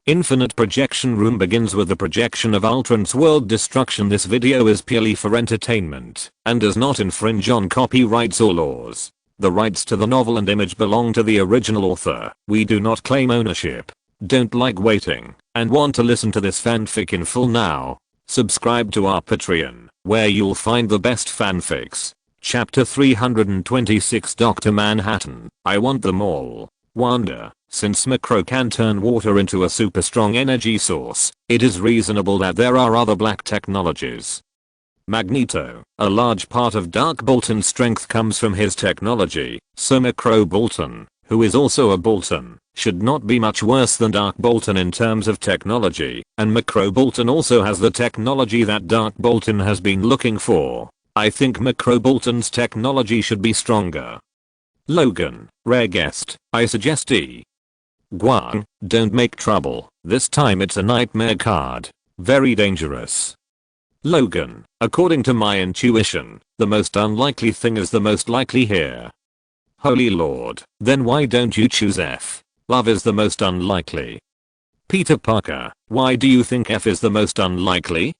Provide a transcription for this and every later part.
Infinite projection room begins with the projection of Ultron's world destruction. This video is purely for entertainment and does not infringe on copyrights or laws. The rights to the novel and image belong to the original author. We do not claim ownership. Don't like waiting and want to listen to this fanfic in full now? Subscribe to our Patreon, where you'll find the best fanfics. Chapter 326 Dr. Manhattan. I want them all. Wanda. Since Macro can turn water into a super strong energy source, it is reasonable that there are other black technologies. Magneto. A large part of Dark Bolton's strength comes from his technology, so Macro Bolton, who is also a Bolton, should not be much worse than Dark Bolton in terms of technology, and Macro Bolton also has the technology that Dark Bolton has been looking for. I think Macro Bolton's technology should be stronger. Logan. Rare guest. I suggest E. Guang, don't make trouble. This time it's a nightmare card. Very dangerous. Logan. According to my intuition, the most unlikely thing is the most likely here. Holy Lord. Then why don't you choose F? Love is the most unlikely. Peter Parker. Why do you think F is the most unlikely?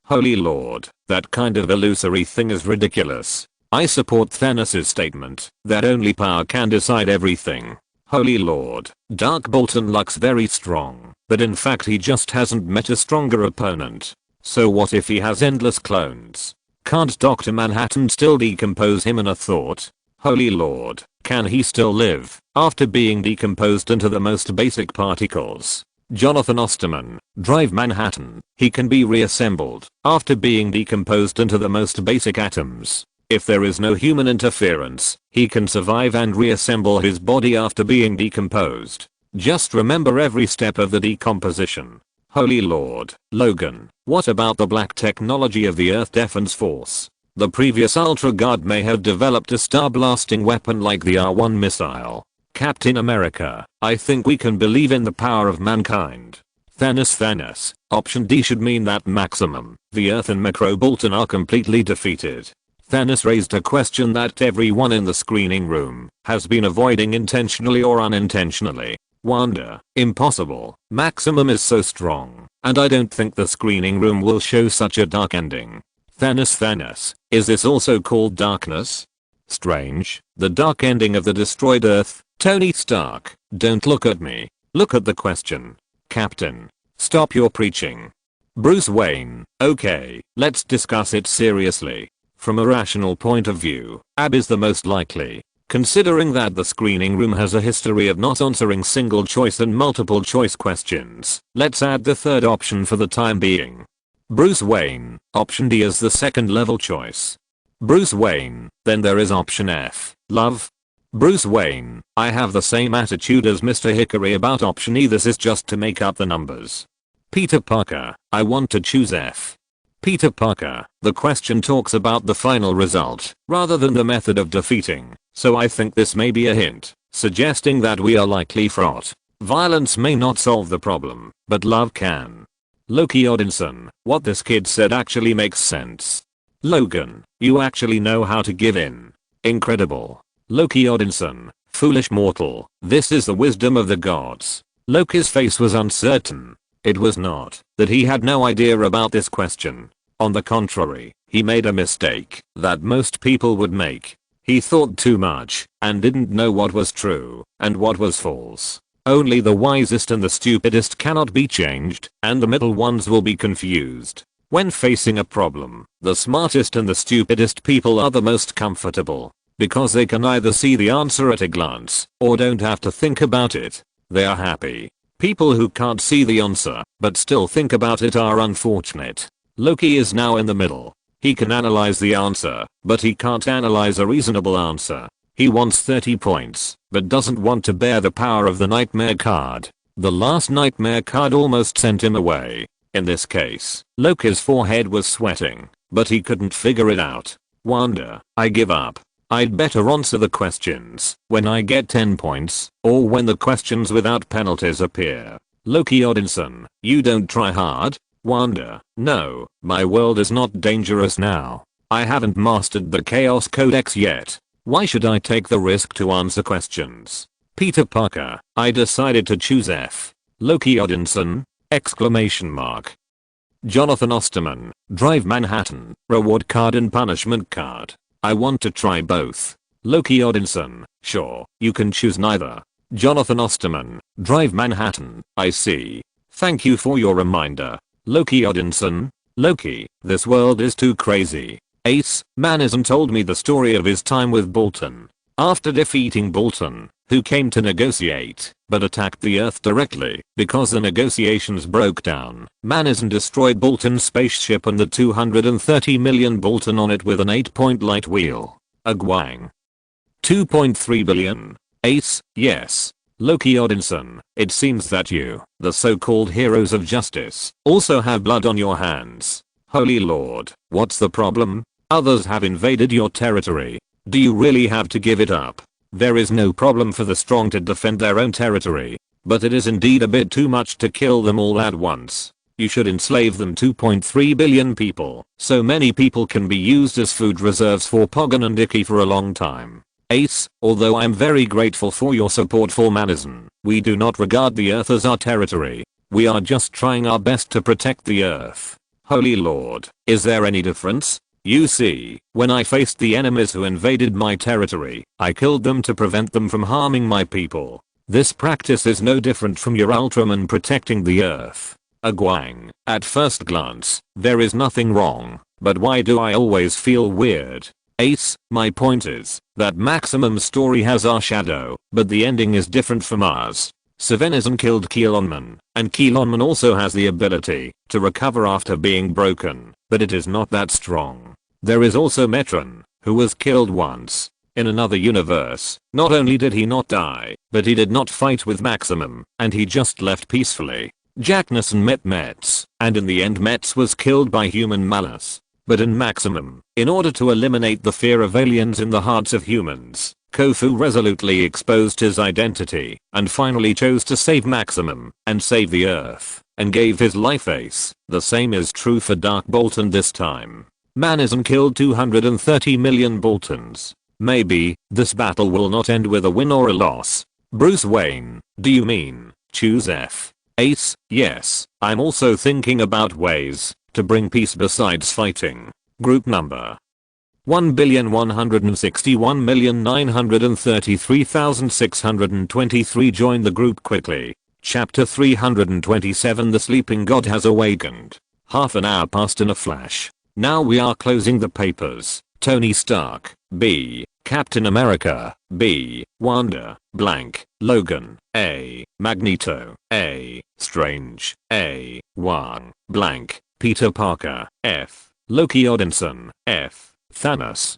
Holy Lord. That kind of illusory thing is ridiculous. I support Thanos' statement that only power can decide everything. Holy Lord. Dark Bolton looks very strong, but in fact he just hasn't met a stronger opponent. So what if he has endless clones? Can't Dr. Manhattan still decompose him in a thought? Holy Lord. Can he still live after being decomposed into the most basic particles? Jonathan Osterman. Drive Manhattan. He can be reassembled after being decomposed into the most basic atoms. If there is no human interference, he can survive and reassemble his body after being decomposed. Just remember every step of the decomposition. Holy Lord. Logan. What about the black technology of the Earth Defense Force? The previous Ultra God may have developed a star-blasting weapon like the R1 missile. Captain America. I think we can believe in the power of mankind. Thanos. Option D should mean that maximum, the Earth and Macro Bolton are completely defeated. Thanos raised a question that everyone in the screening room has been avoiding intentionally or unintentionally. Wanda. Impossible. Maximum is so strong, and I don't think the screening room will show such a dark ending. Thanos. Is this also called darkness? Strange. The dark ending of the destroyed Earth. Tony Stark. Don't look at me. Look at the question. Captain. Stop your preaching. Bruce Wayne. Okay, let's discuss it seriously. From a rational point of view, AB is the most likely, considering that the screening room has a history of not answering single choice and multiple choice questions. Let's add the third option for the time being. Bruce Wayne. Option D is the second level choice. Bruce Wayne. Then there is option F. Love. Bruce Wayne. I have the same attitude as Mr. Hickory about option E. This is just to make up the numbers. Peter Parker. I want to choose F. Peter Parker. The question talks about the final result rather than the method of defeating, so I think this may be a hint suggesting that we are likely fraught. Violence may not solve the problem, but love can. Loki Odinson. What this kid said actually makes sense. Logan. You actually know how to give in. Incredible. Loki Odinson. Foolish mortal. This is the wisdom of the gods. Loki's face was uncertain. It was not that he had no idea about this question. On the contrary, he made a mistake that most people would make. He thought too much and didn't know what was true and what was false. Only the wisest and the stupidest cannot be changed, and the middle ones will be confused. When facing a problem, the smartest and the stupidest people are the most comfortable, because they can either see the answer at a glance or don't have to think about it. They are happy. People who can't see the answer but still think about it are unfortunate. Loki is now in the middle. He can analyze the answer, but he can't analyze a reasonable answer. He wants 30 points, but doesn't want to bear the power of the nightmare card. The last nightmare card almost sent him away. In this case, Loki's forehead was sweating, but he couldn't figure it out. Wanda. I give up. I'd better answer the questions when I get 10 points, or when the questions without penalties appear. Loki Odinson. You don't try hard? Wanda. No, my world is not dangerous now. I haven't mastered the Chaos Codex yet. Why should I take the risk to answer questions? Peter Parker. I decided to choose F. Loki Odinson! Exclamation mark. Jonathan Osterman, Drive Manhattan, reward card and punishment card. I want to try both. Loki Odinson, sure, you can choose neither. Jonathan Osterman, Drive Manhattan, I see. Thank you for your reminder. Loki Odinson, Loki, this world is too crazy. Ace, Manism told me the story of his time with Bolton. After defeating Bolton, who came to negotiate, but attacked the Earth directly because the negotiations broke down, Manism destroyed Bolton's spaceship and the 230 million Bolton on it with an 8-point light wheel. A Gwang. 2.3 billion. Ace, yes. Loki Odinson, it seems that you, the so-called heroes of justice, also have blood on your hands. Holy Lord, what's the problem? Others have invaded your territory. Do you really have to give it up? There is no problem for the strong to defend their own territory, but it is indeed a bit too much to kill them all at once. You should enslave them 2.3 billion people, so many people can be used as food reserves for Pogon and Icky for a long time. Ace, although I'm very grateful for your support for Manism, we do not regard the Earth as our territory. We are just trying our best to protect the Earth. Holy Lord, is there any difference? You see, when I faced the enemies who invaded my territory, I killed them to prevent them from harming my people. This practice is no different from your Ultraman protecting the Earth. A Gwang, at first glance, there is nothing wrong, but why do I always feel weird? Ace, my point is, that Maximum's story has our shadow, but the ending is different from ours. Savenism killed Keelonman, and Keelonman also has the ability to recover after being broken, but it is not that strong. There is also Metron, who was killed once. In another universe, not only did he not die, but he did not fight with Maximum, and he just left peacefully. Jack Nicholson met Metz, and in the end Metz was killed by human malice. But in Maximum, in order to eliminate the fear of aliens in the hearts of humans, Kofu resolutely exposed his identity, and finally chose to save Maximum, and save the Earth, and gave his life. Ace, the same is true for Dark Bolton this time. Manism killed 230 million Boltons. Maybe, this battle will not end with a win or a loss. Bruce Wayne, do you mean, choose F? Ace, yes, I'm also thinking about ways to bring peace besides fighting. Group number 1,161,933,623 join the group quickly. Chapter 327 The Sleeping God has awakened. Half an hour passed in a flash. Now we are closing the papers. Tony Stark, B. Captain America, B. Wanda, blank, Logan, A. Magneto, A. Strange, A. Wong, blank, Peter Parker, F. Loki Odinson, F. Thanos.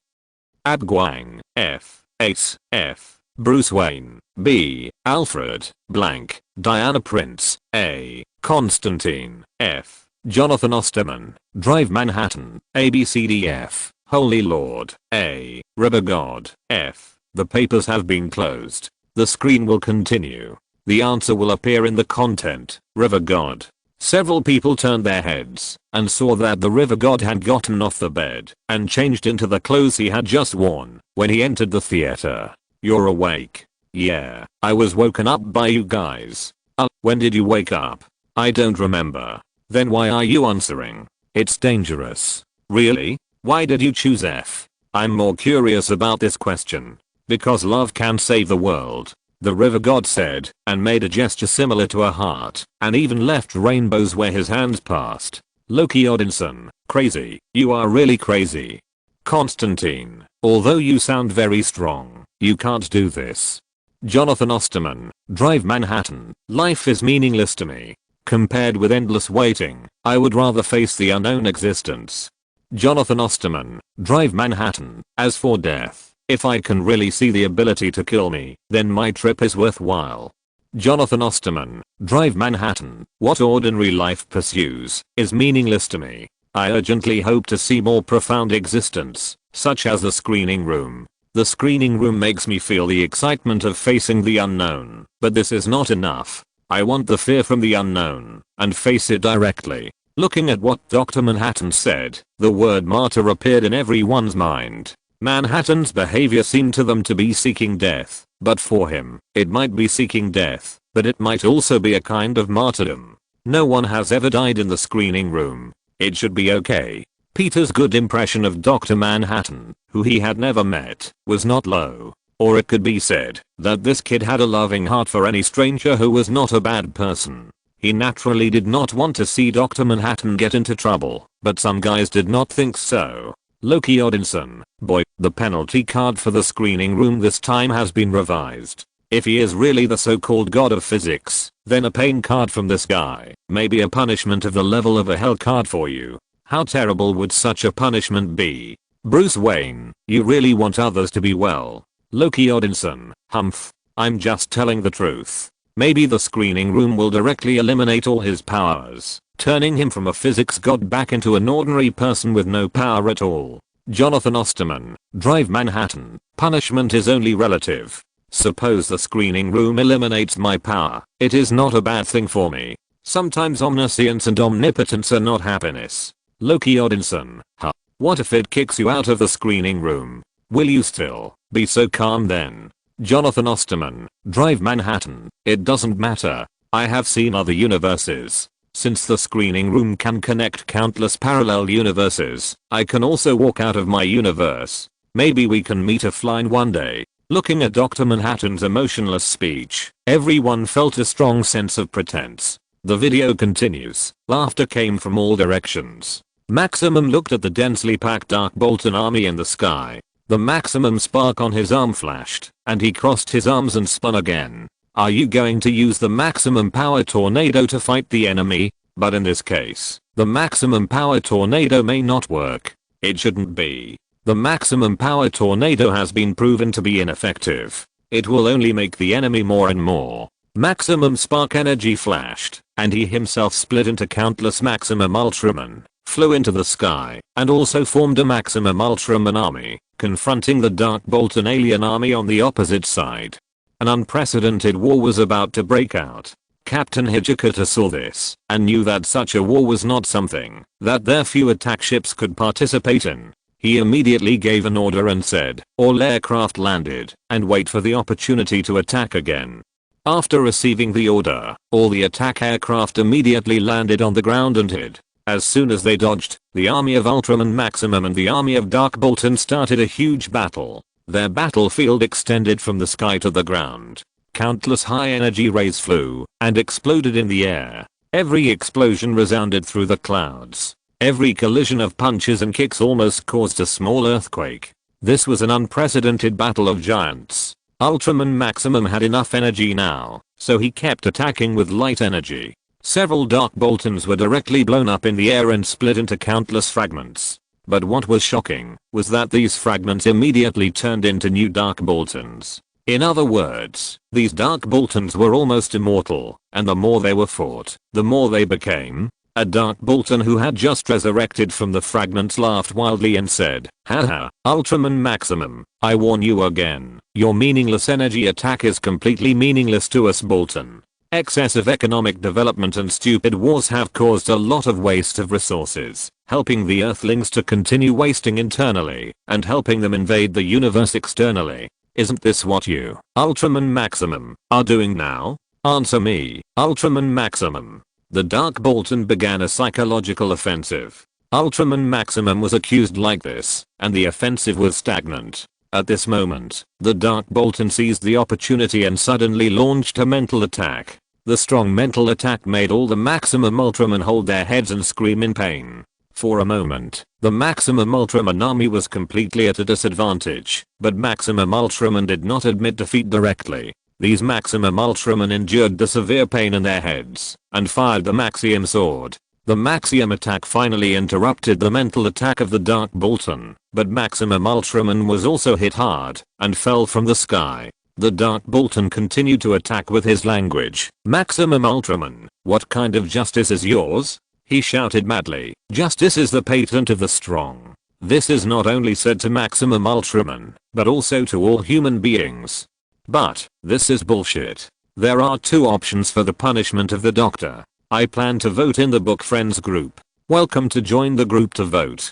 Abguang, F. Ace, F. Bruce Wayne, B. Alfred, blank, Diana Prince, A. Constantine, F. Jonathan Osterman, Drive Manhattan, ABCDF, Holy Lord, A. River God, F. The papers have been closed. The screen will continue. The answer will appear in the content, River God. Several people turned their heads and saw that the River God had gotten off the bed and changed into the clothes he had just worn when he entered the theater. You're awake? Yeah, I was woken up by you guys. When did you wake up? I don't remember. Then why are you answering? It's dangerous. Really? Why did you choose F? I'm more curious about this question. Because love can save the world. The River God said, and made a gesture similar to a heart, and even left rainbows where his hands passed. Loki Odinson, crazy, you are really crazy. Constantine, although you sound very strong, you can't do this. Jonathan Osterman, Drive Manhattan, life is meaningless to me. Compared with endless waiting, I would rather face the unknown existence. Jonathan Osterman, Drive Manhattan, as for death, if I can really see the ability to kill me, then my trip is worthwhile. Jonathan Osterman, Drive Manhattan, what ordinary life pursues, is meaningless to me. I urgently hope to see more profound existence, such as the screening room. The screening room makes me feel the excitement of facing the unknown, but this is not enough. I want the fear from the unknown, and face it directly. Looking at what Dr. Manhattan said, the word martyr appeared in everyone's mind. Manhattan's behavior seemed to them to be seeking death, but for him, it might be seeking death, but it might also be a kind of martyrdom. No one has ever died in the screening room. It should be okay. Peter's good impression of Dr. Manhattan, who he had never met, was not low. Or it could be said that this kid had a loving heart for any stranger who was not a bad person. He naturally did not want to see Dr. Manhattan get into trouble, but some guys did not think so. Loki Odinson, boy, the penalty card for the screening room this time has been revised. If he is really the so-called god of physics, then a pain card from this guy may be a punishment of the level of a hell card for you. How terrible would such a punishment be? Bruce Wayne, you really want others to be well. Loki Odinson, humph. I'm just telling the truth. Maybe the screening room will directly eliminate all his powers, turning him from a physics god back into an ordinary person with no power at all. Jonathan Osterman, Drive Manhattan, punishment is only relative. Suppose the screening room eliminates my power, it is not a bad thing for me. Sometimes omniscience and omnipotence are not happiness. Loki Odinson, huh. What if it kicks you out of the screening room? Will you still be so calm then? Jonathan Osterman, Drive Manhattan, it doesn't matter. I have seen other universes. Since the screening room can connect countless parallel universes, I can also walk out of my universe. Maybe we can meet offline one day. Looking at Dr. Manhattan's emotionless speech, everyone felt a strong sense of pretense. The video continues. Laughter came from all directions. Maximum looked at the densely packed Dark Bolton army in the sky. The Maximum spark on his arm flashed, and he crossed his arms and spun again. Are you going to use the Maximum Power Tornado to fight the enemy? But in this case, the Maximum Power Tornado may not work. It shouldn't be. The Maximum Power Tornado has been proven to be ineffective. It will only make the enemy more and more. Maximum Spark energy flashed, and he himself split into countless Maximum Ultraman, flew into the sky, and also formed a Maximum Ultraman army, confronting the Dark Bolton alien army on the opposite side. An unprecedented war was about to break out. Captain Hijikata saw this, and knew that such a war was not something that their few attack ships could participate in. He immediately gave an order and said, all aircraft landed, and wait for the opportunity to attack again. After receiving the order, all the attack aircraft immediately landed on the ground and hid. As soon as they dodged, the army of Ultraman Maximum and the army of Dark Bolton started a huge battle. Their battlefield extended from the sky to the ground. Countless high-energy rays flew and exploded in the air. Every explosion resounded through the clouds. Every collision of punches and kicks almost caused a small earthquake. This was an unprecedented battle of giants. Ultraman Maximum had enough energy now, so he kept attacking with light energy. Several Dark Boltons were directly blown up in the air and split into countless fragments. But what was shocking was that these fragments immediately turned into new Dark Boltons. In other words, these Dark Boltons were almost immortal, and the more they were fought, the more they became. A Dark Bolton who had just resurrected from the fragments laughed wildly and said, haha, Ultraman Maximum, I warn you again, your meaningless energy attack is completely meaningless to us Bolton. Excessive economic development and stupid wars have caused a lot of waste of resources, helping the Earthlings to continue wasting internally, and helping them invade the universe externally. Isn't this what you, Ultraman Maximum, are doing now? Answer me, Ultraman Maximum. The Dark Bolton began a psychological offensive. Ultraman Maximum was accused like this, and the offensive was stagnant. At this moment, the Dark Bolton seized the opportunity and suddenly launched a mental attack. The strong mental attack made all the Maximum Ultraman hold their heads and scream in pain. For a moment, the Maximum Ultraman army was completely at a disadvantage, but Maximum Ultraman did not admit defeat directly. These Maximum Ultraman endured the severe pain in their heads, and fired the Maxium sword. The Maxium attack finally interrupted the mental attack of the Dark Bolton, but Maximum Ultraman was also hit hard, and fell from the sky. The Dark Bolton continued to attack with his language. Maximum Ultraman, what kind of justice is yours? He shouted madly. Justice is the patent of the strong. This is not only said to Maximum Ultraman, but also to all human beings. But, this is bullshit. There are two options for the punishment of the Doctor. I plan to vote in the Book Friends group. Welcome to join the group to vote.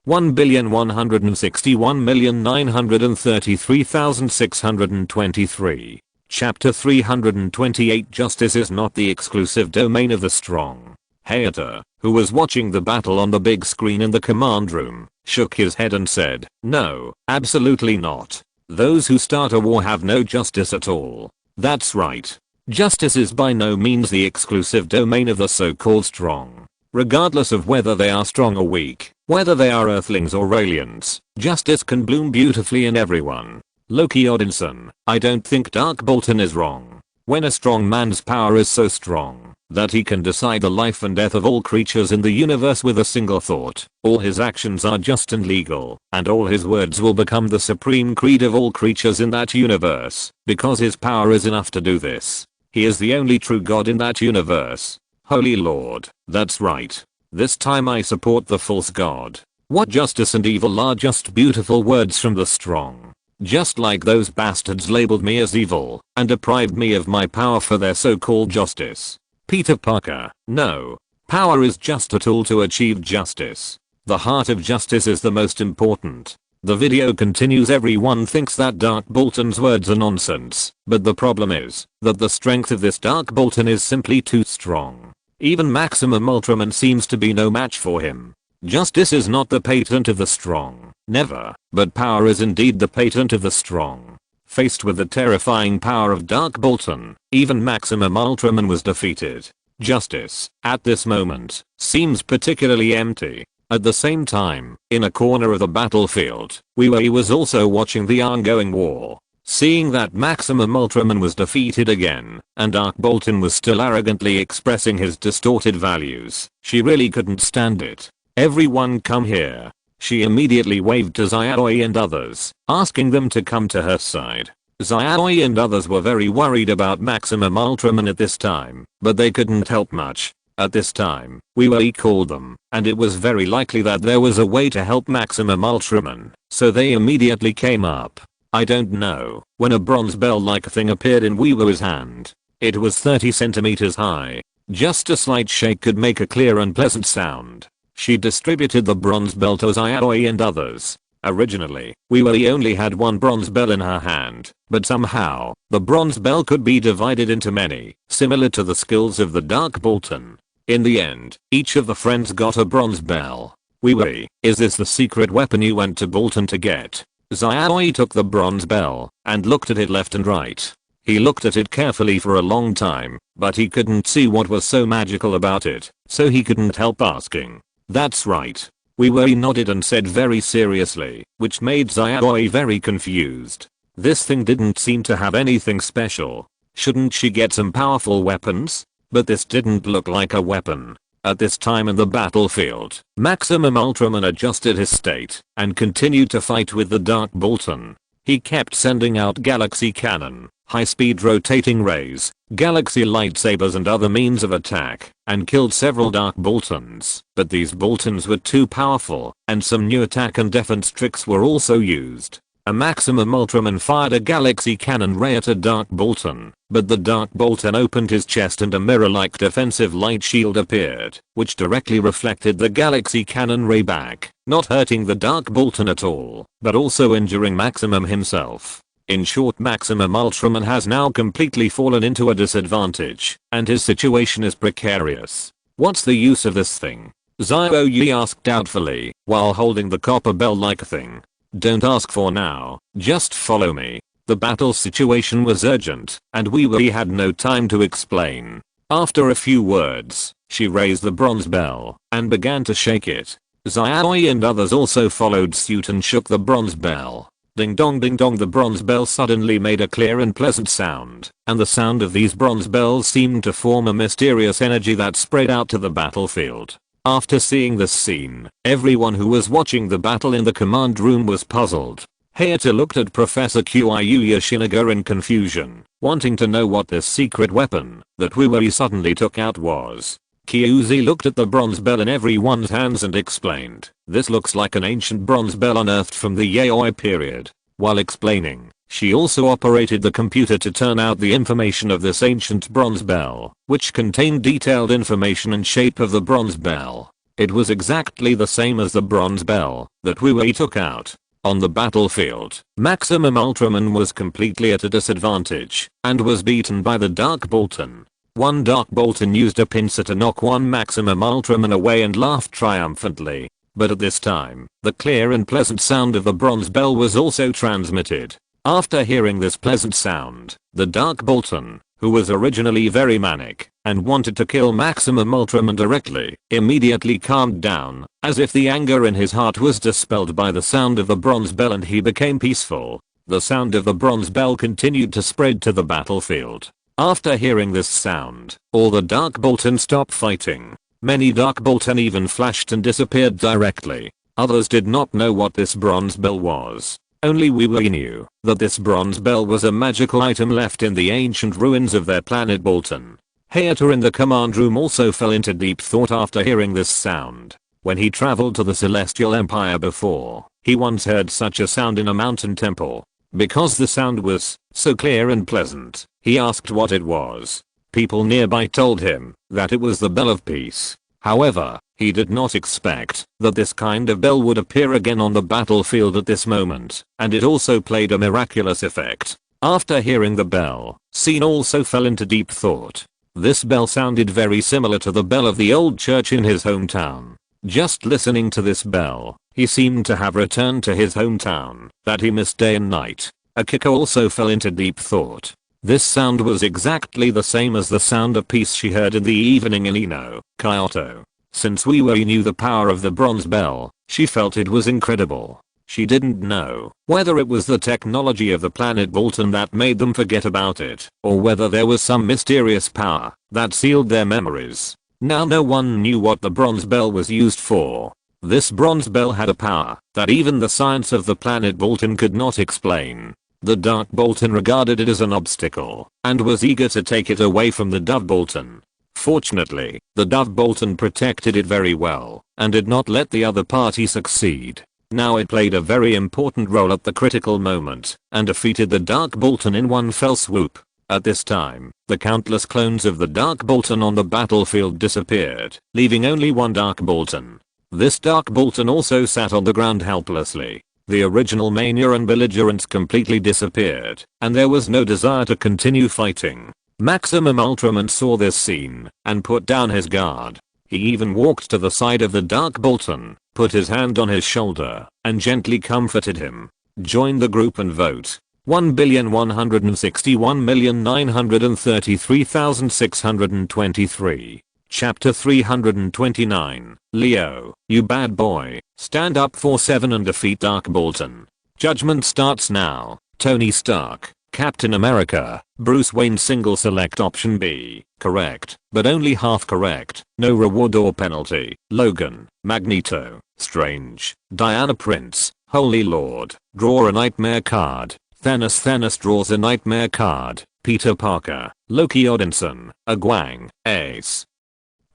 1,161,933,623. Chapter 328 Justice is not the exclusive domain of the strong. Hydra, who was watching the battle on the big screen in the command room, shook his head and said, "No, absolutely not. Those who start a war have no justice at all." That's right. Justice is by no means the exclusive domain of the so-called strong. Regardless of whether they are strong or weak, whether they are earthlings or aliens, justice can bloom beautifully in everyone. Loki Odinson, I don't think Dark Bolton is wrong. When a strong man's power is so strong that he can decide the life and death of all creatures in the universe with a single thought, all his actions are just and legal, and all his words will become the supreme creed of all creatures in that universe, because his power is enough to do this. He is the only true God in that universe. Holy Lord, that's right. This time I support the false god. What justice and evil are just beautiful words from the strong. Just like those bastards labeled me as evil and deprived me of my power for their so-called justice. Peter Parker, no. Power is just a tool to achieve justice. The heart of justice is the most important. The video continues. Everyone thinks that Dark Bolton's words are nonsense, but the problem is that the strength of this Dark Bolton is simply too strong. Even Maximum Ultraman seems to be no match for him. Justice is not the patent of the strong, never, but power is indeed the patent of the strong. Faced with the terrifying power of Dark Bolton, even Maximum Ultraman was defeated. Justice, at this moment, seems particularly empty. At the same time, in a corner of the battlefield, he was also watching the ongoing war. Seeing that Maximum Ultraman was defeated again, and Dark Bolton was still arrogantly expressing his distorted values, she really couldn't stand it. "Everyone come here." She immediately waved to Xiaoyi and others, asking them to come to her side. Xiaoyi and others were very worried about Maximum Ultraman at this time, but they couldn't help much. At this time, we called them, and it was very likely that there was a way to help Maximum Ultraman, so they immediately came up. I don't know, when a bronze bell-like thing appeared in Wee's hand. It was 30 centimeters high. Just a slight shake could make a clear and pleasant sound. She distributed the bronze bell to Xiaoyi and others. Originally, Wee only had one bronze bell in her hand, but somehow, the bronze bell could be divided into many, similar to the skills of the Dark Bolton. In the end, each of the friends got a bronze bell. Wee, is this the secret weapon you went to Bolton to get? Xiaoyi took the bronze bell and looked at it left and right. He looked at it carefully for a long time, but he couldn't see what was so magical about it, so he couldn't help asking. That's right. Wee nodded and said very seriously, which made Xiaoyi very confused. This thing didn't seem to have anything special. Shouldn't she get some powerful weapons? But this didn't look like a weapon. At this time in the battlefield, Maximum Ultraman adjusted his state and continued to fight with the Dark Bolton. He kept sending out galaxy cannon, high-speed rotating rays, galaxy lightsabers and other means of attack, and killed several Dark Boltons. But these Boltons were too powerful, and some new attack and defense tricks were also used. A Maximum Ultraman fired a galaxy cannon ray at a Dark Bolton, but the Dark Bolton opened his chest and a mirror-like defensive light shield appeared, which directly reflected the galaxy cannon ray back, not hurting the Dark Bolton at all, but also injuring Maximum himself. In short, Maximum Ultraman has now completely fallen into a disadvantage, and his situation is precarious. What's the use of this thing? Xiaoyi asked doubtfully, while holding the copper bell-like thing. Don't ask for now, just follow me. The battle situation was urgent, and Wee had no time to explain. After a few words, she raised the bronze bell and began to shake it. Xiaoyi and others also followed suit and shook the bronze bell. Ding dong, the bronze bell suddenly made a clear and pleasant sound, and the sound of these bronze bells seemed to form a mysterious energy that spread out to the battlefield. After seeing this scene, everyone who was watching the battle in the command room was puzzled. Hayata looked at Professor Kyu Yoshinaga in confusion, wanting to know what this secret weapon that Wee suddenly took out was. Kyuzi looked at the bronze bell in everyone's hands and explained, "This looks like an ancient bronze bell unearthed from the Yayoi period." While explaining, she also operated the computer to turn out the information of this ancient bronze bell, which contained detailed information and shape of the bronze bell. It was exactly the same as the bronze bell that Wee took out. On the battlefield, Maximum Ultraman was completely at a disadvantage and was beaten by the Dark Bolton. One Dark Bolton used a pincer to knock one Maximum Ultraman away and laughed triumphantly. But at this time, the clear and pleasant sound of the bronze bell was also transmitted. After hearing this pleasant sound, the Dark Bolton, who was originally very manic and wanted to kill Maximum Ultraman directly, immediately calmed down, as if the anger in his heart was dispelled by the sound of the bronze bell, and he became peaceful. The sound of the bronze bell continued to spread to the battlefield. After hearing this sound, all the Dark Bolton stopped fighting. Many Dark Bolton even flashed and disappeared directly. Others did not know what this bronze bell was. Only we knew that this bronze bell was a magical item left in the ancient ruins of their planet Bolton. Hydra in the command room also fell into deep thought after hearing this sound. When he traveled to the Celestial Empire before, he once heard such a sound in a mountain temple. Because the sound was so clear and pleasant, he asked what it was. People nearby told him that it was the Bell of Peace. However, he did not expect that this kind of bell would appear again on the battlefield at this moment, and it also played a miraculous effect. After hearing the bell, Scene also fell into deep thought. This bell sounded very similar to the bell of the old church in his hometown. Just listening to this bell, he seemed to have returned to his hometown that he missed day and night. Akiko also fell into deep thought. This sound was exactly the same as the sound of peace she heard in the evening in Kyoto. Since we knew the power of the bronze bell, she felt it was incredible. She didn't know whether it was the technology of the planet Bolton that made them forget about it, or whether there was some mysterious power that sealed their memories. Now no one knew what the bronze bell was used for. This bronze bell had a power that even the science of the planet Bolton could not explain. The Dark Bolton regarded it as an obstacle and was eager to take it away from the Dove Bolton. Fortunately, the Dove Bolton protected it very well and did not let the other party succeed. Now it played a very important role at the critical moment and defeated the Dark Bolton in one fell swoop. At this time, the countless clones of the Dark Bolton on the battlefield disappeared, leaving only one Dark Bolton. This Dark Bolton also sat on the ground helplessly. The original mania and belligerence completely disappeared, and there was no desire to continue fighting. Maximum Ultraman saw this scene and put down his guard. He even walked to the side of the Dark Bolton, put his hand on his shoulder, and gently comforted him. Join the group and vote. 1,161,933,623. Chapter 329. Leo, you bad boy. Stand up for 7 and defeat Dark Bolton. Judgment starts now. Tony Stark, Captain America, Bruce Wayne. Single select option B. Correct, but only half correct. No reward or penalty. Logan, Magneto, Strange, Diana Prince, Holy Lord. Draw a nightmare card. Thanos draws a nightmare card. Peter Parker, Loki. Odinson, Agwang, Ace.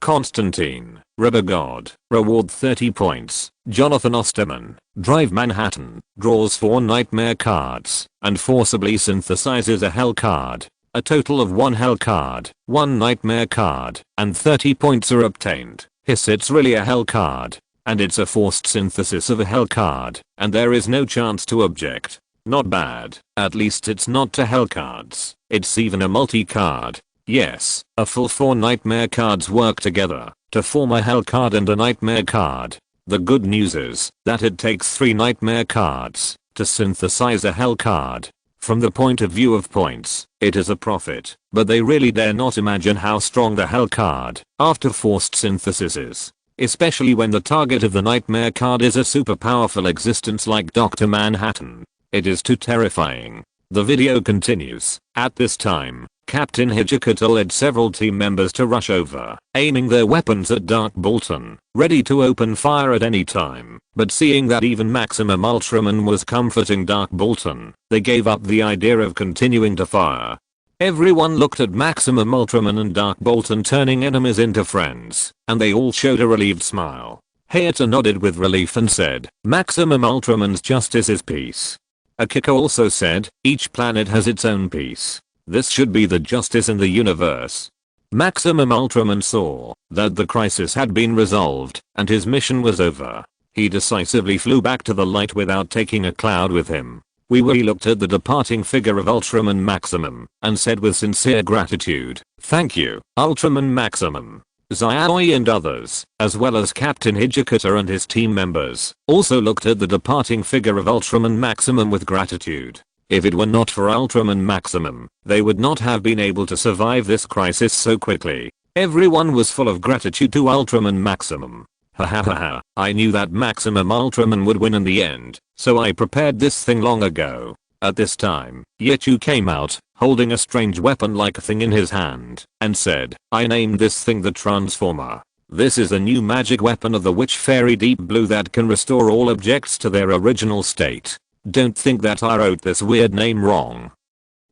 Constantine, Rubber God, reward 30 points. Jonathan Osterman, Drive Manhattan, draws 4 nightmare cards and forcibly synthesizes a hell card. A total of 1 hell card, 1 nightmare card, and 30 points are obtained. It's really a hell card, and it's a forced synthesis of a hell card, and there is no chance to object. Not bad, at least it's not to hell cards, it's even a multi-card. Yes, a full 4 nightmare cards work together to form a hell card and a nightmare card. The good news is that it takes 3 nightmare cards to synthesize a hell card. From the point of view of points, it is a profit, but they really dare not imagine how strong the hell card after forced synthesis is. Especially when the target of the nightmare card is a super powerful existence like Dr. Manhattan. It is too terrifying. The video continues. At this time, Captain Hijikata led several team members to rush over, aiming their weapons at Dark Bolton, ready to open fire at any time. But seeing that even Maximum Ultraman was comforting Dark Bolton, they gave up the idea of continuing to fire. Everyone looked at Maximum Ultraman and Dark Bolton turning enemies into friends, and they all showed a relieved smile. Hayata nodded with relief and said, Maximum Ultraman's justice is peace. Akiko also said, each planet has its own peace. This should be the justice in the universe. Maximum Ultraman saw that the crisis had been resolved and his mission was over. He decisively flew back to the light without taking a cloud with him. We looked at the departing figure of Ultraman Maximum and said with sincere gratitude, "Thank you, Ultraman Maximum." Xiaoi and others, as well as Captain Hijikata and his team members, also looked at the departing figure of Ultraman Maximum with gratitude. If it were not for Ultraman Maximum, they would not have been able to survive this crisis so quickly. Everyone was full of gratitude to Ultraman Maximum. Ha ha ha ha, I knew that Maximum Ultraman would win in the end, so I prepared this thing long ago. At this time, Yechu came out, holding a strange weapon-like thing in his hand, and said, "I named this thing the Transformer. This is a new magic weapon of the Witch Fairy Deep Blue that can restore all objects to their original state. Don't think that I wrote this weird name wrong."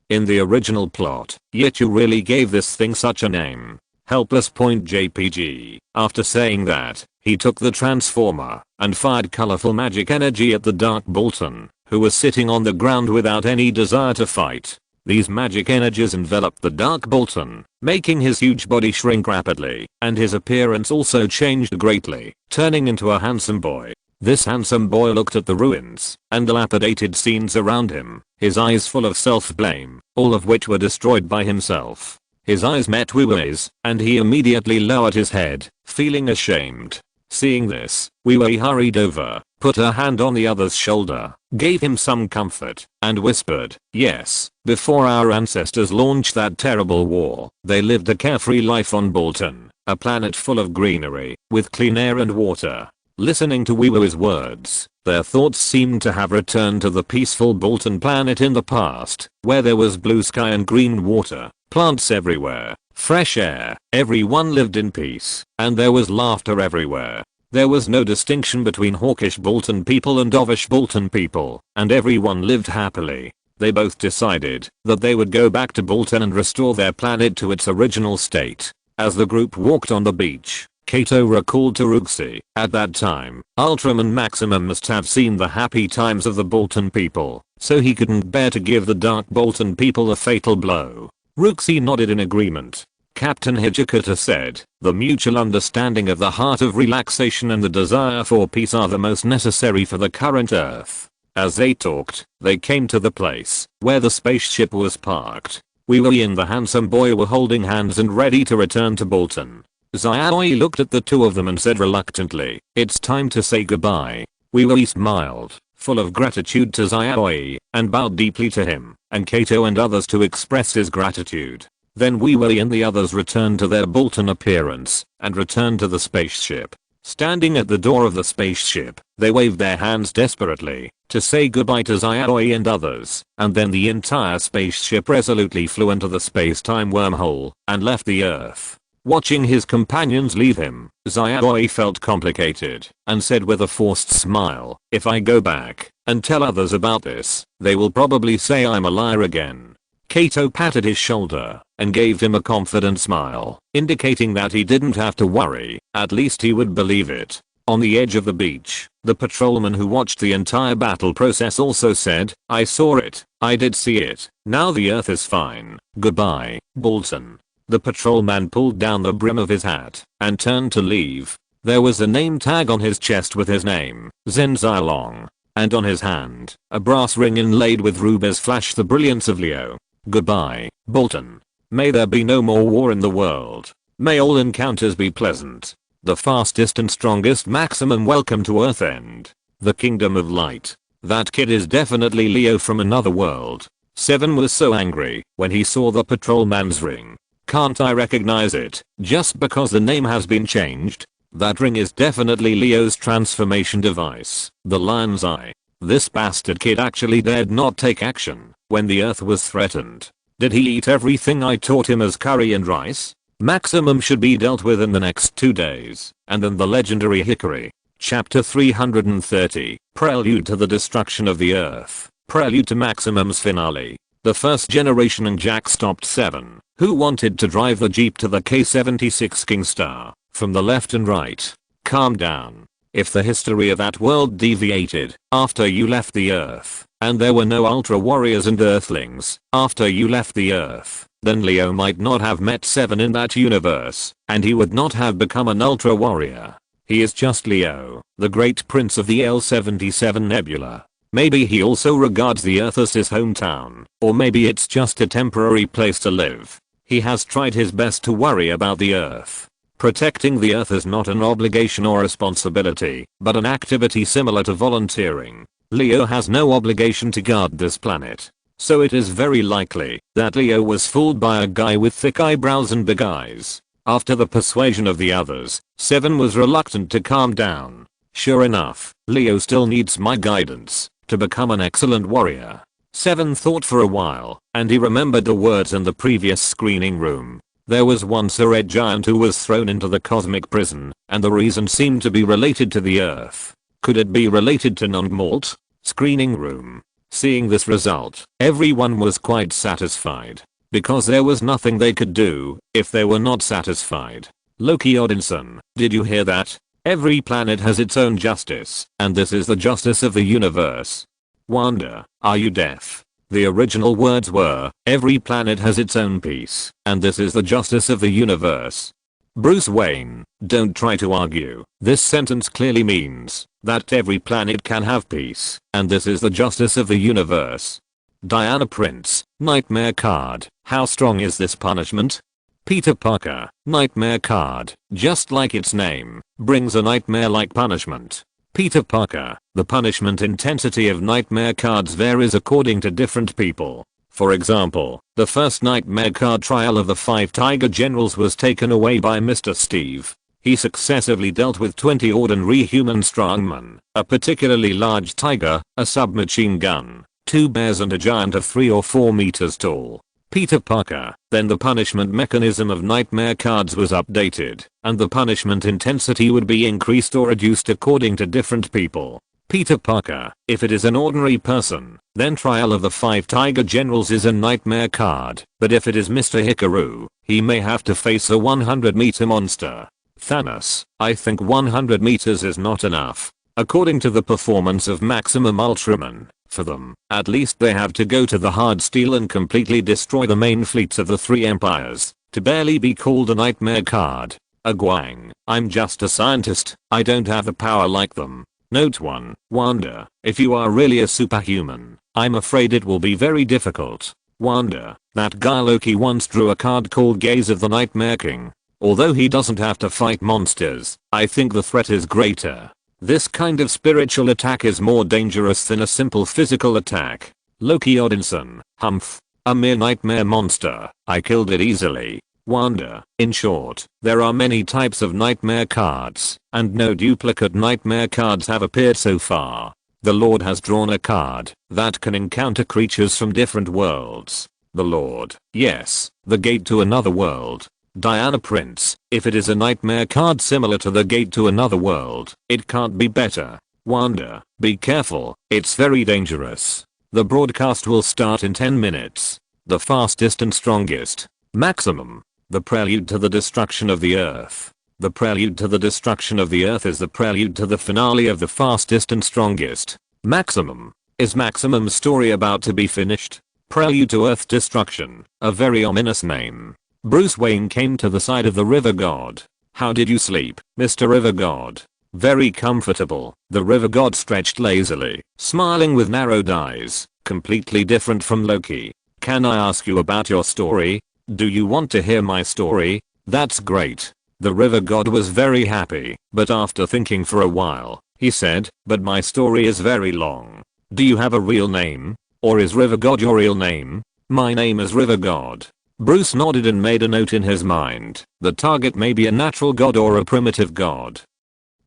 In the original plot, Yechu really gave this thing such a name. Helpless.jpg. After saying that, he took the Transformer and fired colorful magic energy at the Dark Bolton, who was sitting on the ground without any desire to fight. These magic energies enveloped the Dark Bolton, making his huge body shrink rapidly, and his appearance also changed greatly, turning into a handsome boy. This handsome boy looked at the ruins and dilapidated scenes around him, his eyes full of self-blame, all of which were destroyed by himself. His eyes met Wee-Wee's, and he immediately lowered his head, feeling ashamed. Seeing this, Wee-Wee hurried over, put her hand on the other's shoulder, gave him some comfort, and whispered, "Yes, before our ancestors launched that terrible war, they lived a carefree life on Bolton, a planet full of greenery, with clean air and water." Listening to Wee-Wee's words, their thoughts seemed to have returned to the peaceful Bolton planet in the past, where there was blue sky and green water, plants everywhere, fresh air, everyone lived in peace, and there was laughter everywhere. There was no distinction between hawkish Bolton people and dovish Bolton people, and everyone lived happily. They both decided that they would go back to Bolton and restore their planet to its original state. As the group walked on the beach, Kato recalled to Ruxy, at that time, Ultraman Maximum must have seen the happy times of the Bolton people, so he couldn't bear to give the Dark Bolton people a fatal blow. Ruxy nodded in agreement. Captain Hijikata said, "The mutual understanding of the heart of relaxation and the desire for peace are the most necessary for the current Earth." As they talked, they came to the place where the spaceship was parked. Wee-Wee and the handsome boy were holding hands and ready to return to Bolton. Xiaoi looked at the two of them and said reluctantly, "It's time to say goodbye." Wee-Wee smiled, full of gratitude to Xiaoi, and bowed deeply to him, and Kato and others to express his gratitude. Then Wee-Wee and the others returned to their Bolton appearance, and returned to the spaceship. Standing at the door of the spaceship, they waved their hands desperately, to say goodbye to Xiaoi and others, and then the entire spaceship resolutely flew into the space-time wormhole, and left the Earth. Watching his companions leave him, Xiaoi felt complicated, and said with a forced smile, "If I go back and tell others about this, they will probably say I'm a liar again." Kato patted his shoulder and gave him a confident smile, indicating that he didn't have to worry, at least he would believe it. On the edge of the beach, the patrolman who watched the entire battle process also said, "I saw it, I did see it, now the Earth is fine, goodbye, Bolton." The patrolman pulled down the brim of his hat and turned to leave. There was a name tag on his chest with his name, Zen Zilong, and on his hand, a brass ring inlaid with rubies flashed the brilliance of Leo. "Goodbye, Bolton. May there be no more war in the world. May all encounters be pleasant. The fastest and strongest Maximum welcome to Earth End. The Kingdom of Light. That kid is definitely Leo from another world." Seven was so angry when he saw the patrolman's ring. "Can't I recognize it, just because the name has been changed? That ring is definitely Leo's transformation device, the Lion's Eye. This bastard kid actually dared not take action when the Earth was threatened. Did he eat everything I taught him as curry and rice? Maximum should be dealt with in the next 2 days, and then the legendary Hickory." Chapter 330, Prelude to the Destruction of the Earth. Prelude to Maximum's finale. The first generation and Jack stopped Seven, who wanted to drive the Jeep to the K-76 Kingstar, from the left and right. "Calm down. If the history of that world deviated after you left the Earth, and there were no Ultra Warriors and Earthlings after you left the Earth, then Leo might not have met Seven in that universe, and he would not have become an Ultra Warrior. He is just Leo, the great prince of the L77 nebula. Maybe he also regards the Earth as his hometown, or maybe it's just a temporary place to live. He has tried his best to worry about the Earth. Protecting the Earth is not an obligation or responsibility, but an activity similar to volunteering. Leo has no obligation to guard this planet. So it is very likely that Leo was fooled by a guy with thick eyebrows and big eyes. After the persuasion of the others, Seven was reluctant to calm down. Sure enough, Leo still needs my guidance to become an excellent warrior. Seven thought for a while, and he remembered the words in the previous screening room. There was once a red giant who was thrown into the cosmic prison, and the reason seemed to be related to the Earth. Could it be related to non-malt? Screening room. Seeing this result, everyone was quite satisfied. Because there was nothing they could do if they were not satisfied. Loki Odinson, did you hear that? Every planet has its own justice, and this is the justice of the universe. Wanda, are you deaf? The original words were, every planet has its own peace, and this is the justice of the universe. Bruce Wayne, don't try to argue. This sentence clearly means that every planet can have peace, and this is the justice of the universe. Diana Prince, nightmare card, how strong is this punishment? Peter Parker, nightmare card, just like its name, brings a nightmare-like punishment. Peter Parker, the punishment intensity of nightmare cards varies according to different people. For example, the first nightmare card trial of the 5 Tiger Generals was taken away by Mr. Steve. He successively dealt with 20 ordinary human strongmen, a particularly large tiger, a submachine gun, 2 bears and a giant of 3 or 4 meters tall. Peter Parker, then the punishment mechanism of nightmare cards was updated, and the punishment intensity would be increased or reduced according to different people. Peter Parker, if it is an ordinary person, then trial of the 5 Tiger Generals is a nightmare card, but if it is Mr. Hikaru, he may have to face a 100-meter monster. Thanos, I think 100 meters is not enough. According to the performance of Maximum Ultraman, for them, at least they have to go to the hard steel and completely destroy the main fleets of the 3 empires, to barely be called a nightmare card. Agwang, I'm just a scientist, I don't have the power like them. Note 1, Wanda, if you are really a superhuman, I'm afraid it will be very difficult. Wanda, that guy Loki once drew a card called Gaze of the Nightmare King. Although he doesn't have to fight monsters, I think the threat is greater. This kind of spiritual attack is more dangerous than a simple physical attack. Loki Odinson, humph. A mere nightmare monster, I killed it easily. Wanda, in short, there are many types of nightmare cards, and no duplicate nightmare cards have appeared so far. The Lord has drawn a card that can encounter creatures from different worlds. The Lord, yes, the gate to another world. Diana Prince, if it is a nightmare card similar to the gate to another world, it can't be better. Wanda, be careful, it's very dangerous. The broadcast will start in 10 minutes. The fastest and strongest. Maximum. The prelude to the destruction of the Earth. The prelude to the destruction of the Earth is the prelude to the finale of the fastest and strongest. Maximum. Is Maximum's story about to be finished? Prelude to Earth destruction. A very ominous name. Bruce Wayne came to the side of the river god. How did you sleep, Mr. River God? Very comfortable. The river god stretched lazily, smiling with narrowed eyes, completely different from Loki. Can I ask you about your story? Do you want to hear my story? That's great. The river god was very happy, but after thinking for a while, he said, but my story is very long. Do you have a real name? Or is River God your real name? My name is River God. Bruce nodded and made a note in his mind. The target may be a natural god or a primitive god.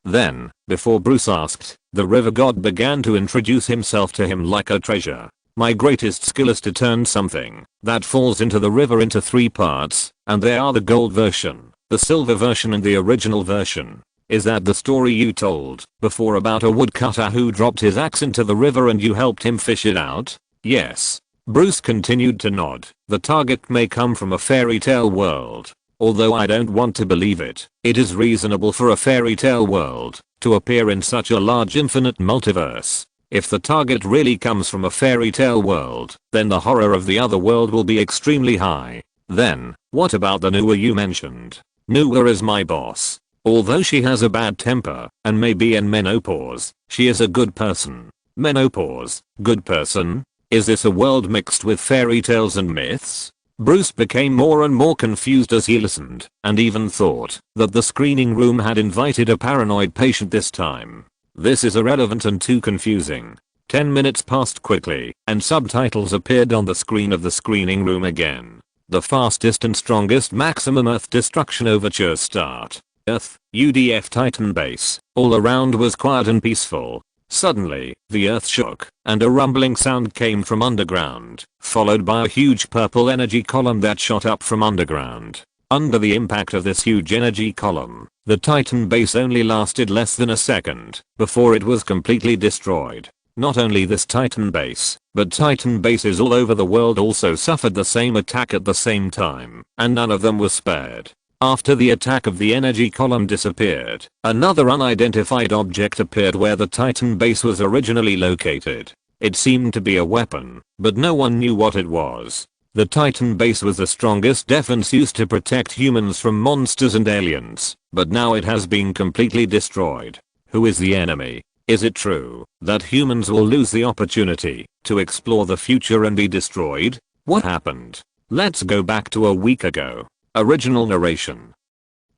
Then, before Bruce asked, the river god began to introduce himself to him like a treasure. My greatest skill is to turn something that falls into the river into 3 parts, and they are the gold version, the silver version and the original version. Is that the story you told before about a woodcutter who dropped his axe into the river and you helped him fish it out? Yes. Bruce continued to nod. The target may come from a fairy tale world. Although I don't want to believe it, it is reasonable for a fairy tale world to appear in such a large infinite multiverse. If the target really comes from a fairy tale world, then the horror of the other world will be extremely high. Then, what about the Nuwa you mentioned? Nuwa is my boss. Although she has a bad temper and may be in menopause, she is a good person. Menopause, good person? Is this a world mixed with fairy tales and myths? Bruce became more and more confused as he listened, and even thought that the screening room had invited a paranoid patient this time. This is irrelevant and too confusing. 10 minutes passed quickly, and subtitles appeared on the screen of the screening room again. The fastest and strongest maximum Earth destruction overtures start. Earth, UDF Titan base, all around was quiet and peaceful. Suddenly, the earth shook, and a rumbling sound came from underground, followed by a huge purple energy column that shot up from underground. Under the impact of this huge energy column, the Titan base only lasted less than a second before it was completely destroyed. Not only this Titan base, but Titan bases all over the world also suffered the same attack at the same time, and none of them was spared. After the attack of the energy column disappeared, another unidentified object appeared where the Titan base was originally located. It seemed to be a weapon, but no one knew what it was. The Titan base was the strongest defense used to protect humans from monsters and aliens, but now it has been completely destroyed. Who is the enemy? Is it true that humans will lose the opportunity to explore the future and be destroyed? What happened? Let's go back to a week ago. Original narration.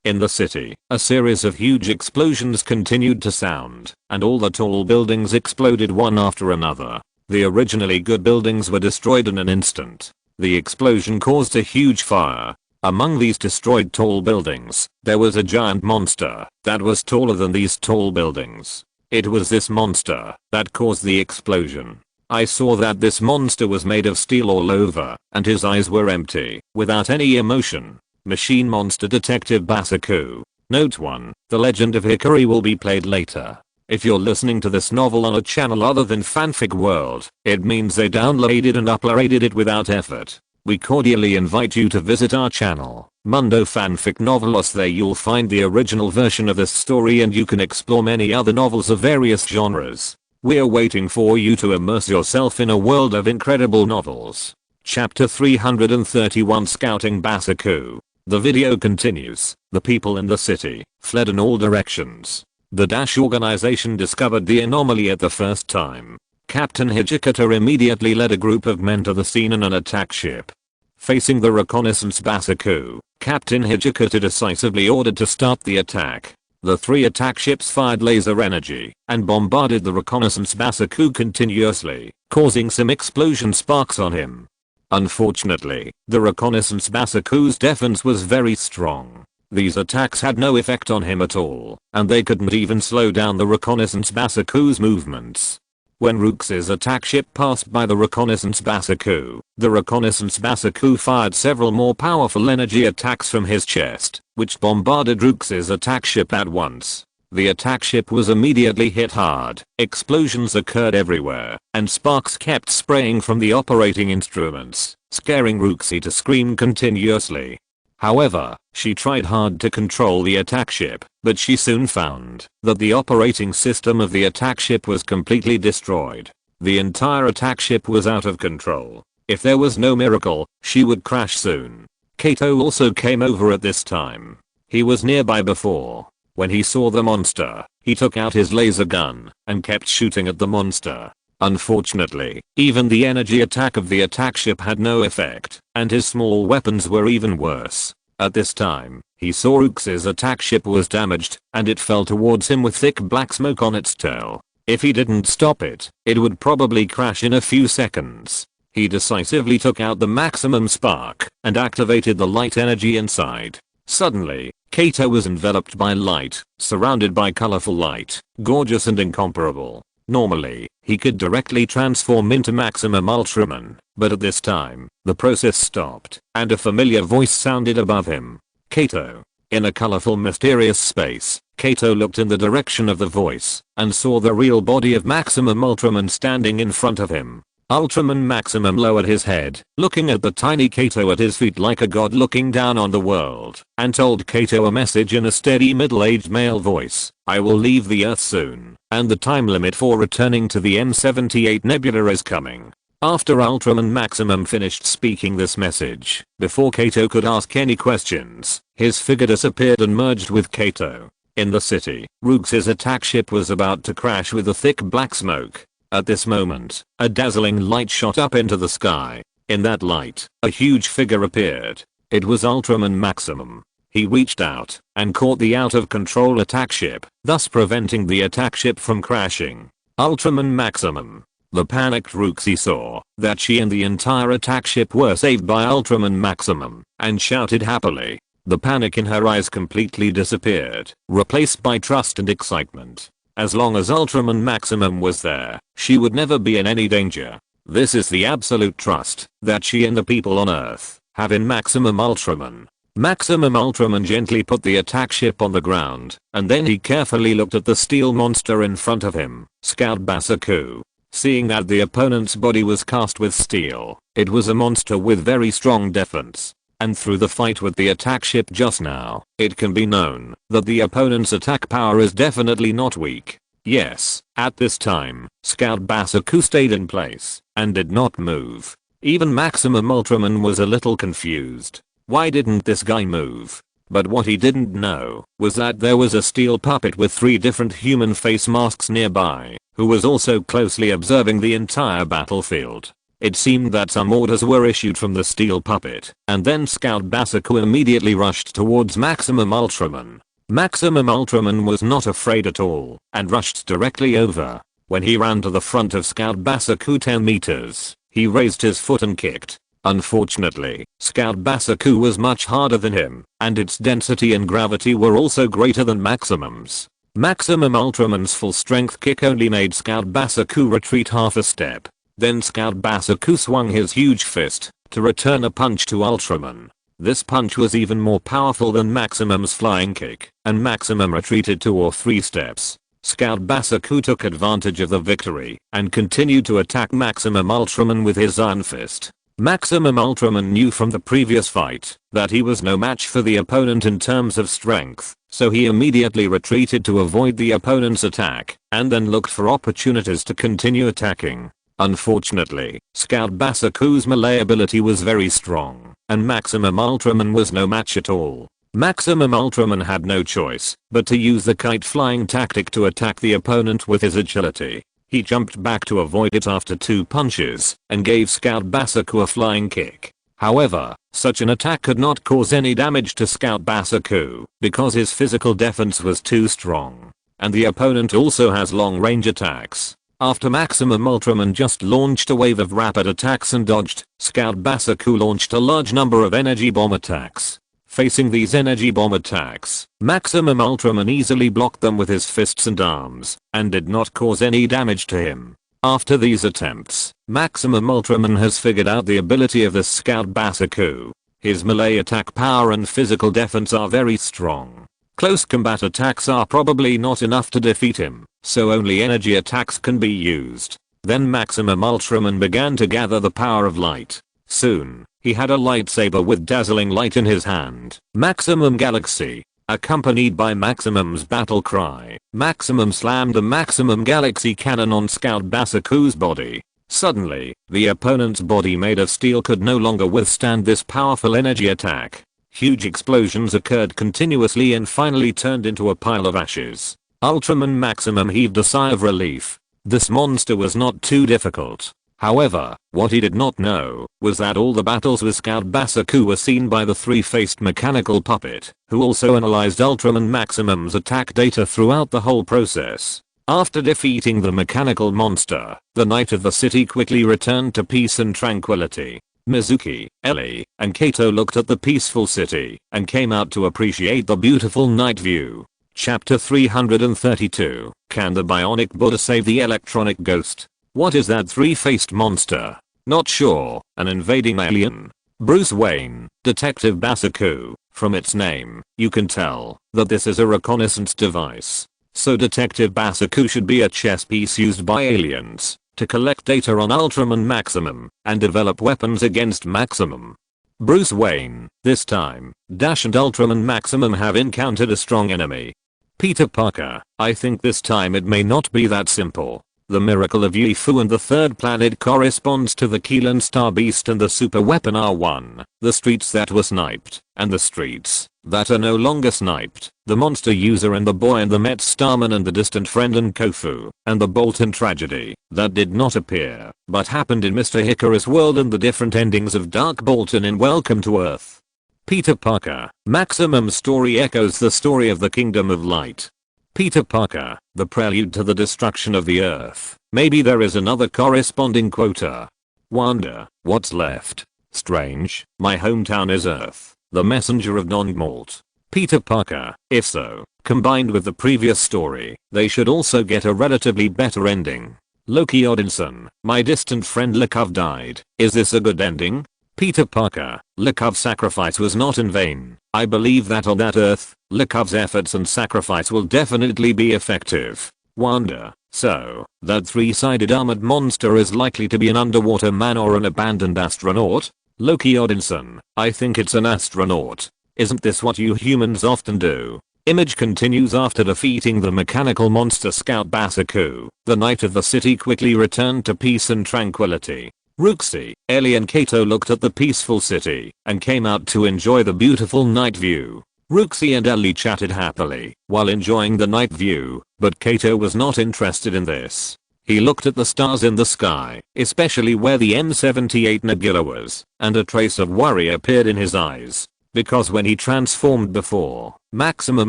In the city, a series of huge explosions continued to sound, and all the tall buildings exploded one after another. The originally good buildings were destroyed in an instant. The explosion caused a huge fire. Among these destroyed tall buildings, there was a giant monster that was taller than these tall buildings. It was this monster that caused the explosion. I saw that this monster was made of steel all over, and his eyes were empty, without any emotion. Machine Monster Detective Basaku. Note 1. The Legend of Hikari will be played later. If you're listening to this novel on a channel other than Fanfic World, it means they downloaded and uploaded it without effort. We cordially invite you to visit our channel, Mundo Fanfic Novelos. There you'll find the original version of this story and you can explore many other novels of various genres. We're waiting for you to immerse yourself in a world of incredible novels. Chapter 331 Scouting Basaku. The video continues. The people in the city fled in all directions. The Dash organization discovered the anomaly at the first time. Captain Hijikata immediately led a group of men to the scene in an attack ship. Facing the reconnaissance Basaku, Captain Hijikata decisively ordered to start the attack. The 3 attack ships fired laser energy and bombarded the reconnaissance Basaku continuously, causing some explosion sparks on him. Unfortunately, the reconnaissance Basaku's defense was very strong. These attacks had no effect on him at all, and they couldn't even slow down the reconnaissance Basaku's movements. When Rooks's attack ship passed by the reconnaissance Basaku, the reconnaissance Basaku fired several more powerful energy attacks from his chest, which bombarded Rooks's attack ship at once. The attack ship was immediately hit hard, explosions occurred everywhere, and sparks kept spraying from the operating instruments, scaring Rooksy to scream continuously. However, she tried hard to control the attack ship, but she soon found that the operating system of the attack ship was completely destroyed. The entire attack ship was out of control. If there was no miracle, she would crash soon. Kato also came over at this time. He was nearby before. When he saw the monster, he took out his laser gun and kept shooting at the monster. Unfortunately, even the energy attack of the attack ship had no effect, and his small weapons were even worse. At this time, he saw Rooks's attack ship was damaged, and it fell towards him with thick black smoke on its tail. If he didn't stop it, it would probably crash in a few seconds. He decisively took out the maximum spark and activated the light energy inside. Suddenly, Kato was enveloped by light, surrounded by colorful light, gorgeous and incomparable. Normally, he could directly transform into Maximum Ultraman, but at this time, the process stopped, and a familiar voice sounded above him. Kato. In a colorful mysterious space, Kato looked in the direction of the voice, and saw the real body of Maximum Ultraman standing in front of him. Ultraman Maximum lowered his head, looking at the tiny Kato at his feet like a god looking down on the world, and told Kato a message in a steady middle-aged male voice. I will leave the Earth soon, and the time limit for returning to the M78 Nebula is coming. After Ultraman Maximum finished speaking this message, before Kato could ask any questions, his figure disappeared and merged with Kato. In the city, Rooks' attack ship was about to crash with a thick black smoke. At this moment, a dazzling light shot up into the sky. In that light, a huge figure appeared. It was Ultraman Maximum. He reached out and caught the out-of-control attack ship, thus preventing the attack ship from crashing. Ultraman Maximum. The panicked Rooksy saw that she and the entire attack ship were saved by Ultraman Maximum and shouted happily. The panic in her eyes completely disappeared, replaced by trust and excitement. As long as Ultraman Maximum was there, she would never be in any danger. This is the absolute trust that she and the people on Earth have in Maximum Ultraman. Maximum Ultraman gently put the attack ship on the ground, and then he carefully looked at the steel monster in front of him, Scout Basaku. Seeing that the opponent's body was cast with steel, it was a monster with very strong defense. And through the fight with the attack ship just now, it can be known that the opponent's attack power is definitely not weak. Yes, at this time, Scout Basaku stayed in place and did not move. Even Maximum Ultraman was a little confused. Why didn't this guy move? But what he didn't know was that there was a steel puppet with 3 different human face masks nearby, who was also closely observing the entire battlefield. It seemed that some orders were issued from the steel puppet, and then Scout Basaku immediately rushed towards Maximum Ultraman. Maximum Ultraman was not afraid at all, and rushed directly over. When he ran to the front of Scout Basaku 10 meters, he raised his foot and kicked. Unfortunately, Scout Basaku was much harder than him, and its density and gravity were also greater than Maximum's. Maximum Ultraman's full strength kick only made Scout Basaku retreat half a step. Then Scout Basaku swung his huge fist to return a punch to Ultraman. This punch was even more powerful than Maximum's flying kick, and Maximum retreated 2 or 3 steps. Scout Basaku took advantage of the victory and continued to attack Maximum Ultraman with his iron fist. Maximum Ultraman knew from the previous fight that he was no match for the opponent in terms of strength, so he immediately retreated to avoid the opponent's attack and then looked for opportunities to continue attacking. Unfortunately, Scout Basaku's melee ability was very strong, and Maximum Ultraman was no match at all. Maximum Ultraman had no choice but to use the kite flying tactic to attack the opponent with his agility. He jumped back to avoid it after 2 punches and gave Scout Basaku a flying kick. However, such an attack could not cause any damage to Scout Basaku because his physical defense was too strong. And the opponent also has long range attacks. After Maximum Ultraman just launched a wave of rapid attacks and dodged, Scout Basaku launched a large number of energy bomb attacks. Facing these energy bomb attacks, Maximum Ultraman easily blocked them with his fists and arms, and did not cause any damage to him. After these attempts, Maximum Ultraman has figured out the ability of the Scout Basaku. His melee attack power and physical defense are very strong. Close combat attacks are probably not enough to defeat him, so only energy attacks can be used. Then Maximum Ultraman began to gather the power of light. Soon, he had a lightsaber with dazzling light in his hand. Maximum Galaxy. Accompanied by Maximum's battle cry, Maximum slammed the Maximum Galaxy cannon on Scout Basaku's body. Suddenly, the opponent's body made of steel could no longer withstand this powerful energy attack. Huge explosions occurred continuously and finally turned into a pile of ashes. Ultraman Maximum heaved a sigh of relief. This monster was not too difficult. However, what he did not know was that all the battles with Scout Basaku were seen by the 3-faced mechanical puppet, who also analyzed Ultraman Maximum's attack data throughout the whole process. After defeating the mechanical monster, the night of the city quickly returned to peace and tranquility. Mizuki, Ellie, and Kato looked at the peaceful city and came out to appreciate the beautiful night view. Chapter 332. Can the Bionic Buddha save the electronic ghost? What is that 3-faced monster? Not sure. An invading alien? Bruce Wayne, Detective Basaku. From its name, you can tell that this is a reconnaissance device. So Detective Basaku should be a chess piece used by aliens to collect data on Ultraman Maximum and develop weapons against Maximum. Bruce Wayne. This time, Dash and Ultraman Maximum have encountered a strong enemy. Peter Parker. I think this time it may not be that simple. The miracle of Yifu and the third planet corresponds to the Keelan Star Beast and the super weapon R1, the streets that were sniped, and the streets that are no longer sniped, the monster user and the boy and the Met Starman and the distant friend and Kofu, and the Bolton tragedy that did not appear but happened in Mr. Hikaru's world and the different endings of Dark Bolton in Welcome to Earth. Peter Parker, Maximum story echoes the story of the Kingdom of Light. Peter Parker, the prelude to the destruction of the Earth. Maybe there is another corresponding quota. Wanda, what's left? Strange, my hometown is Earth, the messenger of non-malt. Peter Parker, if so, combined with the previous story, they should also get a relatively better ending. Loki Odinson, my distant friend Lekov died. Is this a good ending? Peter Parker, Lekov's sacrifice was not in vain. I believe that on that Earth, Lekov's efforts and sacrifice will definitely be effective. Wanda, so, that three-sided armored monster is likely to be an underwater man or an abandoned astronaut? Loki Odinson, I think it's an astronaut. Isn't this what you humans often do? Image continues after defeating the mechanical monster Scout Basaku. The night of the city quickly returned to peace and tranquility. Roxy, Ellie and Kato looked at the peaceful city and came out to enjoy the beautiful night view. Roxy and Ellie chatted happily while enjoying the night view, but Kato was not interested in this. He looked at the stars in the sky, especially where the M78 nebula was, and a trace of worry appeared in his eyes. Because when he transformed before, Maximum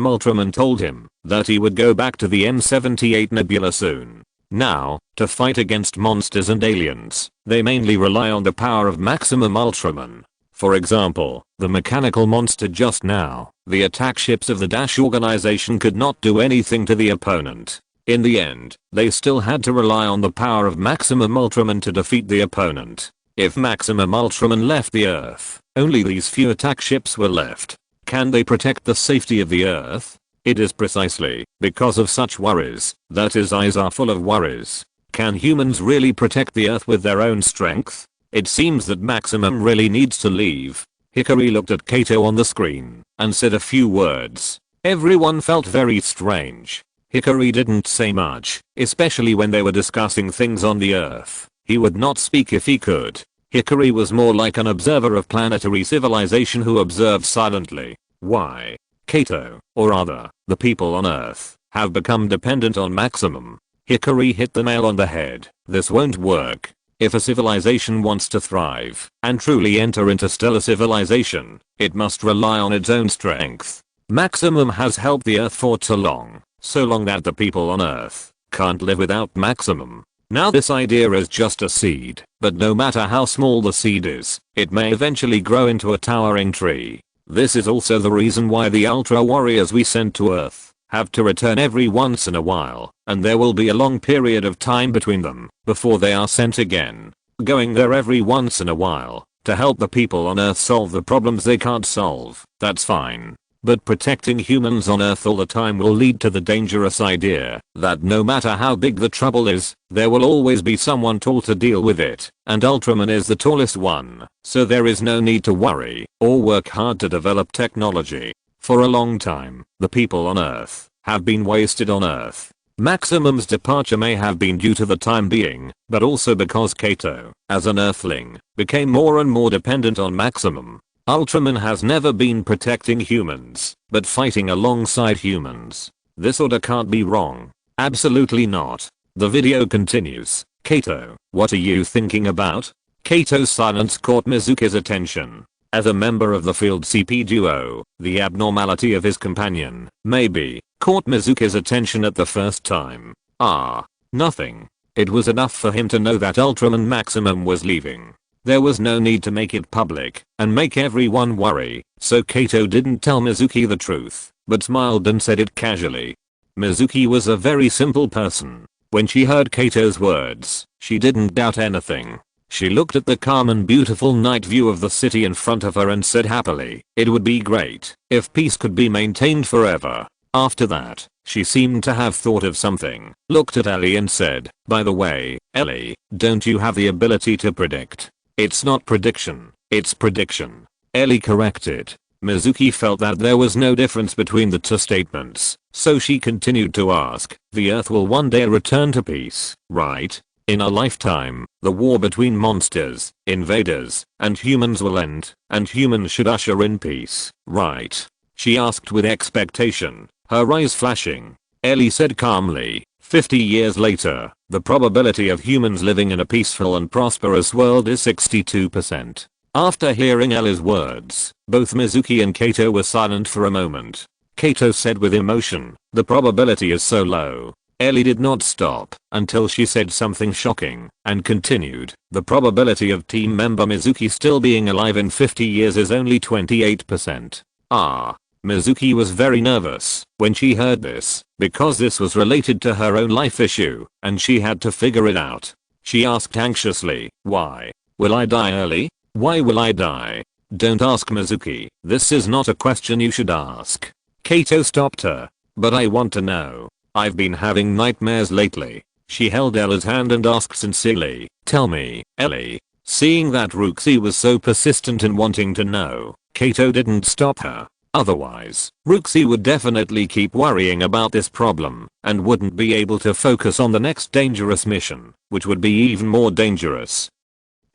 Ultraman told him that he would go back to the M78 nebula soon. Now, to fight against monsters and aliens, they mainly rely on the power of Maximum Ultraman. For example, the mechanical monster just now, the attack ships of the Dash organization could not do anything to the opponent. In the end, they still had to rely on the power of Maximum Ultraman to defeat the opponent. If Maximum Ultraman left the Earth, only these few attack ships were left. Can they protect the safety of the Earth? It is precisely because of such worries that his eyes are full of worries. Can humans really protect the Earth with their own strength? It seems that Maximum really needs to leave. Hikari looked at Kato on the screen and said a few words. Everyone felt very strange. Hikari didn't say much, especially when they were discussing things on the Earth. He would not speak if he could. Hikari was more like an observer of planetary civilization who observed silently. Why? Kato, or rather, the people on Earth, have become dependent on Maximum. Hikari hit the nail on the head. This won't work. If a civilization wants to thrive and truly enter interstellar civilization, it must rely on its own strength. Maximum has helped the Earth for so long that the people on Earth can't live without Maximum. Now this idea is just a seed, but no matter how small the seed is, it may eventually grow into a towering tree. This is also the reason why the Ultra Warriors we sent to Earth have to return every once in a while, and there will be a long period of time between them before they are sent again. Going there every once in a while to help the people on Earth solve the problems they can't solve, that's fine. But protecting humans on Earth all the time will lead to the dangerous idea that no matter how big the trouble is, there will always be someone tall to deal with it, and Ultraman is the tallest one, so there is no need to worry or work hard to develop technology. For a long time, the people on Earth have been wasted on Earth. Maximum's departure may have been due to the time being, but also because Kato, as an Earthling, became more and more dependent on Maximum. Ultraman has never been protecting humans, but fighting alongside humans. This order can't be wrong. Absolutely not. The video continues. Kato, what are you thinking about? Kato's silence caught Mizuki's attention. As a member of the field CP duo, the abnormality of his companion, maybe, caught Mizuki's attention at the first time. Nothing. It was enough for him to know that Ultraman Maximum was leaving. There was no need to make it public and make everyone worry, so Kato didn't tell Mizuki the truth, but smiled and said it casually. Mizuki was a very simple person. When she heard Kato's words, she didn't doubt anything. She looked at the calm and beautiful night view of the city in front of her and said happily, it would be great if peace could be maintained forever. After that, she seemed to have thought of something, looked at Ellie and said, by the way, Ellie, don't you have the ability to predict? It's not prediction, it's prediction. Ellie corrected. Mizuki felt that there was no difference between the two statements, so she continued to ask, the Earth will one day return to peace, right? In a lifetime, the war between monsters, invaders, and humans will end, and humans should usher in peace, right? She asked with expectation, her eyes flashing. Ellie said calmly, 50 years later, the probability of humans living in a peaceful and prosperous world is 62%. After hearing Ellie's words, both Mizuki and Kato were silent for a moment. Kato said with emotion, the probability is so low. Ellie did not stop until she said something shocking and continued, the probability of team member Mizuki still being alive in 50 years is only 28%. Mizuki was very nervous when she heard this, because this was related to her own life issue, and she had to figure it out. She asked anxiously, why? Will I die early? Why will I die? Don't ask Mizuki, this is not a question you should ask. Kato stopped her. But I want to know. I've been having nightmares lately. She held Ella's hand and asked sincerely, tell me, Ellie. Seeing that Ruxi was so persistent in wanting to know, Kato didn't stop her. Otherwise, Ruxi would definitely keep worrying about this problem and wouldn't be able to focus on the next dangerous mission, which would be even more dangerous.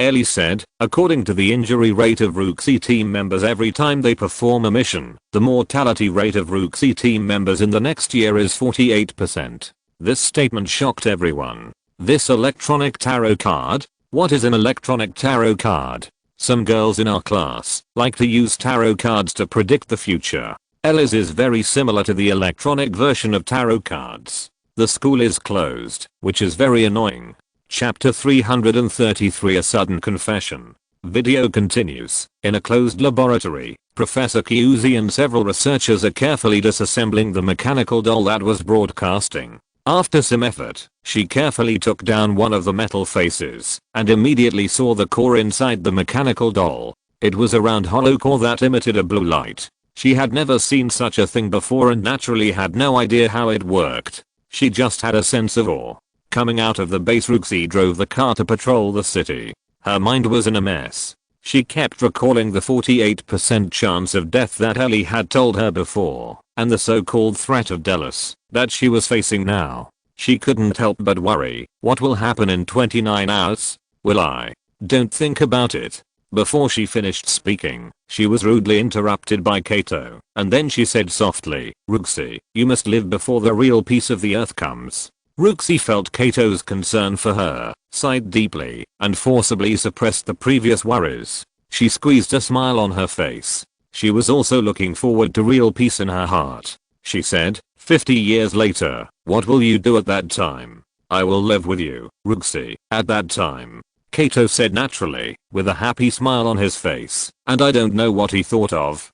Ellie said, according to the injury rate of Ruxi team members every time they perform a mission, the mortality rate of Ruxi team members in the next year is 48%. This statement shocked everyone. This electronic tarot card? What is an electronic tarot card? Some girls in our class like to use tarot cards to predict the future. Ellie's is very similar to the electronic version of tarot cards. The school is closed, which is very annoying. Chapter 333 A Sudden Confession. Video continues. In a closed laboratory, Professor Kyuzi and several researchers are carefully disassembling the mechanical doll that was broadcasting. After some effort, she carefully took down one of the metal faces and immediately saw the core inside the mechanical doll. It was a round hollow core that emitted a blue light. She had never seen such a thing before and naturally had no idea how it worked. She just had a sense of awe. Coming out of the base, Ruxi drove the car to patrol the city. Her mind was in a mess. She kept recalling the 48% chance of death that Ellie had told her before, and the so-called threat of Delos that she was facing now. She couldn't help but worry, what will happen in 29 hours? Will I? Don't think about it. Before she finished speaking, she was rudely interrupted by Kato, and then she said softly, Ruxi, you must live before the real peace of the earth comes. Ruxi felt Kato's concern for her, sighed deeply, and forcibly suppressed the previous worries. She squeezed a smile on her face. She was also looking forward to real peace in her heart. She said, 50 years later, what will you do at that time? I will live with you, Ruxi, at that time. Kato said naturally, with a happy smile on his face, and I don't know what he thought of.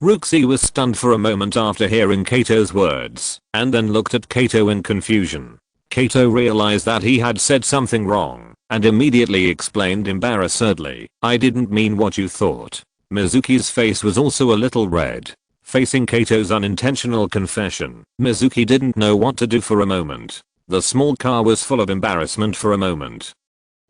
Ruxi was stunned for a moment after hearing Kato's words, and then looked at Kato in confusion. Kato realized that he had said something wrong, and immediately explained embarrassedly, I didn't mean what you thought. Mizuki's face was also a little red. Facing Kato's unintentional confession, Mizuki didn't know what to do for a moment. The small car was full of embarrassment for a moment.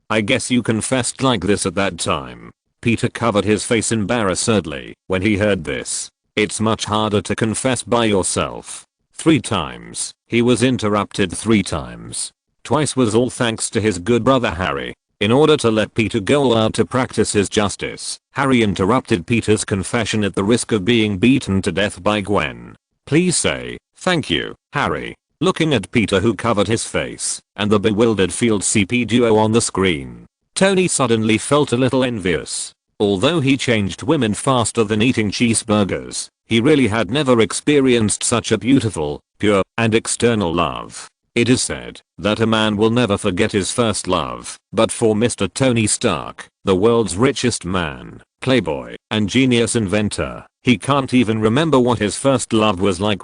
I guess you confessed like this at that time. Peter covered his face embarrassedly when he heard this. It's much harder to confess by yourself. 3 times. He was interrupted 3 times. Twice was all thanks to his good brother Harry. In order to let Peter go out to practice his justice, Harry interrupted Peter's confession at the risk of being beaten to death by Gwen. Please say, thank you, Harry. Looking at Peter, who covered his face, and the bewildered Field CP duo on the screen, Tony suddenly felt a little envious. Although he changed women faster than eating cheeseburgers, he really had never experienced such a beautiful, pure, and external love. It is said that a man will never forget his first love, but for Mr. Tony Stark, the world's richest man, playboy, and genius inventor, he can't even remember what his first love was like.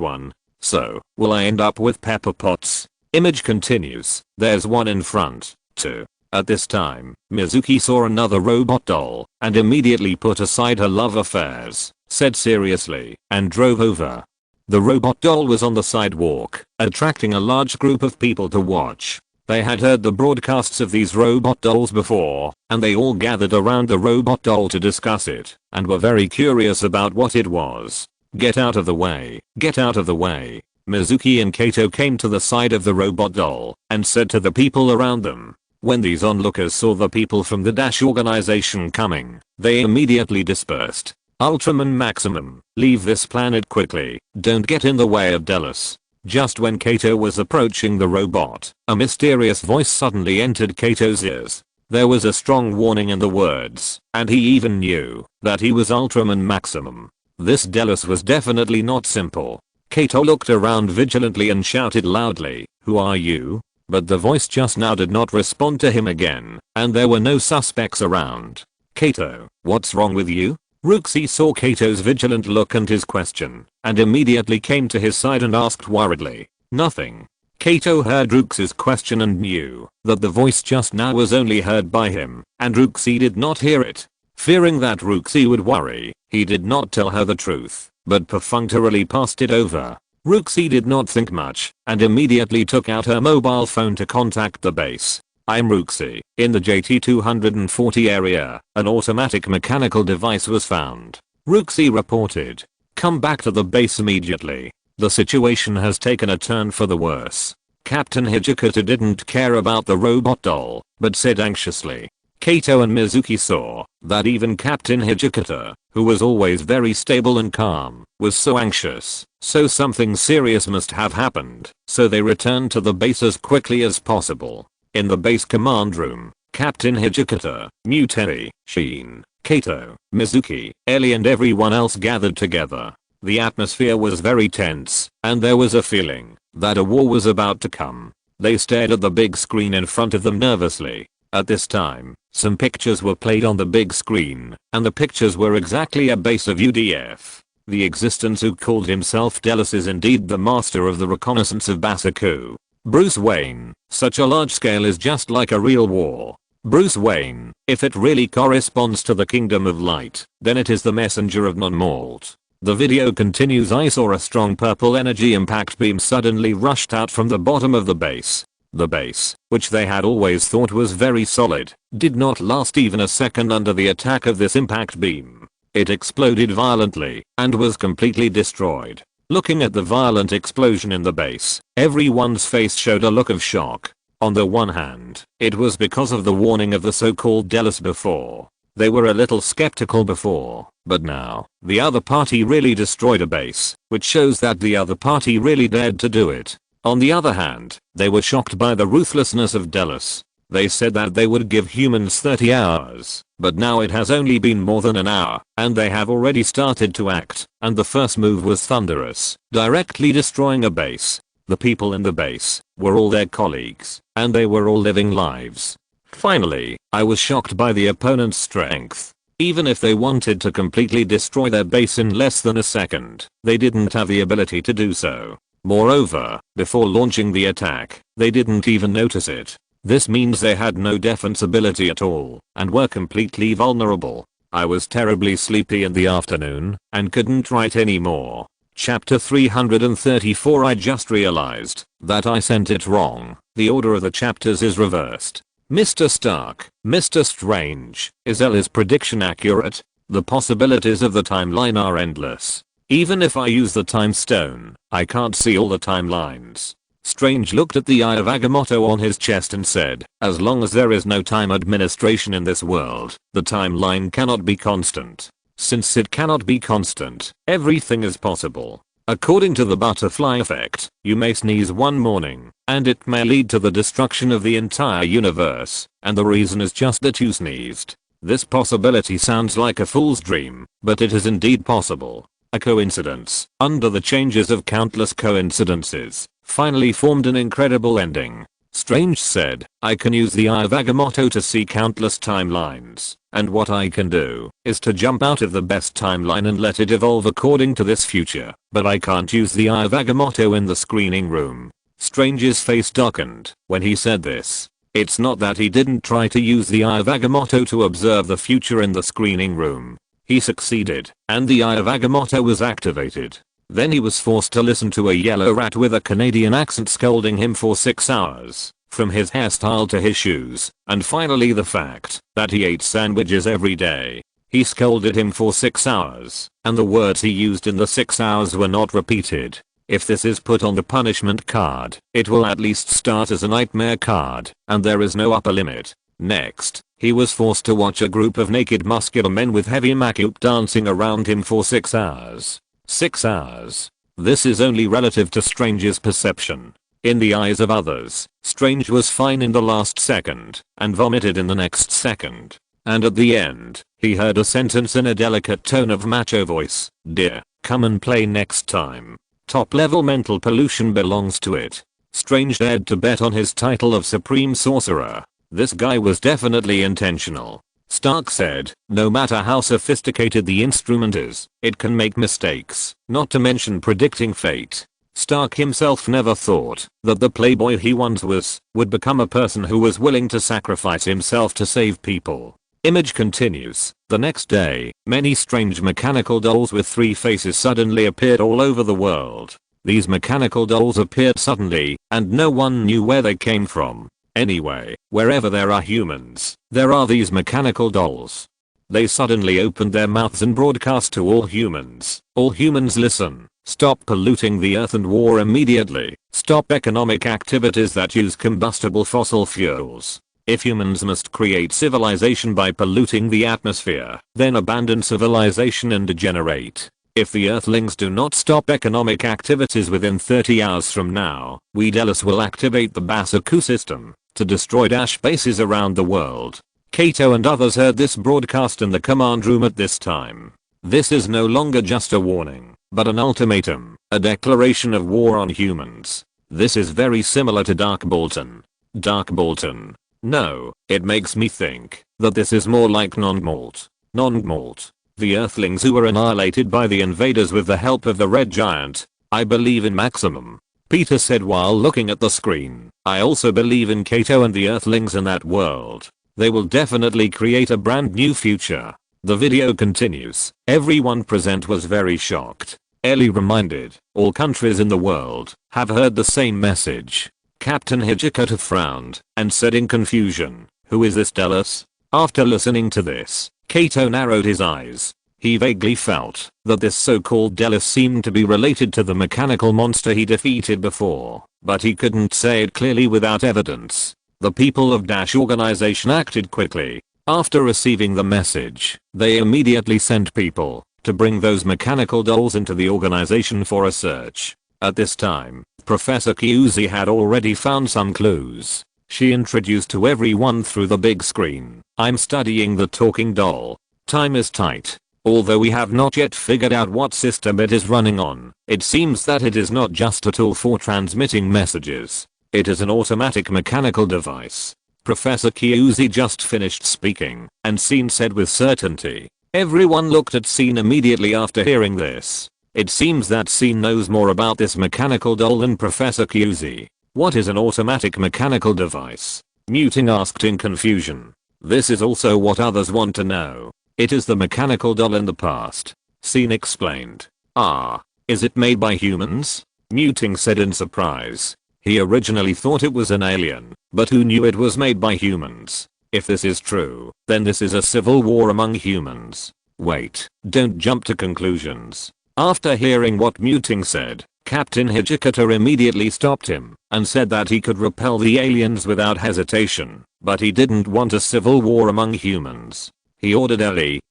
So, will I end up with Pepper Potts? Image continues. There's one in front, too. At this time, Mizuki saw another robot doll and immediately put aside her love affairs, said seriously, and drove over. The robot doll was on the sidewalk, attracting a large group of people to watch. They had heard the broadcasts of these robot dolls before, and they all gathered around the robot doll to discuss it, and were very curious about what it was. Get out of the way, get out of the way. Mizuki and Kato came to the side of the robot doll, and said to the people around them. When these onlookers saw the people from the Dash organization coming, they immediately dispersed. Ultraman Maximum, leave this planet quickly, don't get in the way of Delos. Just when Kato was approaching the robot, a mysterious voice suddenly entered Kato's ears. There was a strong warning in the words, and he even knew that he was Ultraman Maximum. This Delos was definitely not simple. Kato looked around vigilantly and shouted loudly, "Who are you?" But the voice just now did not respond to him again, and there were no suspects around. "Kato, what's wrong with you?" Roxy saw Kato's vigilant look and his question, and immediately came to his side and asked worriedly. "Nothing." Kato heard Roxy's question and knew that the voice just now was only heard by him, and Roxy did not hear it. Fearing that Roxy would worry, he did not tell her the truth, but perfunctorily passed it over. Roxy did not think much, and immediately took out her mobile phone to contact the base. "I'm Roxy. In the JT-240 area, an automatic mechanical device was found." Roxy reported. "Come back to the base immediately. The situation has taken a turn for the worse." Captain Hijikata didn't care about the robot doll, but said anxiously. Kato and Mizuki saw that even Captain Hijikata, who was always very stable and calm, was so anxious, so something serious must have happened, so they returned to the base as quickly as possible. In the base command room, Captain Hijikata, Muteri, Sheen, Kato, Mizuki, Ellie and everyone else gathered together. The atmosphere was very tense, and there was a feeling that a war was about to come. They stared at the big screen in front of them nervously. At this time, some pictures were played on the big screen, and the pictures were exactly a base of UDF. The existence who called himself Delos is indeed the master of the reconnaissance of Basaku. Bruce Wayne, such a large scale is just like a real war. Bruce Wayne, if it really corresponds to the Kingdom of Light, then it is the messenger of non-malt. The video continues. I saw a strong purple energy impact beam suddenly rushed out from the bottom of the base. The base, which they had always thought was very solid, did not last even a second under the attack of this impact beam. It exploded violently and was completely destroyed. Looking at the violent explosion in the base, everyone's face showed a look of shock. On the one hand, it was because of the warning of the so-called Delos before. They were a little skeptical before, but now, the other party really destroyed a base, which shows that the other party really dared to do it. On the other hand, they were shocked by the ruthlessness of Delos. They said that they would give humans 30 hours, but now it has only been more than an hour, and they have already started to act, and the first move was thunderous, directly destroying a base. The people in the base were all their colleagues, and they were all living lives. Finally, I was shocked by the opponent's strength. Even if they wanted to completely destroy their base in less than a second, they didn't have the ability to do so. Moreover, before launching the attack, they didn't even notice it. This means they had no defense ability at all, and were completely vulnerable. I was terribly sleepy in the afternoon, and couldn't write anymore. Chapter 334. I just realized that I sent it wrong. The order of the chapters is reversed. Mr. Stark, Mr. Strange, is Ellie's prediction accurate? The possibilities of the timeline are endless. Even if I use the time stone, I can't see all the timelines. Strange looked at the Eye of Agamotto on his chest and said, as long as there is no time administration in this world, the timeline cannot be constant. Since it cannot be constant, everything is possible. According to the butterfly effect, you may sneeze one morning, and it may lead to the destruction of the entire universe, and the reason is just that you sneezed. This possibility sounds like a fool's dream, but it is indeed possible. A coincidence, under the changes of countless coincidences, finally formed an incredible ending. Strange said, I can use the Eye of Agamotto to see countless timelines, and what I can do is to jump out of the best timeline and let it evolve according to this future, but I can't use the Eye of Agamotto in the screening room. Strange's face darkened when he said this. It's not that he didn't try to use the Eye of Agamotto to observe the future in the screening room. He succeeded, and the Eye of Agamotto was activated. Then he was forced to listen to a yellow rat with a Canadian accent scolding him for 6 hours. from his hairstyle to his shoes, and finally the fact that he ate sandwiches every day. He scolded him for 6 hours, and the words he used in the 6 hours were not repeated. If this is put on the punishment card, it will at least start as a nightmare card, and there is no upper limit. Next, he was forced to watch a group of naked muscular men with heavy makeup dancing around him for 6 hours. 6 hours. This is only relative to Strange's perception. In the eyes of others, Strange was fine in the last second, and vomited in the next second. And at the end, he heard a sentence in a delicate tone of macho voice, "Dear, come and play next time." Top level mental pollution belongs to it. Strange dared to bet on his title of Supreme Sorcerer. This guy was definitely intentional. Stark said, no matter how sophisticated the instrument is, it can make mistakes, not to mention predicting fate. Stark himself never thought that the playboy he once was would become a person who was willing to sacrifice himself to save people. Image continues. The next day, many strange mechanical dolls with 3 faces suddenly appeared all over the world. These mechanical dolls appeared suddenly, and no one knew where they came from. Anyway, wherever there are humans, there are these mechanical dolls. They suddenly opened their mouths and broadcast to all humans. All humans listen. Stop polluting the earth and war immediately. Stop economic activities that use combustible fossil fuels. If humans must create civilization by polluting the atmosphere, then abandon civilization and degenerate. If the Earthlings do not stop economic activities within 30 hours from now, we Delos will activate the Basaku system to destroy dash bases around the world. Kato and others heard this broadcast in the command room at this time. This is no longer just a warning, but an ultimatum, a declaration of war on humans. This is very similar to Dark Bolton. Dark Bolton. No, it makes me think that this is more like Non-Malt. Non-Malt. The Earthlings who were annihilated by the invaders with the help of the Red Giant. I believe in Maximum. Peter said while looking at the screen. I also believe in Kato and the Earthlings in that world. They will definitely create a brand new future. The video continues. Everyone present was very shocked. Ellie reminded, all countries in the world have heard the same message. Captain Hijikata frowned and said in confusion, who is this Delos? After listening to this, Kato narrowed his eyes. He vaguely felt that this so-called Delos seemed to be related to the mechanical monster he defeated before, but he couldn't say it clearly without evidence. The people of Dash organization acted quickly. After receiving the message, they immediately sent people to bring those mechanical dolls into the organization for a search. At this time, Professor Kyuzi had already found some clues. She introduced to everyone through the big screen. I'm studying the talking doll. Time is tight. Although we have not yet figured out what system it is running on, it seems that it is not just a tool for transmitting messages. It is an automatic mechanical device. Professor Kyuzi just finished speaking, and Scene said with certainty. Everyone looked at Scene immediately after hearing this. It seems that Scene knows more about this mechanical doll than Professor Kyuzi. What is an automatic mechanical device? Muting asked in confusion. This is also what others want to know. It is the mechanical doll in the past. Scene explained. Ah, is it made by humans? Muting said in surprise. He originally thought it was an alien, but who knew it was made by humans? If this is true, then this is a civil war among humans. Wait, don't jump to conclusions. After hearing what Muting said, Captain Hijikata immediately stopped him and said that he could repel the aliens without hesitation, but he didn't want a civil war among humans. He ordered Ellie,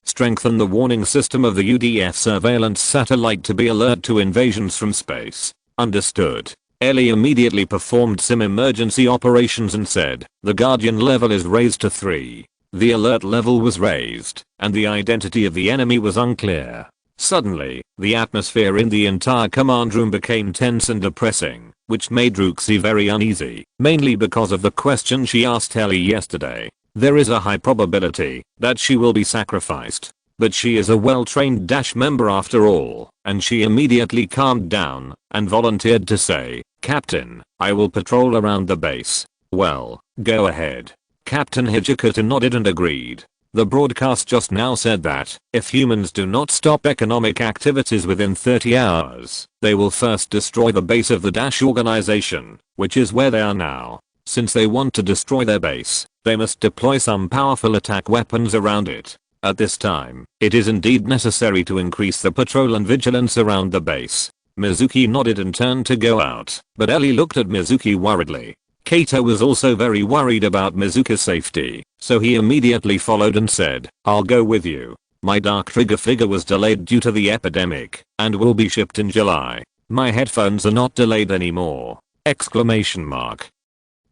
strengthen the warning system of the UDF surveillance satellite to be alert to invasions from space. Understood. Ellie immediately performed some emergency operations and said, the Guardian level is raised to 3. The alert level was raised, and the identity of the enemy was unclear. Suddenly, the atmosphere in the entire command room became tense and depressing, which made Roxy very uneasy, mainly because of the question she asked Ellie yesterday. There is a high probability that she will be sacrificed. But she is a well-trained Dash member after all, and she immediately calmed down and volunteered to say, Captain, I will patrol around the base. Well, go ahead. Captain Hijikata nodded and agreed. The broadcast just now said that, if humans do not stop economic activities within 30 hours, they will first destroy the base of the Dash organization, which is where they are now. Since they want to destroy their base, they must deploy some powerful attack weapons around it. At this time, it is indeed necessary to increase the patrol and vigilance around the base. Mizuki nodded and turned to go out, but Ellie looked at Mizuki worriedly. Kato was also very worried about Mizuki's safety, so he immediately followed and said, "I'll go with you. My Dark Trigger figure was delayed due to the epidemic, and will be shipped in July. My headphones are not delayed anymore." Exclamation mark.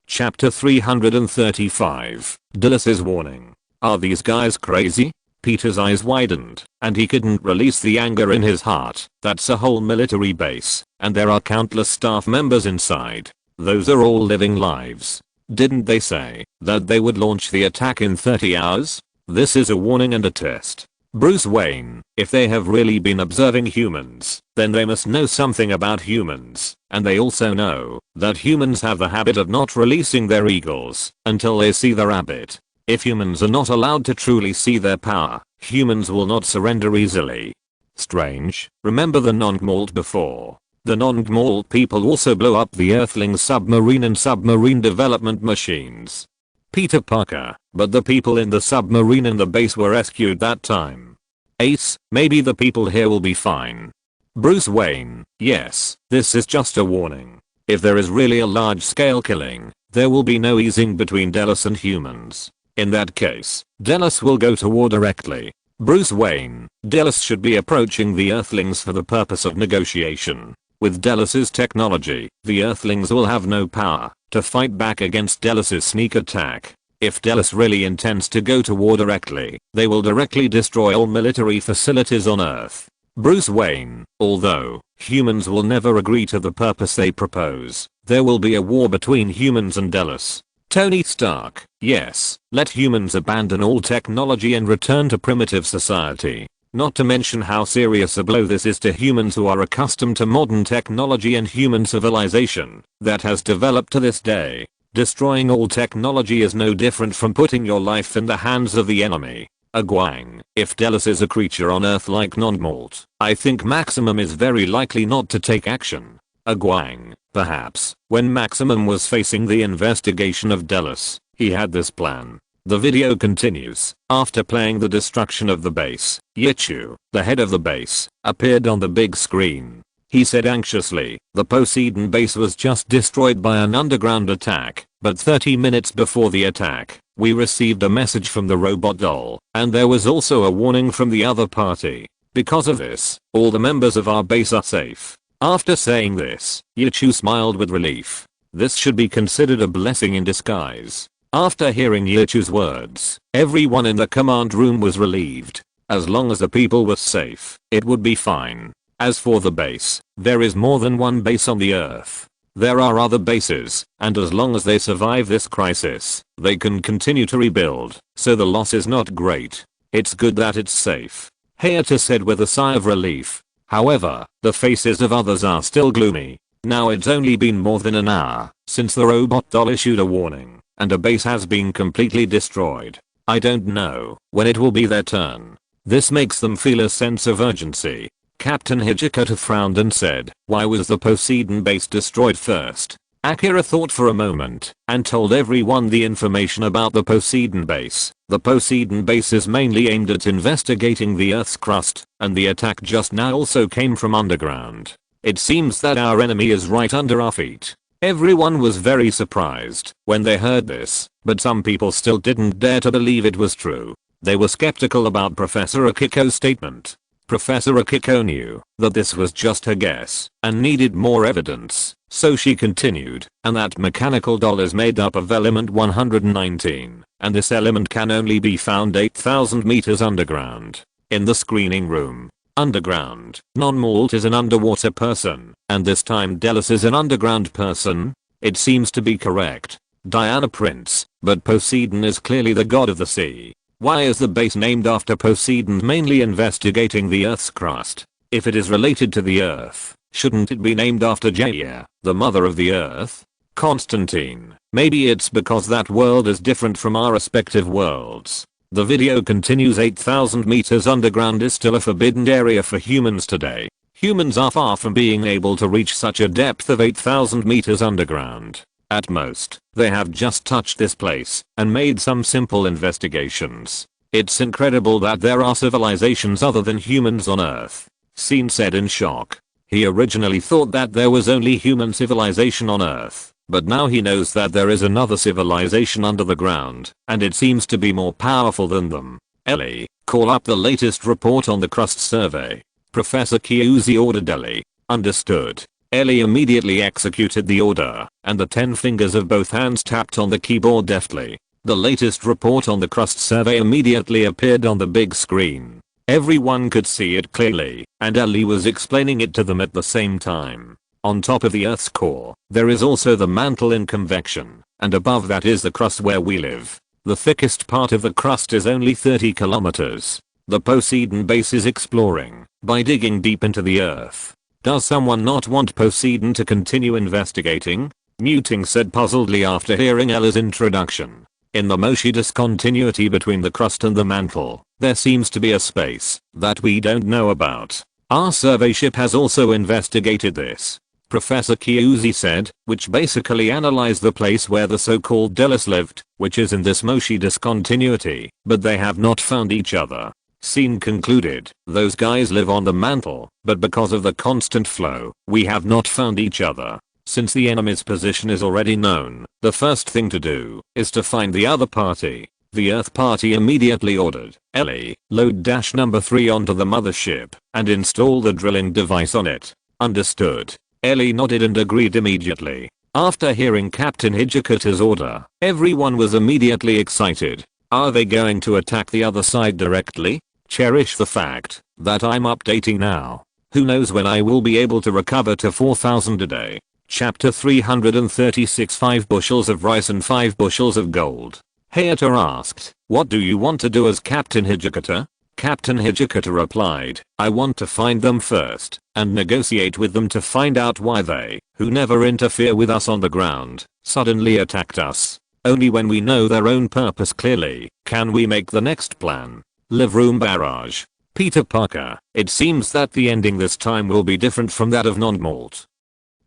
Chapter 335. Dallas's warning. Are these guys crazy? Peter's eyes widened, and he couldn't release the anger in his heart. That's a whole military base, and there are countless staff members inside. Those are all living lives. Didn't they say that they would launch the attack in 30 hours? This is a warning and a test. Bruce Wayne, if they have really been observing humans, then they must know something about humans, and they also know that humans have the habit of not releasing their eagles until they see the rabbit. If humans are not allowed to truly see their power, humans will not surrender easily. Strange, remember the non-Gmalt before? The non-Gmalt people also blow up the Earthlings submarine and submarine development machines. Peter Parker, but the people in the submarine and the base were rescued that time. Ace, maybe the people here will be fine. Bruce Wayne, yes, this is just a warning. If there is really a large-scale killing, there will be no easing between Dallas and humans. In that case, Dallas will go to war directly. Bruce Wayne, Dallas should be approaching the Earthlings for the purpose of negotiation. With Dallas's technology, the Earthlings will have no power to fight back against Dallas's sneak attack. If Dallas really intends to go to war directly, they will directly destroy all military facilities on Earth. Bruce Wayne, although humans will never agree to the purpose they propose, there will be a war between humans and Dallas. Tony Stark, yes, let humans abandon all technology and return to primitive society. Not to mention how serious a blow this is to humans who are accustomed to modern technology and human civilization that has developed to this day. Destroying all technology is no different from putting your life in the hands of the enemy. Agwang, if Dallas is a creature on Earth like non-Gmalt, I think Maximum is very likely not to take action. Agwang, perhaps, when Maximum was facing the investigation of Dallas, he had this plan. The video continues. After playing the destruction of the base, Yichu, the head of the base, appeared on the big screen. He said anxiously, the Poseidon base was just destroyed by an underground attack, but 30 minutes before the attack, we received a message from the robot doll, and there was also a warning from the other party. Because of this, all the members of our base are safe. After saying this, Yichu smiled with relief. This should be considered a blessing in disguise. After hearing Yichu's words, everyone in the command room was relieved. As long as the people were safe, it would be fine. As for the base, there is more than one base on the Earth. There are other bases, and as long as they survive this crisis, they can continue to rebuild, so the loss is not great. It's good that it's safe. Hayata said with a sigh of relief. However, the faces of others are still gloomy. Now it's only been more than an hour since the robot doll issued a warning, and a base has been completely destroyed. I don't know when it will be their turn. This makes them feel a sense of urgency. Captain Hijikata frowned and said, why was the Poseidon base destroyed first? Akira thought for a moment and told everyone the information about the Poseidon base. The Poseidon base is mainly aimed at investigating the Earth's crust, and the attack just now also came from underground. It seems that our enemy is right under our feet. Everyone was very surprised when they heard this, but some people still didn't dare to believe it was true. They were skeptical about Professor Akiko's statement. Professor Akiko knew that this was just her guess and needed more evidence, so she continued, and that mechanical doll is made up of element 119, and this element can only be found 8,000 meters underground. In the screening room. Underground. Non-Malt is an underwater person, and this time Dallas is an underground person. It seems to be correct. Diana Prince, but Poseidon is clearly the god of the sea. Why is the base named after Poseidon mainly investigating the Earth's crust? If it is related to the Earth, shouldn't it be named after Gaia, the mother of the Earth? Constantine. Maybe it's because that world is different from our respective worlds. The video continues. 8,000 meters underground is still a forbidden area for humans today. Humans are far from being able to reach such a depth of 8,000 meters underground. At most, they have just touched this place and made some simple investigations. It's incredible that there are civilizations other than humans on Earth. Scene said in shock. He originally thought that there was only human civilization on Earth, but now he knows that there is another civilization under the ground, and it seems to be more powerful than them. Ellie, call up the latest report on the crust survey. Professor Kyuzi ordered Ellie. Understood. Ellie immediately executed the order, and the 10 fingers of both hands tapped on the keyboard deftly. The latest report on the crust survey immediately appeared on the big screen. Everyone could see it clearly, and Ellie was explaining it to them at the same time. On top of the Earth's core, there is also the mantle in convection, and above that is the crust where we live. The thickest part of the crust is only 30 kilometers. The Poseidon base is exploring by digging deep into the Earth. Does someone not want Poseidon to continue investigating? Muting said puzzledly after hearing Ella's introduction. In the Moshi discontinuity between the crust and the mantle, there seems to be a space that we don't know about. Our survey ship has also investigated this. Professor Kyuzi said, which basically analyzed the place where the so-called Delos lived, which is in this Moshi discontinuity, but they have not found each other. Scene concluded, those guys live on the mantle, but because of the constant flow, we have not found each other. Since the enemy's position is already known, the first thing to do is to find the other party. The Earth party immediately ordered, Ellie, load dash number 3 onto the mothership, and install the drilling device on it. Understood. Ellie nodded and agreed immediately. After hearing Captain Hijikata's order, everyone was immediately excited. Are they going to attack the other side directly? Cherish the fact that I'm updating now. Who knows when I will be able to recover to 4,000 a day. Chapter 336 5 bushels of rice and 5 bushels of gold. Hayata asked, what do you want to do as Captain Hijikata? Captain Hijikata replied, I want to find them first and negotiate with them to find out why they, who never interfere with us on the ground, suddenly attacked us. Only when we know their own purpose clearly can we make the next plan. Live room barrage. Peter Parker, it seems that the ending this time will be different from that of non-malt.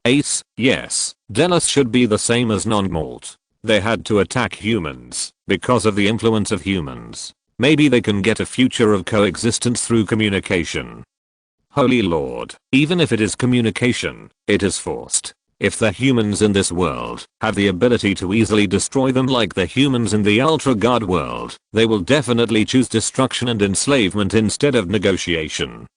Ace, yes, Delos should be the same as non-malt. They had to attack humans because of the influence of humans. Maybe they can get a future of coexistence through communication. Holy Lord, even if it is communication, it is forced. If the humans in this world have the ability to easily destroy them like the humans in the Ultra God world, they will definitely choose destruction and enslavement instead of negotiation.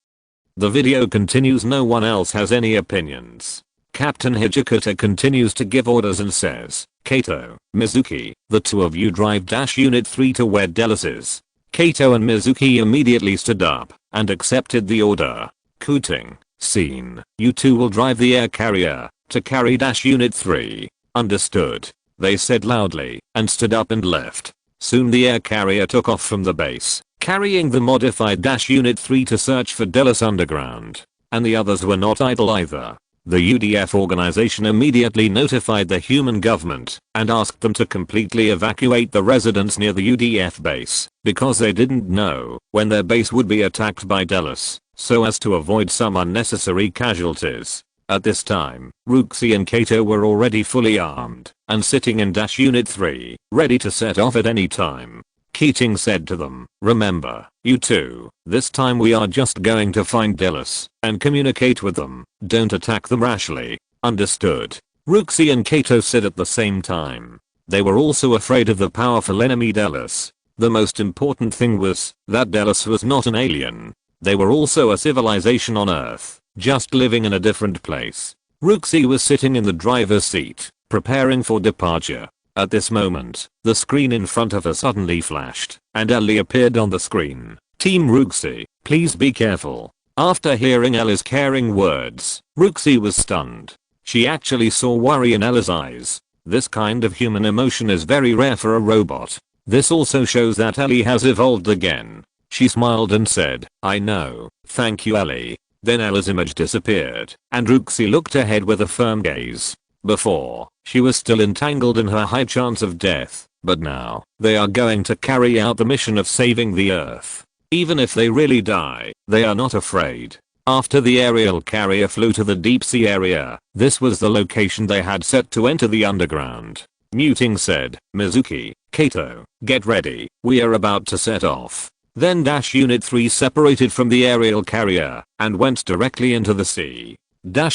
The video continues. No one else has any opinions. Captain Hijikata continues to give orders and says, Kato, Mizuki, the two of you drive dash unit 3 to where Delos is. Kato and Mizuki immediately stood up and accepted the order. Cooting, scene, you two will drive the air carrier to carry dash unit 3. Understood. They said loudly and stood up and left. Soon the air carrier took off from the base, carrying the modified dash unit 3 to search for Delos underground. And the others were not idle either. The UDF organization immediately notified the human government and asked them to completely evacuate the residents near the UDF base because they didn't know when their base would be attacked by Delos, so as to avoid some unnecessary casualties. At this time, Ruxi and Kato were already fully armed and sitting in dash unit 3, ready to set off at any time. Keating said to them, remember, you two, this time we are just going to find Delos and communicate with them. Don't attack them rashly. Understood. Ruxi and Kato said at the same time. They were also afraid of the powerful enemy Delos. The most important thing was that Delos was not an alien. They were also a civilization on Earth, just living in a different place. Ruxi was sitting in the driver's seat, preparing for departure. At this moment, the screen in front of her suddenly flashed, and Ellie appeared on the screen. Team Ruxi, please be careful. After hearing Ellie's caring words, Ruxi was stunned. She actually saw worry in Ella's eyes. This kind of human emotion is very rare for a robot. This also shows that Ellie has evolved again. She smiled and said, I know, thank you Ellie. Then Ella's image disappeared, and Ruxi looked ahead with a firm gaze. Before, she was still entangled in her high chance of death, but now, they are going to carry out the mission of saving the Earth. Even if they really die, they are not afraid. After the aerial carrier flew to the deep sea area, this was the location they had set to enter the underground. Muting said, "Mizuki, Kato, get ready, we are about to set off." Then Unit 3 separated from the aerial carrier and went directly into the sea.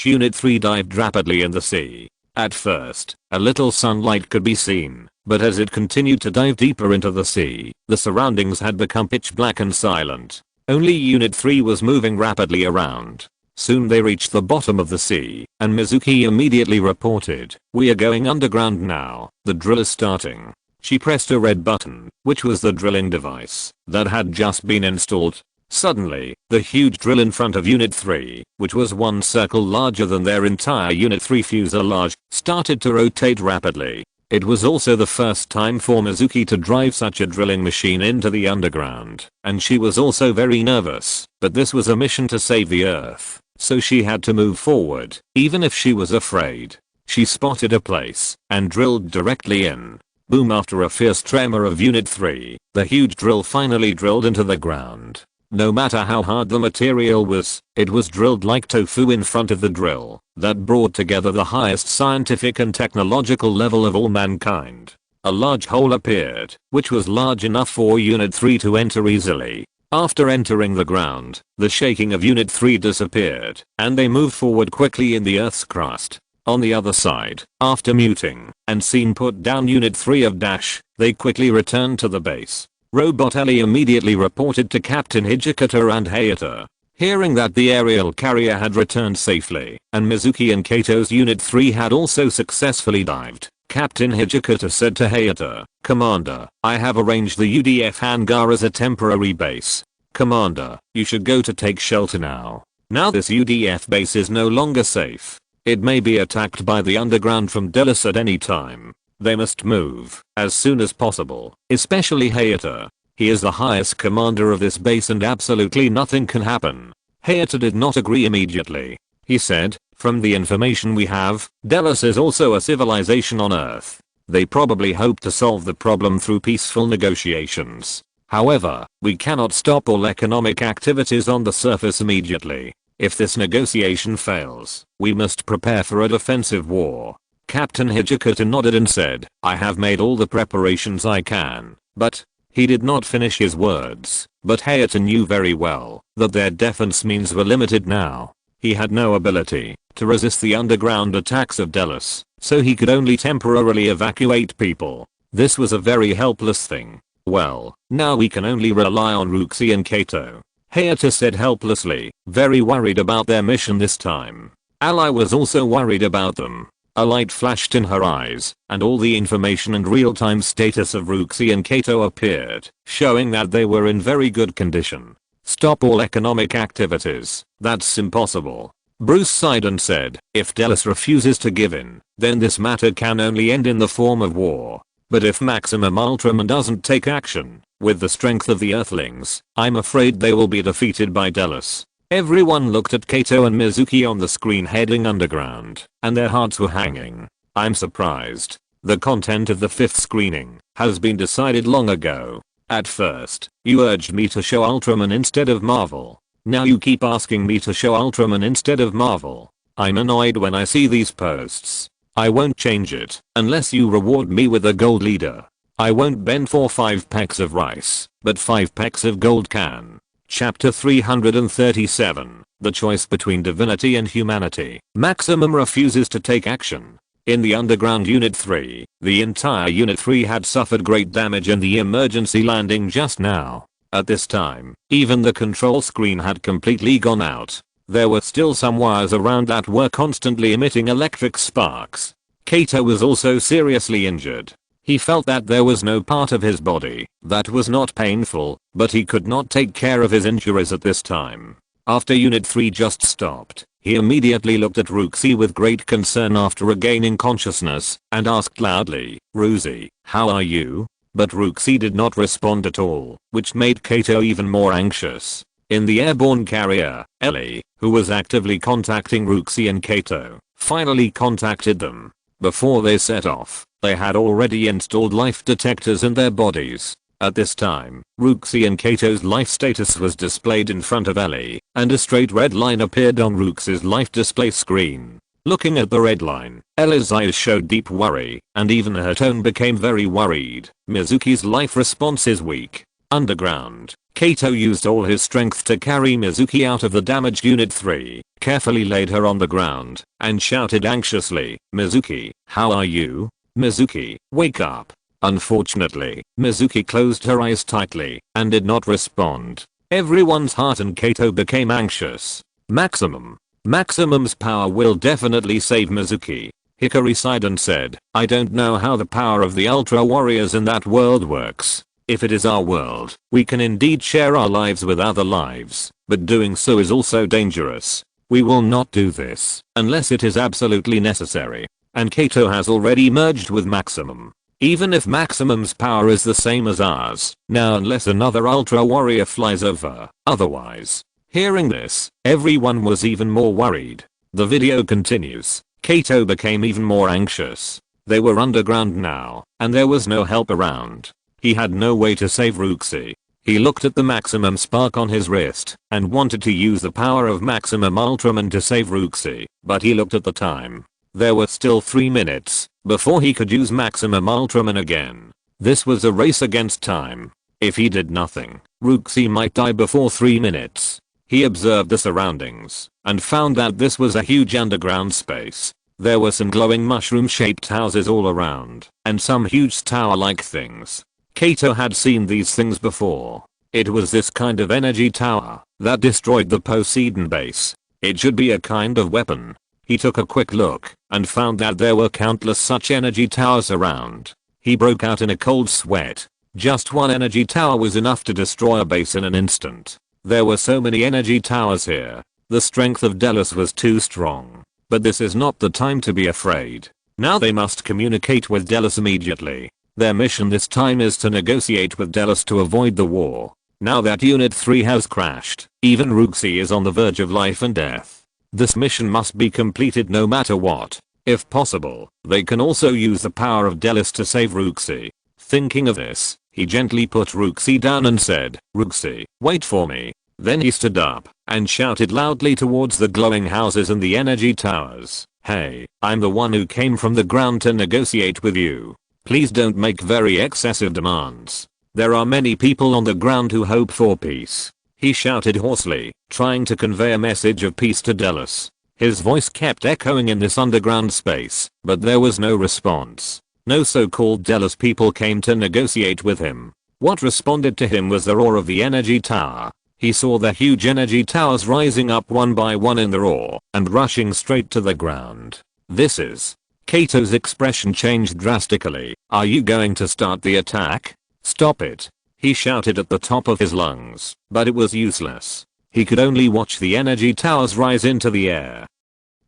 Unit 3 dived rapidly in the sea. At first, a little sunlight could be seen, but as it continued to dive deeper into the sea, the surroundings had become pitch black and silent. Only Unit 3 was moving rapidly around. Soon they reached the bottom of the sea, and Mizuki immediately reported, "We are going underground now, the drill is starting." She pressed a red button, which was the drilling device that had just been installed. Suddenly, the huge drill in front of Unit 3, which was one circle larger than their entire Unit 3 fuselage, started to rotate rapidly. It was also the first time for Mizuki to drive such a drilling machine into the underground, and she was also very nervous, but this was a mission to save the Earth, so she had to move forward, even if she was afraid. She spotted a place and drilled directly in. Boom! After a fierce tremor of Unit 3, the huge drill finally drilled into the ground. No matter how hard the material was, it was drilled like tofu in front of the drill that brought together the highest scientific and technological level of all mankind. A large hole appeared, which was large enough for Unit 3 to enter easily. After entering the ground, the shaking of Unit 3 disappeared, and they moved forward quickly in the Earth's crust. On the other side, after muting and seeing put down Unit 3 of Dash, they quickly returned to the base. Robot Ellie immediately reported to Captain Hijikata and Hayata. Hearing that the aerial carrier had returned safely, and Mizuki and Kato's Unit 3 had also successfully dived, Captain Hijikata said to Hayata, "Commander, I have arranged the UDF hangar as a temporary base. Commander, you should go to take shelter now. Now this UDF base is no longer safe. It may be attacked by the underground from Delos at any time. They must move as soon as possible, especially Hayata. He is the highest commander of this base and absolutely nothing can happen." Hayata did not agree immediately. He said, "From the information we have, Delos is also a civilization on Earth. They probably hope to solve the problem through peaceful negotiations. However, we cannot stop all economic activities on the surface immediately. If this negotiation fails, we must prepare for a defensive war." Captain Hijikata nodded and said, "I have made all the preparations I can, but..." He did not finish his words, but Hayata knew very well that their defense means were limited now. He had no ability to resist the underground attacks of Delos, so he could only temporarily evacuate people. This was a very helpless thing. "Well, now we can only rely on Roxy and Kato," Hayata said helplessly, very worried about their mission this time. Ally was also worried about them. A light flashed in her eyes, and all the information and real-time status of Roxy and Kato appeared, showing that they were in very good condition. "Stop all economic activities, that's impossible." Bruce sighed and said, "If Delos refuses to give in, then this matter can only end in the form of war. But if Maximum Ultraman doesn't take action, with the strength of the Earthlings, I'm afraid they will be defeated by Delos." Everyone looked at Kato and Mizuki on the screen heading underground, and their hearts were hanging. "I'm surprised. The content of the 5th screening has been decided long ago. At first, you urged me to show Ultraman instead of Marvel. Now you keep asking me to show Ultraman instead of Marvel. I'm annoyed when I see these posts. I won't change it unless you reward me with a gold leader. I won't bend for 5 pecks of rice, but 5 pecks of gold can." Chapter 337, The Choice Between Divinity and Humanity. Maximum refuses to take action. In the underground Unit 3, the entire Unit 3 had suffered great damage in the emergency landing just now. At this time, even the control screen had completely gone out. There were still some wires around that were constantly emitting electric sparks. Kato was also seriously injured. He felt that there was no part of his body that was not painful, but he could not take care of his injuries at this time. After Unit 3 just stopped, he immediately looked at Roxy with great concern after regaining consciousness and asked loudly, "Roxy, how are you?" But Roxy did not respond at all, which made Kato even more anxious. In the airborne carrier, Ellie, who was actively contacting Roxy and Kato, finally contacted them. Before they set off, they had already installed life detectors in their bodies. At this time, Ruxy and Kato's life status was displayed in front of Ellie, and a straight red line appeared on Ruxy's life display screen. Looking at the red line, Ellie's eyes showed deep worry, and even her tone became very worried. Mizuki's life response is weak. Underground, Kato used all his strength to carry Mizuki out of the damaged Unit 3, carefully laid her on the ground, and shouted anxiously, "Mizuki, how are you? Mizuki, wake up." Unfortunately, Mizuki closed her eyes tightly and did not respond. Everyone's heart and Kato became anxious. Maximum's power will definitely save Mizuki. Hikari sighed and said, "I don't know how the power of the Ultra Warriors in that world works. If it is our world, we can indeed share our lives with other lives, but doing so is also dangerous. We will not do this unless it is absolutely necessary." And Kato has already merged with Maximum. Even if Maximum's power is the same as ours, now unless another Ultra Warrior flies over, otherwise. Hearing this, everyone was even more worried. The video continues. Kato became even more anxious. They were underground now, and there was no help around. He had no way to save Ruxy. He looked at the Maximum spark on his wrist, and wanted to use the power of Maximum Ultraman to save Ruxy, but he looked at the time. There were still 3 minutes before he could use Maximum Ultraman again. This was a race against time. If he did nothing, Ruxy might die before 3 minutes. He observed the surroundings and found that this was a huge underground space. There were some glowing mushroom-shaped houses all around, and some huge tower-like things. Kato had seen these things before. It was this kind of energy tower that destroyed the Poseidon base. It should be a kind of weapon. He took a quick look and found that there were countless such energy towers around. He broke out in a cold sweat. Just one energy tower was enough to destroy a base in an instant. There were so many energy towers here. The strength of Delos was too strong. But this is not the time to be afraid. Now they must communicate with Delos immediately. Their mission this time is to negotiate with Delos to avoid the war. Now that Unit 3 has crashed, even Ruxy is on the verge of life and death. This mission must be completed no matter what. If possible, they can also use the power of Delos to save Ruxy. Thinking of this, he gently put Ruxy down and said, "Ruxy, wait for me." Then he stood up and shouted loudly towards the glowing houses and the energy towers, "Hey, I'm the one who came from the ground to negotiate with you. Please don't make very excessive demands. There are many people on the ground who hope for peace." He shouted hoarsely, trying to convey a message of peace to Delos. His voice kept echoing in this underground space, but there was no response. No so-called Delos people came to negotiate with him. What responded to him was the roar of the energy tower. He saw the huge energy towers rising up one by one in the roar and rushing straight to the ground. This is. Kato's expression changed drastically. "Are you going to start the attack? Stop it." He shouted at the top of his lungs, but it was useless. He could only watch the energy towers rise into the air.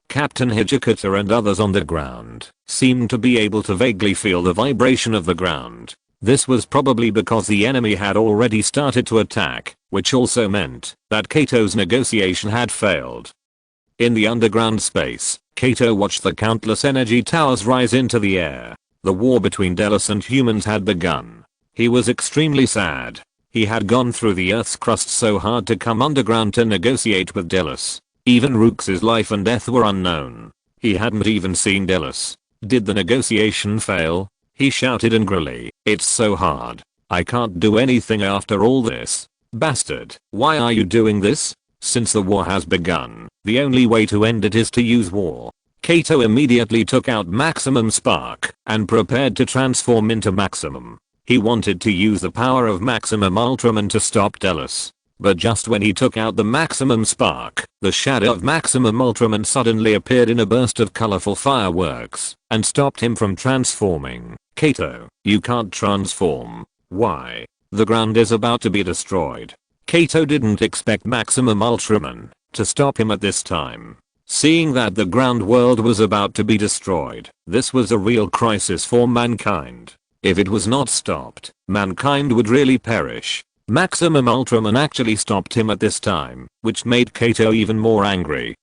Captain Hijikata and others on the ground seemed to be able to vaguely feel the vibration of the ground. This was probably because the enemy had already started to attack, which also meant that Kato's negotiation had failed. In the underground space, Kato watched the countless energy towers rise into the air. The war between Delos and humans had begun. He was extremely sad. He had gone through the Earth's crust so hard to come underground to negotiate with Delos. Even Rux's life and death were unknown. He hadn't even seen Delos. Did the negotiation fail? He shouted angrily, "It's so hard. I can't do anything after all this. Bastard, why are you doing this? Since the war has begun, the only way to end it is to use war." Kato immediately took out Maximum Spark and prepared to transform into Maximum. He wanted to use the power of Maximum Ultraman to stop Delos. But just when he took out the Maximum Spark, the shadow of Maximum Ultraman suddenly appeared in a burst of colorful fireworks and stopped him from transforming. "Kato, you can't transform. Why? The ground is about to be destroyed." Kato didn't expect Maximum Ultraman to stop him at this time. Seeing that the ground world was about to be destroyed, this was a real crisis for mankind. If it was not stopped, mankind would really perish. Maximum Ultraman actually stopped him at this time, which made Kato even more angry.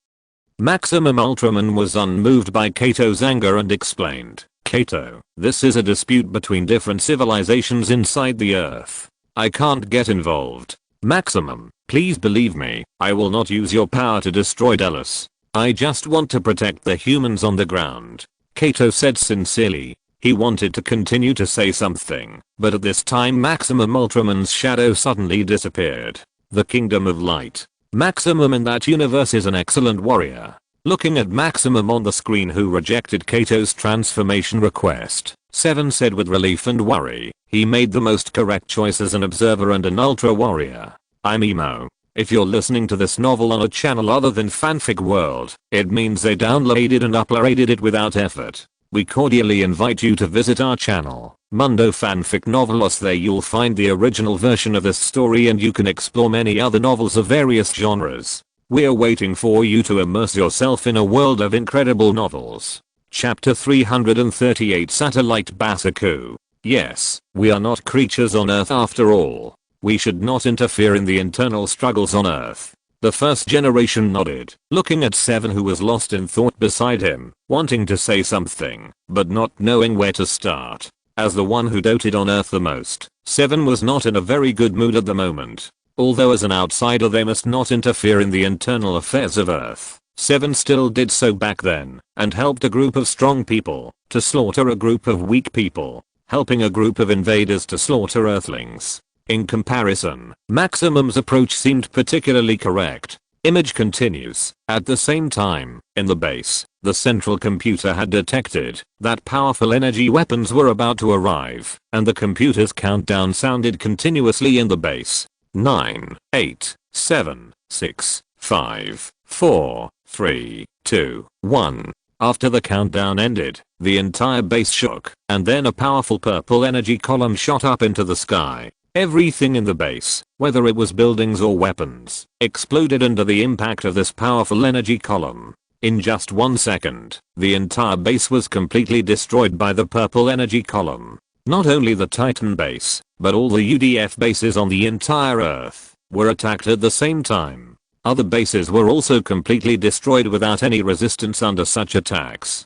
Maximum Ultraman was unmoved by Kato's anger and explained, Kato, this is a dispute between different civilizations inside the Earth. I can't get involved. Maximum, please believe me, I will not use your power to destroy Dallas. I just want to protect the humans on the ground. Kato said sincerely. He wanted to continue to say something, but at this time Maximum Ultraman's shadow suddenly disappeared. The Kingdom of Light. Maximum in that universe is an excellent warrior. Looking at Maximum on the screen who rejected Kato's transformation request, Seven said with relief and worry, he made the most correct choice as an observer and an ultra warrior. I'm emo. If you're listening to this novel on a channel other than Fanfic World, it means they downloaded and uploaded it without effort. We cordially invite you to visit our channel, Mundo Fanfic Novelos. There you'll find the original version of this story and you can explore many other novels of various genres. We're waiting for you to immerse yourself in a world of incredible novels. Chapter 338 Satellite Basaku. Yes, we are not creatures on Earth after all. We should not interfere in the internal struggles on Earth. The first generation nodded, looking at Seven who was lost in thought beside him, wanting to say something, but not knowing where to start. As the one who doted on Earth the most, Seven was not in a very good mood at the moment. Although as an outsider they must not interfere in the internal affairs of Earth, Seven still did so back then, and helped a group of strong people to slaughter a group of weak people, helping a group of invaders to slaughter Earthlings. In comparison, Maximum's approach seemed particularly correct. Image continues. At the same time, in the base, the central computer had detected that powerful energy weapons were about to arrive, and the computer's countdown sounded continuously in the base. 9, 8, 7, 6, 5, 4, 3, 2, 1. After the countdown ended, the entire base shook, and then a powerful purple energy column shot up into the sky. Everything in the base, whether it was buildings or weapons, exploded under the impact of this powerful energy column. In just 1 second, the entire base was completely destroyed by the purple energy column. Not only the Titan base, but all the UDF bases on the entire Earth were attacked at the same time. Other bases were also completely destroyed without any resistance under such attacks.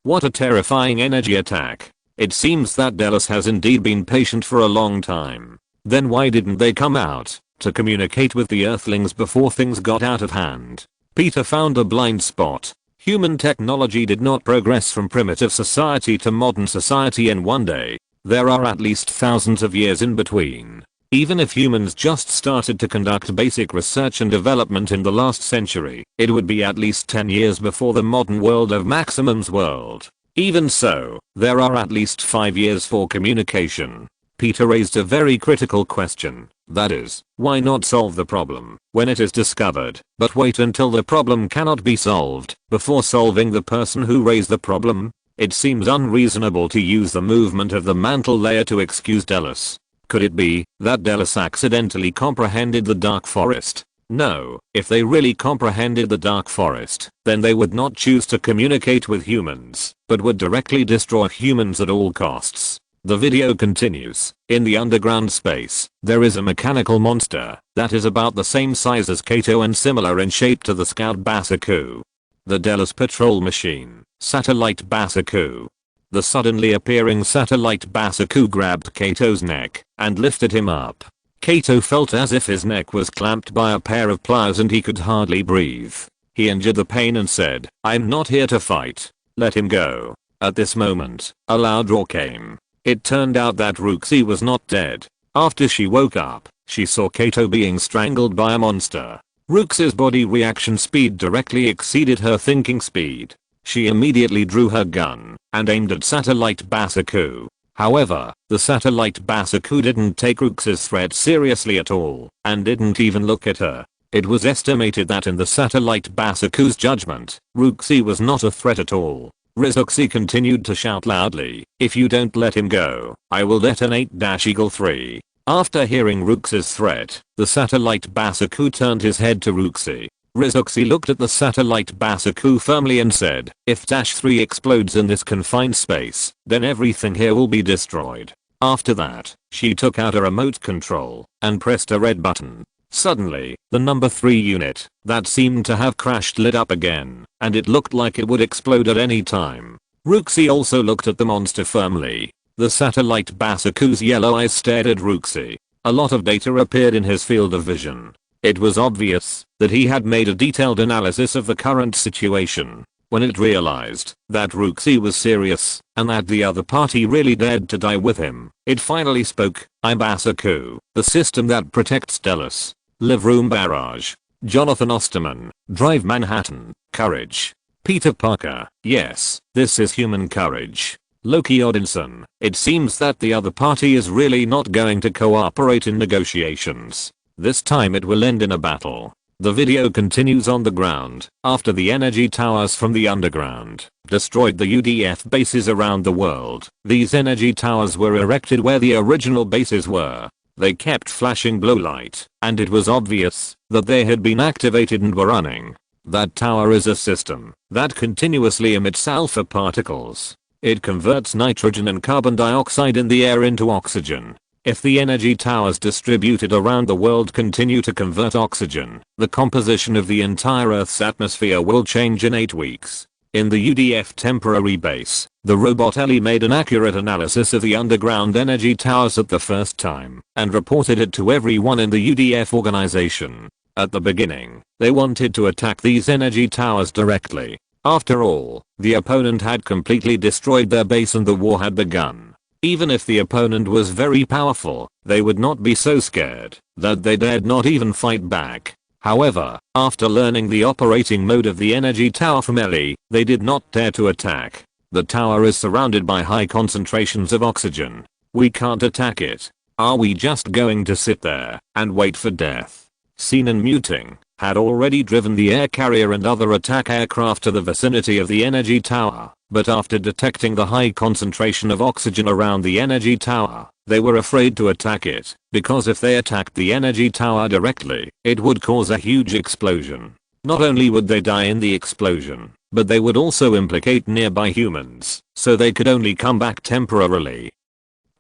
What a terrifying energy attack. It seems that Dallas has indeed been patient for a long time. Then why didn't they come out to communicate with the Earthlings before things got out of hand? Peter found a blind spot. Human technology did not progress from primitive society to modern society in one day. There are at least thousands of years in between. Even if humans just started to conduct basic research and development in the last century, it would be at least 10 years before the modern world of Maximum's world. Even so, there are at least 5 years for communication. Peter raised a very critical question. That is, why not solve the problem when it is discovered, but wait until the problem cannot be solved before solving the person who raised the problem? It seems unreasonable to use the movement of the mantle layer to excuse Dallas. Could it be that Dallas accidentally comprehended the Dark Forest? No, if they really comprehended the Dark Forest, then they would not choose to communicate with humans, but would directly destroy humans at all costs. The video continues. In the underground space, there is a mechanical monster that is about the same size as Kato and similar in shape to the Scout Basaku. The Dallas patrol machine, Satellite Basaku. The suddenly appearing Satellite Basaku grabbed Kato's neck and lifted him up. Kato felt as if his neck was clamped by a pair of pliers and he could hardly breathe. He endured the pain and said, "I'm not here to fight. Let him go." At this moment, a loud roar came. It turned out that Roxy was not dead. After she woke up, she saw Kato being strangled by a monster. Roxy's body reaction speed directly exceeded her thinking speed. She immediately drew her gun and aimed at Satellite Basaku. However, the Satellite Basaku didn't take Roxy's threat seriously at all and didn't even look at her. It was estimated that in the Satellite Basaku's judgment, Roxy was not a threat at all. Roxy continued to shout loudly, "If you don't let him go, I will detonate Eagle 3. After hearing Roxy's threat, the Satellite Basaku turned his head to Roxy. Roxy looked at the Satellite Basaku firmly and said, "If -3 explodes in this confined space, then everything here will be destroyed." After that, she took out a remote control and pressed a red button. Suddenly, the number 3 unit that seemed to have crashed lit up again, and it looked like it would explode at any time. Ruxi also looked at the monster firmly. The satellite Basaku's yellow eyes stared at Ruxi. A lot of data appeared in his field of vision. It was obvious that he had made a detailed analysis of the current situation. When it realized that Ruxi was serious and that the other party really dared to die with him, it finally spoke. I'm Basaku, the system that protects Dallas. Live Room Barrage. Jonathan Osterman, Drive Manhattan, Courage. Peter Parker, yes, this is human courage. Loki Odinson, it seems that the other party is really not going to cooperate in negotiations. This time it will end in a battle. The video continues on the ground after the energy towers from the underground destroyed the UDF bases around the world. These energy towers were erected where the original bases were. They kept flashing blue light, and it was obvious that they had been activated and were running. That tower is a system that continuously emits alpha particles. It converts nitrogen and carbon dioxide in the air into oxygen. If the energy towers distributed around the world continue to convert oxygen, the composition of the entire Earth's atmosphere will change in 8 weeks. In the UDF temporary base, the robot Ellie made an accurate analysis of the underground energy towers at the first time and reported it to everyone in the UDF organization. At the beginning, they wanted to attack these energy towers directly. After all, the opponent had completely destroyed their base and the war had begun. Even if the opponent was very powerful, they would not be so scared that they dared not even fight back. However, after learning the operating mode of the energy tower from Ellie, they did not dare to attack. The tower is surrounded by high concentrations of oxygen. We can't attack it. Are we just going to sit there and wait for death? Seen and Muting had already driven the air carrier and other attack aircraft to the vicinity of the energy tower, but after detecting the high concentration of oxygen around the energy tower, they were afraid to attack it, because if they attacked the energy tower directly, it would cause a huge explosion. Not only would they die in the explosion, but they would also implicate nearby humans, so they could only come back temporarily.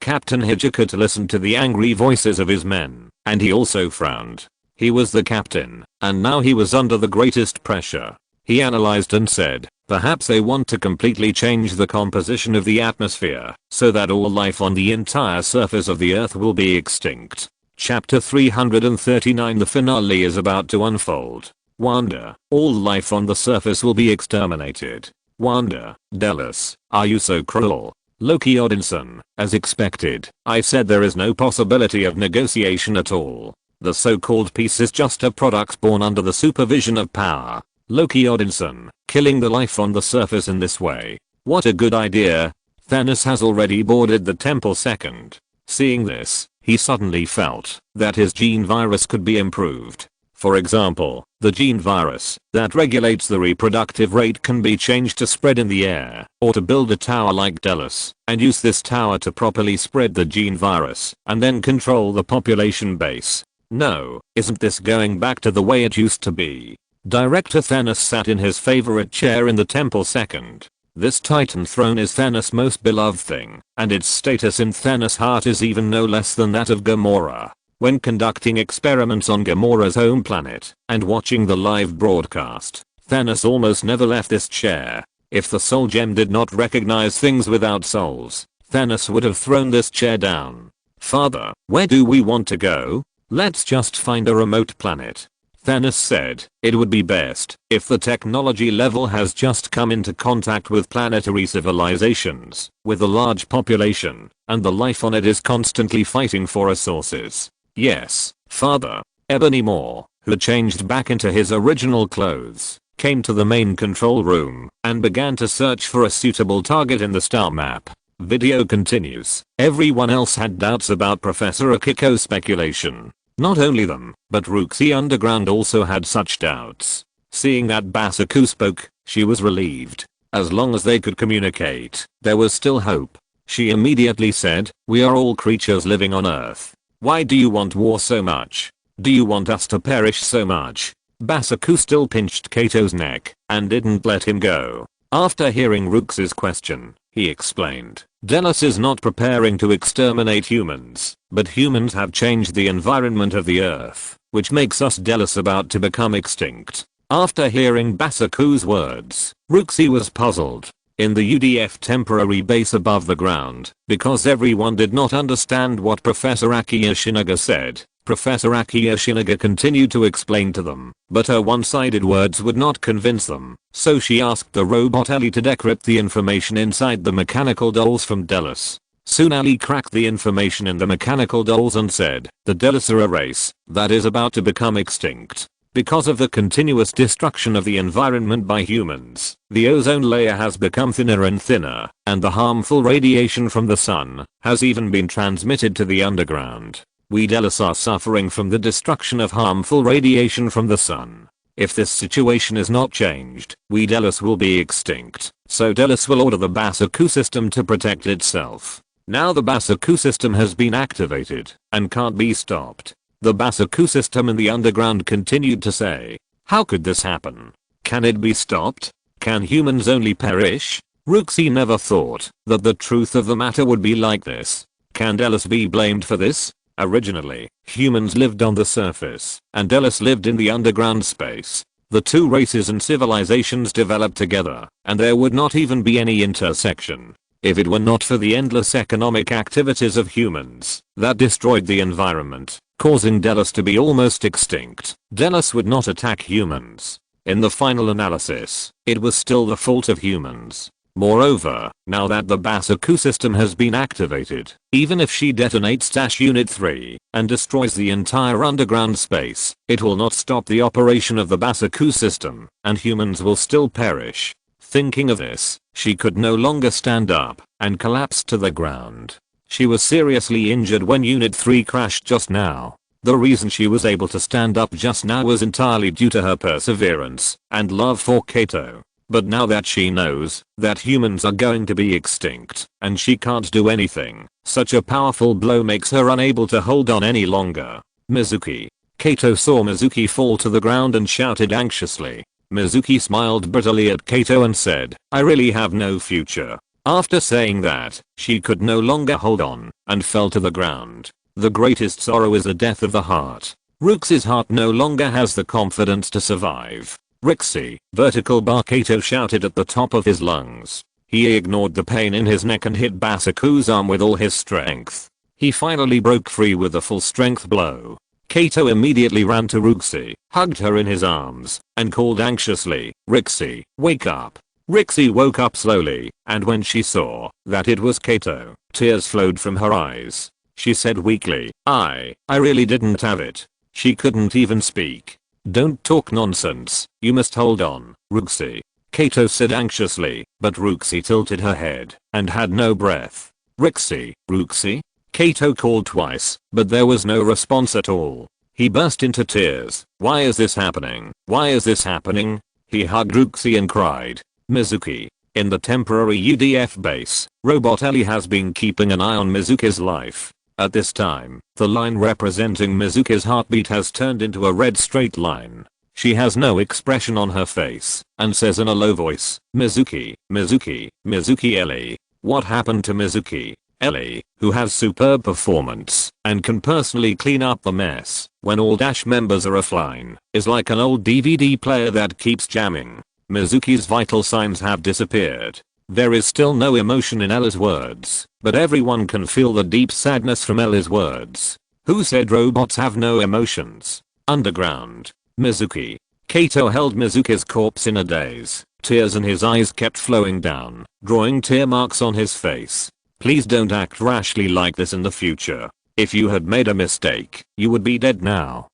Captain Hijikata listened to the angry voices of his men, and he also frowned. He was the captain, and now he was under the greatest pressure. He analyzed and said, perhaps they want to completely change the composition of the atmosphere, so that all life on the entire surface of the Earth will be extinct. Chapter 339. The finale is about to unfold. Wanda, all life on the surface will be exterminated. Wanda, Dallas, are you so cruel? Loki Odinson, as expected, I said there is no possibility of negotiation at all. The so-called peace is just a product born under the supervision of power. Loki Odinson, killing the life on the surface in this way. What a good idea. Thanos has already boarded the temple second. Seeing this, he suddenly felt that his gene virus could be improved. For example, the gene virus that regulates the reproductive rate can be changed to spread in the air, or to build a tower like Dallas and use this tower to properly spread the gene virus and then control the population base. No, isn't this going back to the way it used to be? Director Thanos sat in his favorite chair in the temple second. This Titan throne is Thanos' most beloved thing, and its status in Thanos' heart is even no less than that of Gamora. When conducting experiments on Gamora's home planet and watching the live broadcast, Thanos almost never left this chair. If the soul gem did not recognize things without souls, Thanos would have thrown this chair down. Father, where do we want to go? Let's just find a remote planet. Thanos said, it would be best if the technology level has just come into contact with planetary civilizations, with a large population, and the life on it is constantly fighting for resources. Yes, father. Ebony Moore, who changed back into his original clothes, came to the main control room and began to search for a suitable target in the star map. Video continues. Everyone else had doubts about Professor Akiko's speculation. Not only them, but Ruxi Underground also had such doubts. Seeing that Basaku spoke, she was relieved. As long as they could communicate, there was still hope. She immediately said, we are all creatures living on Earth. Why do you want war so much? Do you want us to perish so much? Basaku still pinched Kato's neck and didn't let him go. After hearing Ruxi's question, he explained, Dallas is not preparing to exterminate humans, but humans have changed the environment of the Earth, which makes us Dallas about to become extinct. After hearing Basaku's words, Ruxi was puzzled. in the UDF temporary base above the ground, because everyone did not understand what Professor Aki Yoshinaga said. Professor Aki Yoshinaga continued to explain to them, but her one-sided words would not convince them, so she asked the robot Ellie to decrypt the information inside the mechanical dolls from Delos. Soon Ellie cracked the information in the mechanical dolls and said, the Delos are a race that is about to become extinct. Because of the continuous destruction of the environment by humans, the ozone layer has become thinner and thinner, and the harmful radiation from the sun has even been transmitted to the underground. We Delos are suffering from the destruction of harmful radiation from the sun. If this situation is not changed, we Delos will be extinct, so Delos will order the Basaku system to protect itself. Now the Basaku system has been activated and can't be stopped. The Basaku system in the underground continued to say, how could this happen? Can it be stopped? Can humans only perish? Ruxi never thought that the truth of the matter would be like this. Can Delos be blamed for this? Originally, humans lived on the surface, and Delos lived in the underground space. The two races and civilizations developed together, and there would not even be any intersection. If it were not for the endless economic activities of humans that destroyed the environment, causing Delos to be almost extinct, Delos would not attack humans. In the final analysis, it was still the fault of humans. Moreover, now that the Basaku system has been activated, even if she detonates Unit 3 and destroys the entire underground space, it will not stop the operation of the Basaku system, and humans will still perish. Thinking of this, she could no longer stand up and collapsed to the ground. She was seriously injured when Unit 3 crashed just now. The reason she was able to stand up just now was entirely due to her perseverance and love for Kato. But now that she knows that humans are going to be extinct and she can't do anything, such a powerful blow makes her unable to hold on any longer. Mizuki. Kato saw Mizuki fall to the ground and shouted anxiously. Mizuki smiled bitterly at Kato and said, I really have no future. After saying that, she could no longer hold on and fell to the ground. The greatest sorrow is the death of the heart. Rux's heart no longer has the confidence to survive. Rixie, vertical bar, Kato shouted at the top of his lungs. He ignored the pain in his neck and hit Basaku's arm with all his strength. He finally broke free with a full strength blow. Kato immediately ran to Ruxie, hugged her in his arms, and called anxiously, Rixie, wake up. Rixie woke up slowly, and when she saw that it was Kato, tears flowed from her eyes. She said weakly, I really didn't have it. She couldn't even speak. Don't talk nonsense, you must hold on, Ruxie. Kato said anxiously, but Ruxie tilted her head and had no breath. Rixie, Ruxie? Kato called twice, but there was no response at all. He burst into tears. Why is this happening? Why is this happening? He hugged Ruxie and cried. Mizuki. In the temporary UDF base, Robot Ellie has been keeping an eye on Mizuki's life. At this time, the line representing Mizuki's heartbeat has turned into a red straight line. She has no expression on her face and says in a low voice, Mizuki, Mizuki, Mizuki Ellie. What happened to Mizuki? Ellie, who has superb performance and can personally clean up the mess when all Dash members are offline, is like an old DVD player that keeps jamming. Mizuki's vital signs have disappeared. There is still no emotion in Ellie's words, but everyone can feel the deep sadness from Ellie's words. Who said robots have no emotions? Underground. Mizuki. Kato held Mizuki's corpse in a daze. Tears in his eyes kept flowing down, drawing tear marks on his face. Please don't act rashly like this in the future. If you had made a mistake, you would be dead now.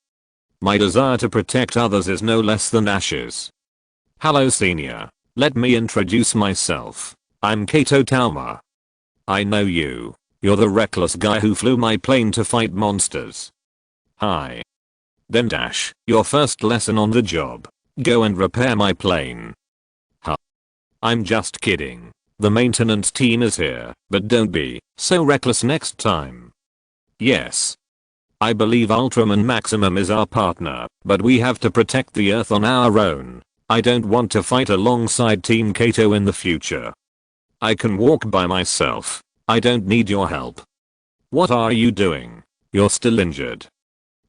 My desire to protect others is no less than ashes. Hello Senior. Let me introduce myself. I'm Kato Tauma. I know you. You're the reckless guy who flew my plane to fight monsters. Hi. Then Dash, your first lesson on the job. Go and repair my plane. Huh. I'm just kidding. The maintenance team is here, but don't be so reckless next time. Yes. I believe Ultraman Maximum is our partner, but we have to protect the Earth on our own. I don't want to fight alongside Team Kato in the future. I can walk by myself. I don't need your help. What are you doing? You're still injured.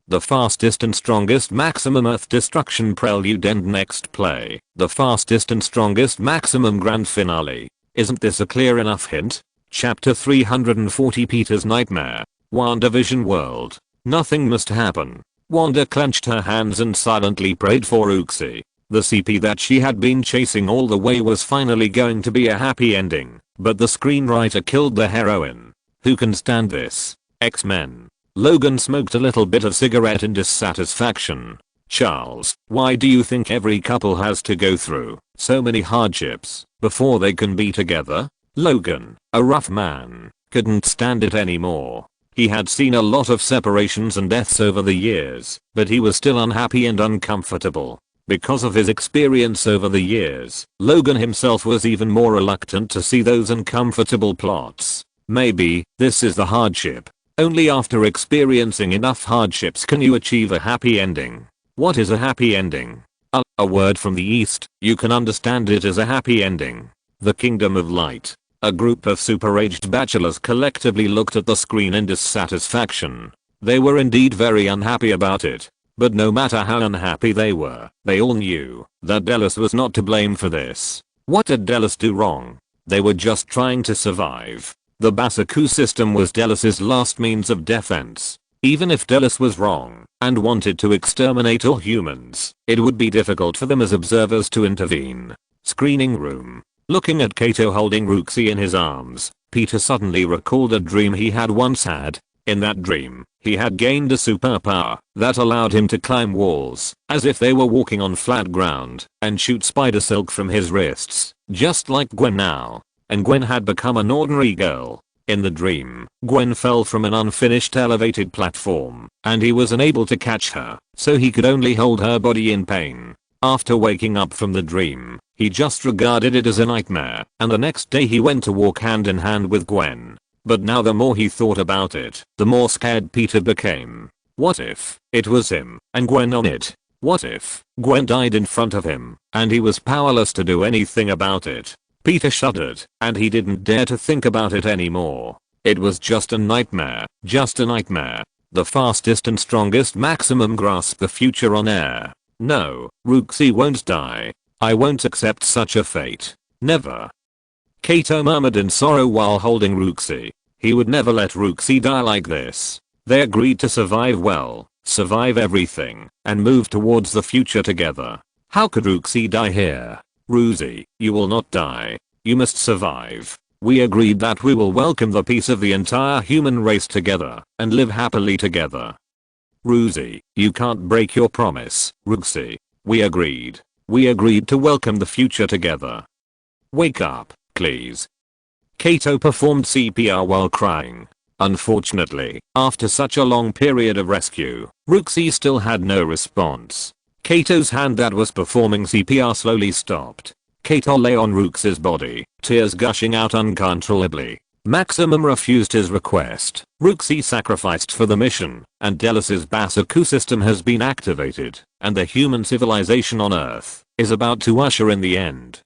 The fastest and strongest maximum Earth destruction prelude and next play. The fastest and strongest maximum grand finale. Isn't this a clear enough hint? Chapter 340 Peter's Nightmare. WandaVision World. Nothing must happen. Wanda clenched her hands and silently prayed for Uxie. The CP that she had been chasing all the way was finally going to be a happy ending, but the screenwriter killed the heroine. Who can stand this? X-Men. Logan smoked a little bit of cigarette in dissatisfaction. Charles, why do you think every couple has to go through so many hardships before they can be together? Logan, a rough man, couldn't stand it anymore. He had seen a lot of separations and deaths over the years, but he was still unhappy and uncomfortable. Because of his experience over the years, Logan himself was even more reluctant to see those uncomfortable plots. Maybe this is the hardship. Only after experiencing enough hardships can you achieve a happy ending. What is a happy ending? A word from the East, you can understand it as a happy ending. The Kingdom of Light. A group of super-aged bachelors collectively looked at the screen in dissatisfaction. They were indeed very unhappy about it. But no matter how unhappy they were, they all knew that Dallas was not to blame for this. What did Dallas do wrong? They were just trying to survive. The Basaku system was Dallas's last means of defense. Even if Dallas was wrong and wanted to exterminate all humans, it would be difficult for them as observers to intervene. Screening room. Looking at Kato holding Ruxie in his arms, Peter suddenly recalled a dream he had once had. In that dream, he had gained a superpower that allowed him to climb walls as if they were walking on flat ground and shoot spider silk from his wrists, just like Gwen now. And Gwen had become an ordinary girl. In the dream, Gwen fell from an unfinished elevated platform and he was unable to catch her, so he could only hold her body in pain. After waking up from the dream, he just regarded it as a nightmare, and the next day he went to walk hand in hand with Gwen. But now the more he thought about it, the more scared Peter became. What if it was him and Gwen on it? What if Gwen died in front of him and he was powerless to do anything about it? Peter shuddered, and he didn't dare to think about it anymore. It was just a nightmare, just a nightmare. The fastest and strongest Maximum grasped the future on air. No, Ruxie won't die. I won't accept such a fate. Never. Kato murmured in sorrow while holding Ruxie. He would never let Ruxie die like this. They agreed to survive well, survive everything, and move towards the future together. How could Ruxie die here? Ruxie, you will not die. You must survive. We agreed that we will welcome the peace of the entire human race together and live happily together. Ruxie, you can't break your promise, Ruxie. We agreed. We agreed to welcome the future together. Wake up, please. Kato performed CPR while crying. Unfortunately, after such a long period of rescue, Ruxie still had no response. Kato's hand that was performing CPR slowly stopped. Kato lay on Ruxie's body, tears gushing out uncontrollably. Maximum refused his request. Ruxie sacrificed for the mission, and Dallas's Basaku system has been activated, and the human civilization on Earth is about to usher in the end.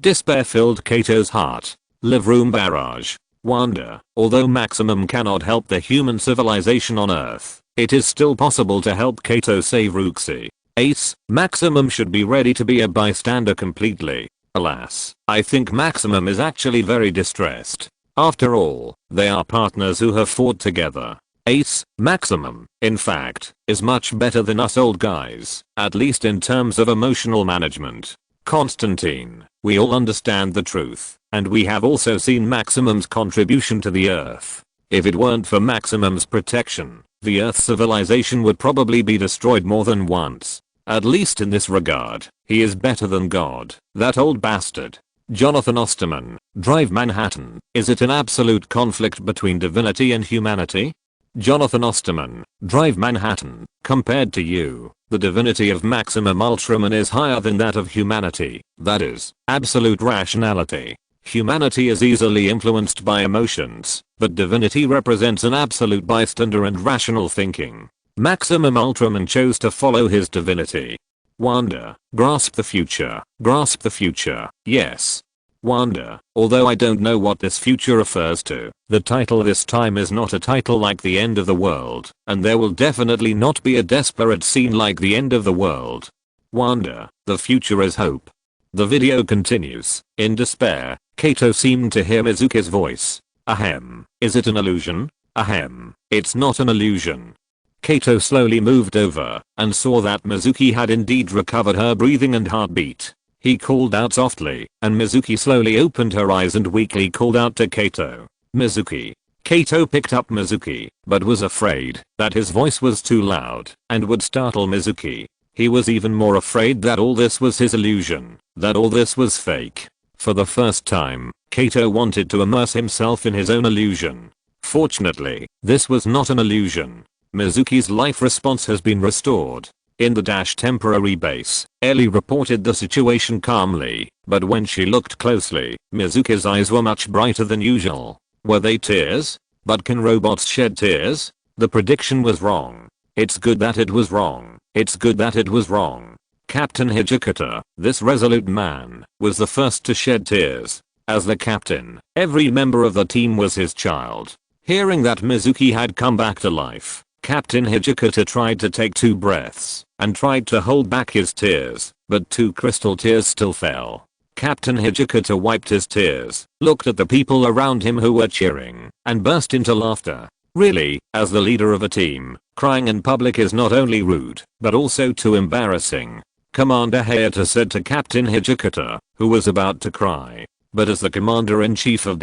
Despair filled Kato's heart. Live room barrage. Wanda, although Maximum cannot help the human civilization on Earth, it is still possible to help Kato save Ruxie. Ace, Maximum should be ready to be a bystander completely. Alas, I think Maximum is actually very distressed. After all, they are partners who have fought together. Ace, Maximum, in fact, is much better than us old guys, at least in terms of emotional management. Constantine, we all understand the truth, and we have also seen Maximum's contribution to the Earth. If it weren't for Maximum's protection, the Earth's civilization would probably be destroyed more than once. At least in this regard, he is better than God. That old bastard. Jonathan Osterman, Drive Manhattan. Is it an absolute conflict between divinity and humanity? Jonathan Osterman, Drive Manhattan. Compared to you, the divinity of Maximum Ultraman is higher than that of humanity. That is, absolute rationality. Humanity is easily influenced by emotions, but divinity represents an absolute bystander and rational thinking. Maximum Ultraman chose to follow his divinity. Wanda, grasp the future, grasp the future, yes. Wanda, although I don't know what this future refers to, the title this time is not a title like the end of the world, and there will definitely not be a desperate scene like the end of the world. Wanda, the future is hope. The video continues. In despair, Kato seemed to hear Mizuki's voice. Ahem. Is it an illusion? Ahem. It's not an illusion. Kato slowly moved over and saw that Mizuki had indeed recovered her breathing and heartbeat. He called out softly, and Mizuki slowly opened her eyes and weakly called out to Kato. Mizuki. Kato picked up Mizuki, but was afraid that his voice was too loud and would startle Mizuki. He was even more afraid that all this was his illusion, that all this was fake. For the first time, Kato wanted to immerse himself in his own illusion. Fortunately, this was not an illusion. Mizuki's life response has been restored. In the temporary base, Ellie reported the situation calmly, but when she looked closely, Mizuki's eyes were much brighter than usual. Were they tears? But can robots shed tears? The prediction was wrong. It's good that it was wrong. It's good that it was wrong. Captain Hijikata, this resolute man, was the first to shed tears. As the captain, every member of the team was his child. Hearing that Mizuki had come back to life, Captain Hijikata tried to take 2 breaths and tried to hold back his tears, but 2 crystal tears still fell. Captain Hijikata wiped his tears, looked at the people around him who were cheering, and burst into laughter. Really, as the leader of a team, crying in public is not only rude, but also too embarrassing. Commander Hayata said to Captain Hijikata, who was about to cry. But as the commander-in-chief of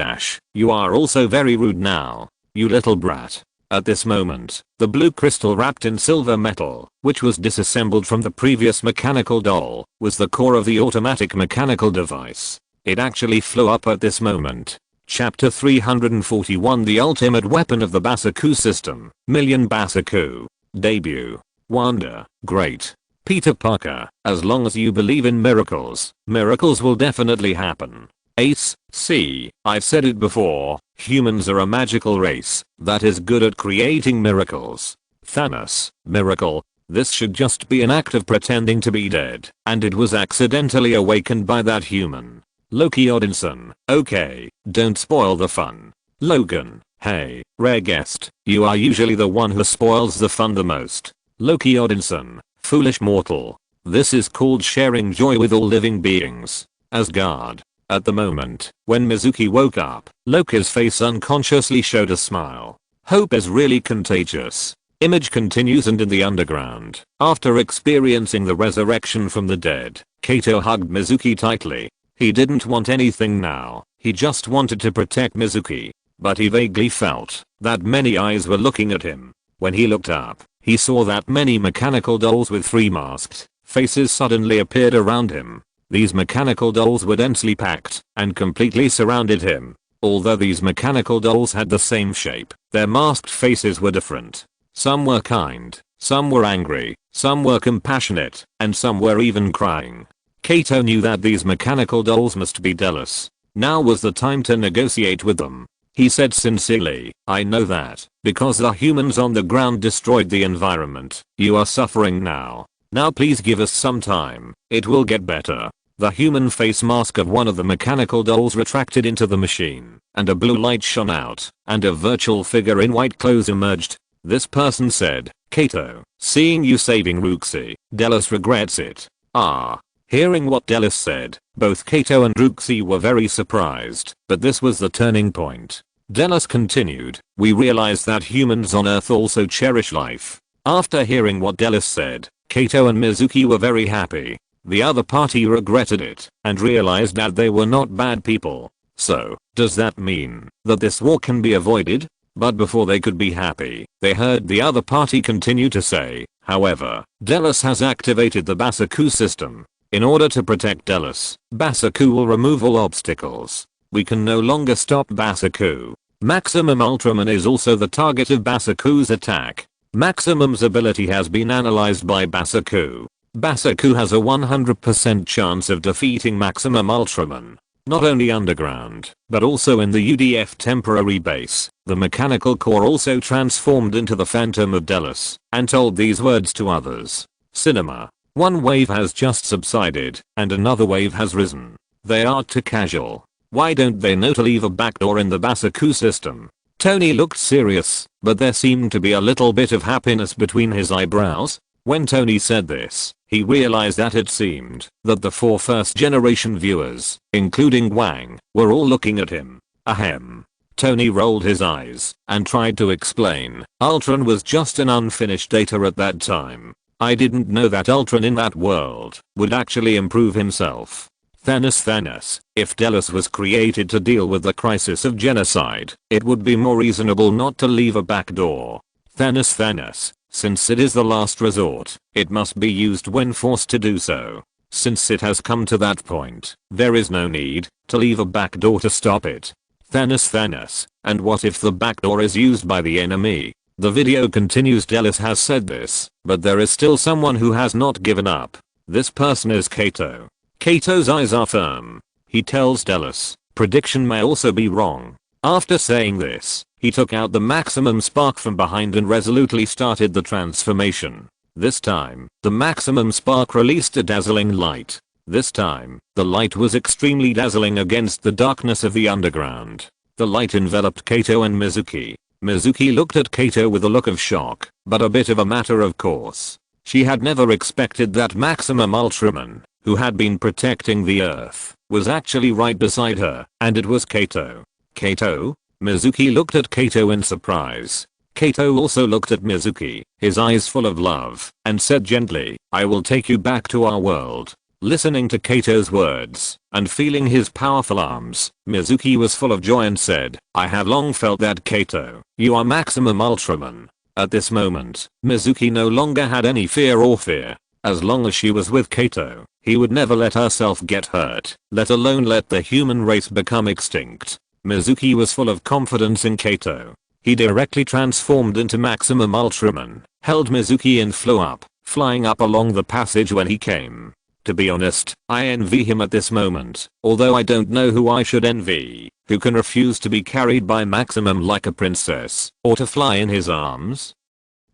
you are also very rude now, you little brat. At this moment, the blue crystal wrapped in silver metal, which was disassembled from the previous mechanical doll, was the core of the automatic mechanical device. It actually flew up at this moment. Chapter 341 The Ultimate Weapon of the Basaku System, Million Basaku. Debut. Wanda, great. Peter Parker, as long as you believe in miracles, miracles will definitely happen. Ace, see, I've said it before, humans are a magical race that is good at creating miracles. Thanos, miracle. This should just be an act of pretending to be dead, and it was accidentally awakened by that human. Loki Odinson, okay, don't spoil the fun. Logan, hey, rare guest, you are usually the one who spoils the fun the most. Loki Odinson, foolish mortal. This is called sharing joy with all living beings. Asgard. At the moment, when Mizuki woke up, Loki's face unconsciously showed a smile. Hope is really contagious. Image continues and in the underground, after experiencing the resurrection from the dead, Kato hugged Mizuki tightly. He didn't want anything now, he just wanted to protect Mizuki. But he vaguely felt that many eyes were looking at him. When he looked up, he saw that many mechanical dolls with 3 masked faces suddenly appeared around him. These mechanical dolls were densely packed and completely surrounded him. Although these mechanical dolls had the same shape, their masked faces were different. Some were kind, some were angry, some were compassionate, and some were even crying. Kato knew that these mechanical dolls must be Delos. Now was the time to negotiate with them. He said sincerely, I know that, because the humans on the ground destroyed the environment, you are suffering now. Now please give us some time, it will get better. The human face mask of one of the mechanical dolls retracted into the machine, and a blue light shone out, and a virtual figure in white clothes emerged. This person said, Kato, seeing you saving Ruxi, Delos regrets it. Ah. Hearing what Delos said, both Kato and Ruxi were very surprised, but this was the turning point. Delos continued, we realize that humans on Earth also cherish life. After hearing what Delos said, Kato and Mizuki were very happy. The other party regretted it and realized that they were not bad people. So, does that mean that this war can be avoided? But before they could be happy, they heard the other party continue to say, however, Delos has activated the Basaku system. In order to protect Delos, Basaku will remove all obstacles. We can no longer stop Basaku. Maximum Ultraman is also the target of Basaku's attack. Maximum's ability has been analyzed by Basaku. Basaku has a 100% chance of defeating Maximum Ultraman. Not only underground, but also in the UDF temporary base. The mechanical core also transformed into the Phantom of Delos and told these words to others. Cinema. One wave has just subsided and another wave has risen. They are too casual. Why don't they know to leave a backdoor in the Basaku system? Tony looked serious, but there seemed to be a little bit of happiness between his eyebrows. When Tony said this, he realized that it seemed that the 4 first-generation viewers, including Wang, were all looking at him. Ahem. Tony rolled his eyes and tried to explain. Ultron was just an unfinished data at that time. I didn't know that Ultron in that world would actually improve himself. Thanos. If Delos was created to deal with the crisis of genocide, it would be more reasonable not to leave a back door. Thanos. Since it is the last resort, it must be used when forced to do so. Since it has come to that point, there is no need to leave a back door to stop it. Thanos. And what if the back door is used by the enemy? The video continues. Delos has said this, but there is still someone who has not given up. This person is Kato. Kato's eyes are firm. He tells Delos, prediction may also be wrong. After saying this, he took out the maximum spark from behind and resolutely started the transformation. This time, the maximum spark released a dazzling light. This time, the light was extremely dazzling against the darkness of the underground. The light enveloped Kato and Mizuki. Mizuki looked at Kato with a look of shock, but a bit of a matter of course. She had never expected that Maximum Ultraman, who had been protecting the Earth, was actually right beside her, and it was Kato. Kato? Mizuki looked at Kato in surprise. Kato also looked at Mizuki, his eyes full of love, and said gently, I will take you back to our world. Listening to Kato's words, and feeling his powerful arms, Mizuki was full of joy and said, I have long felt that Kato, you are Maximum Ultraman. At this moment, Mizuki no longer had any fear. As long as she was with Kato, he would never let herself get hurt, let alone let the human race become extinct. Mizuki was full of confidence in Kato. He directly transformed into Maximum Ultraman, held Mizuki and flew up, flying up along the passage when he came. To be honest, I envy him at this moment, although I don't know who I should envy, who can refuse to be carried by Maximum like a princess, or to fly in his arms.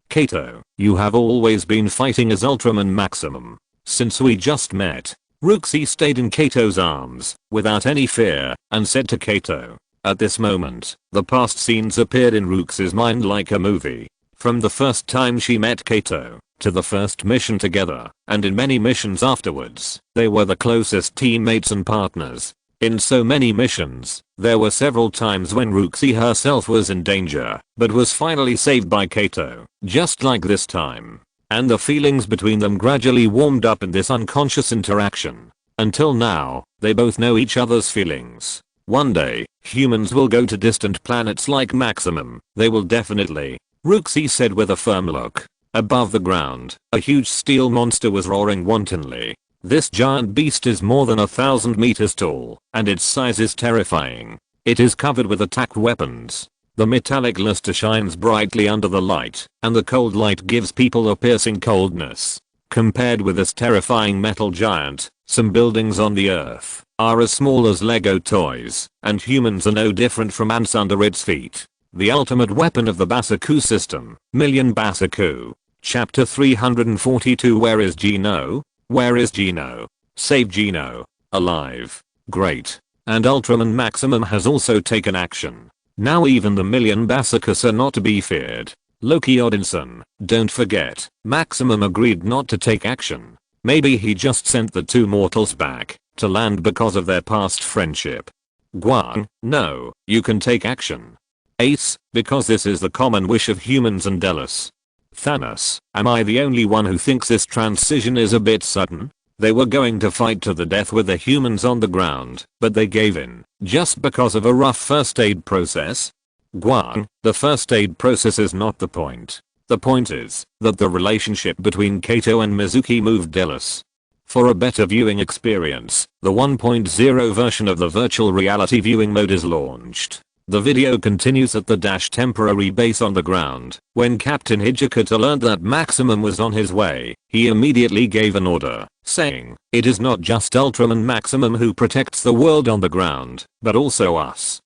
Kato, you have always been fighting as Ultraman Maximum. Since we just met. Roxy stayed in Kato's arms, without any fear, and said to Kato. At this moment, the past scenes appeared in Roxy's mind like a movie. From the first time she met Kato, to the first mission together, and in many missions afterwards, they were the closest teammates and partners. In so many missions, there were several times when Roxy herself was in danger, but was finally saved by Kato, just like this time. And the feelings between them gradually warmed up in this unconscious interaction. Until now, they both know each other's feelings. One day, humans will go to distant planets like Maximum. They will definitely. Roxy said with a firm look. Above the ground, a huge steel monster was roaring wantonly. This giant beast is more than 1,000 meters tall, and its size is terrifying. It is covered with attack weapons. The metallic luster shines brightly under the light, and the cold light gives people a piercing coldness. Compared with this terrifying metal giant, some buildings on the earth are as small as Lego toys, and humans are no different from ants under its feet. The ultimate weapon of the Basaku system, Million Basaku. Chapter 342. Where is Gino? Where is Gino? Save Gino. Alive. Great. And Ultraman Maximum has also taken action. Now even the Million Basakus are not to be feared. Loki Odinson, don't forget, Maximum agreed not to take action. Maybe he just sent the two mortals back to land because of their past friendship. Guang, no, you can take action. Ace, because this is the common wish of humans and Delos. Thanos, am I the only one who thinks this transition is a bit sudden? They were going to fight to the death with the humans on the ground, but they gave in, just because of a rough first aid process? Guang, the first aid process is not the point. The point is that the relationship between Kato and Mizuki moved Delos. For a better viewing experience, the 1.0 version of the virtual reality viewing mode is launched. The video continues at the temporary base on the ground. When Captain Hijikata learned that Maximum was on his way, he immediately gave an order, saying, it is not just Ultraman Maximum who protects the world on the ground, but also us.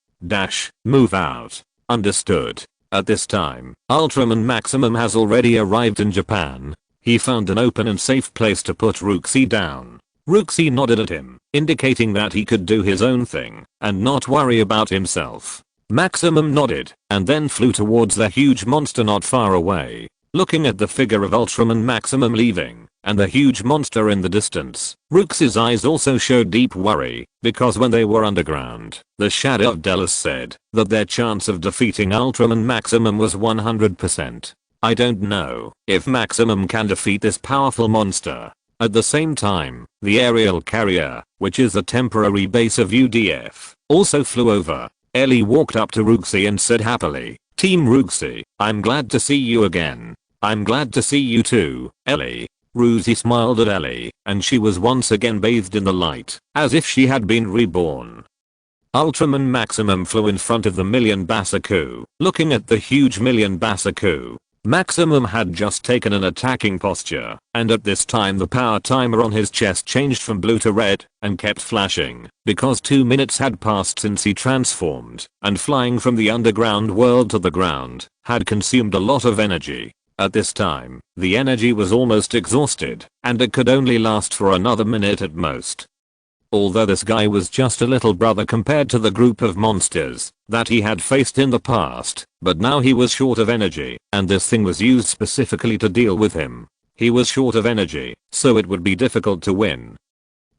Move out. Understood. At this time, Ultraman Maximum has already arrived in Japan. He found an open and safe place to put Roxy down. Roxy nodded at him, indicating that he could do his own thing, and not worry about himself. Maximum nodded, and then flew towards the huge monster not far away. Looking at the figure of Ultraman Maximum leaving, and the huge monster in the distance, Rooks's eyes also showed deep worry, because when they were underground, the Shadow of Delos said that their chance of defeating Ultraman Maximum was 100%. I don't know if Maximum can defeat this powerful monster. At the same time, the aerial carrier, which is a temporary base of UDF, also flew over. Ellie walked up to Rooksy and said happily, "Team Rooksy, I'm glad to see you again." "I'm glad to see you too, Ellie." Rooksy smiled at Ellie, and she was once again bathed in the light, as if she had been reborn. Ultraman Maximum flew in front of the Million Basaku. Looking at the huge Million Basaku, Maximum had just taken an attacking posture, and at this time the power timer on his chest changed from blue to red, and kept flashing, because 2 minutes had passed since he transformed, and flying from the underground world to the ground, had consumed a lot of energy. At this time, the energy was almost exhausted, and it could only last for another minute at most. Although this guy was just a little brother compared to the group of monsters that he had faced in the past, but now he was short of energy, and this thing was used specifically to deal with him. He was short of energy, so it would be difficult to win.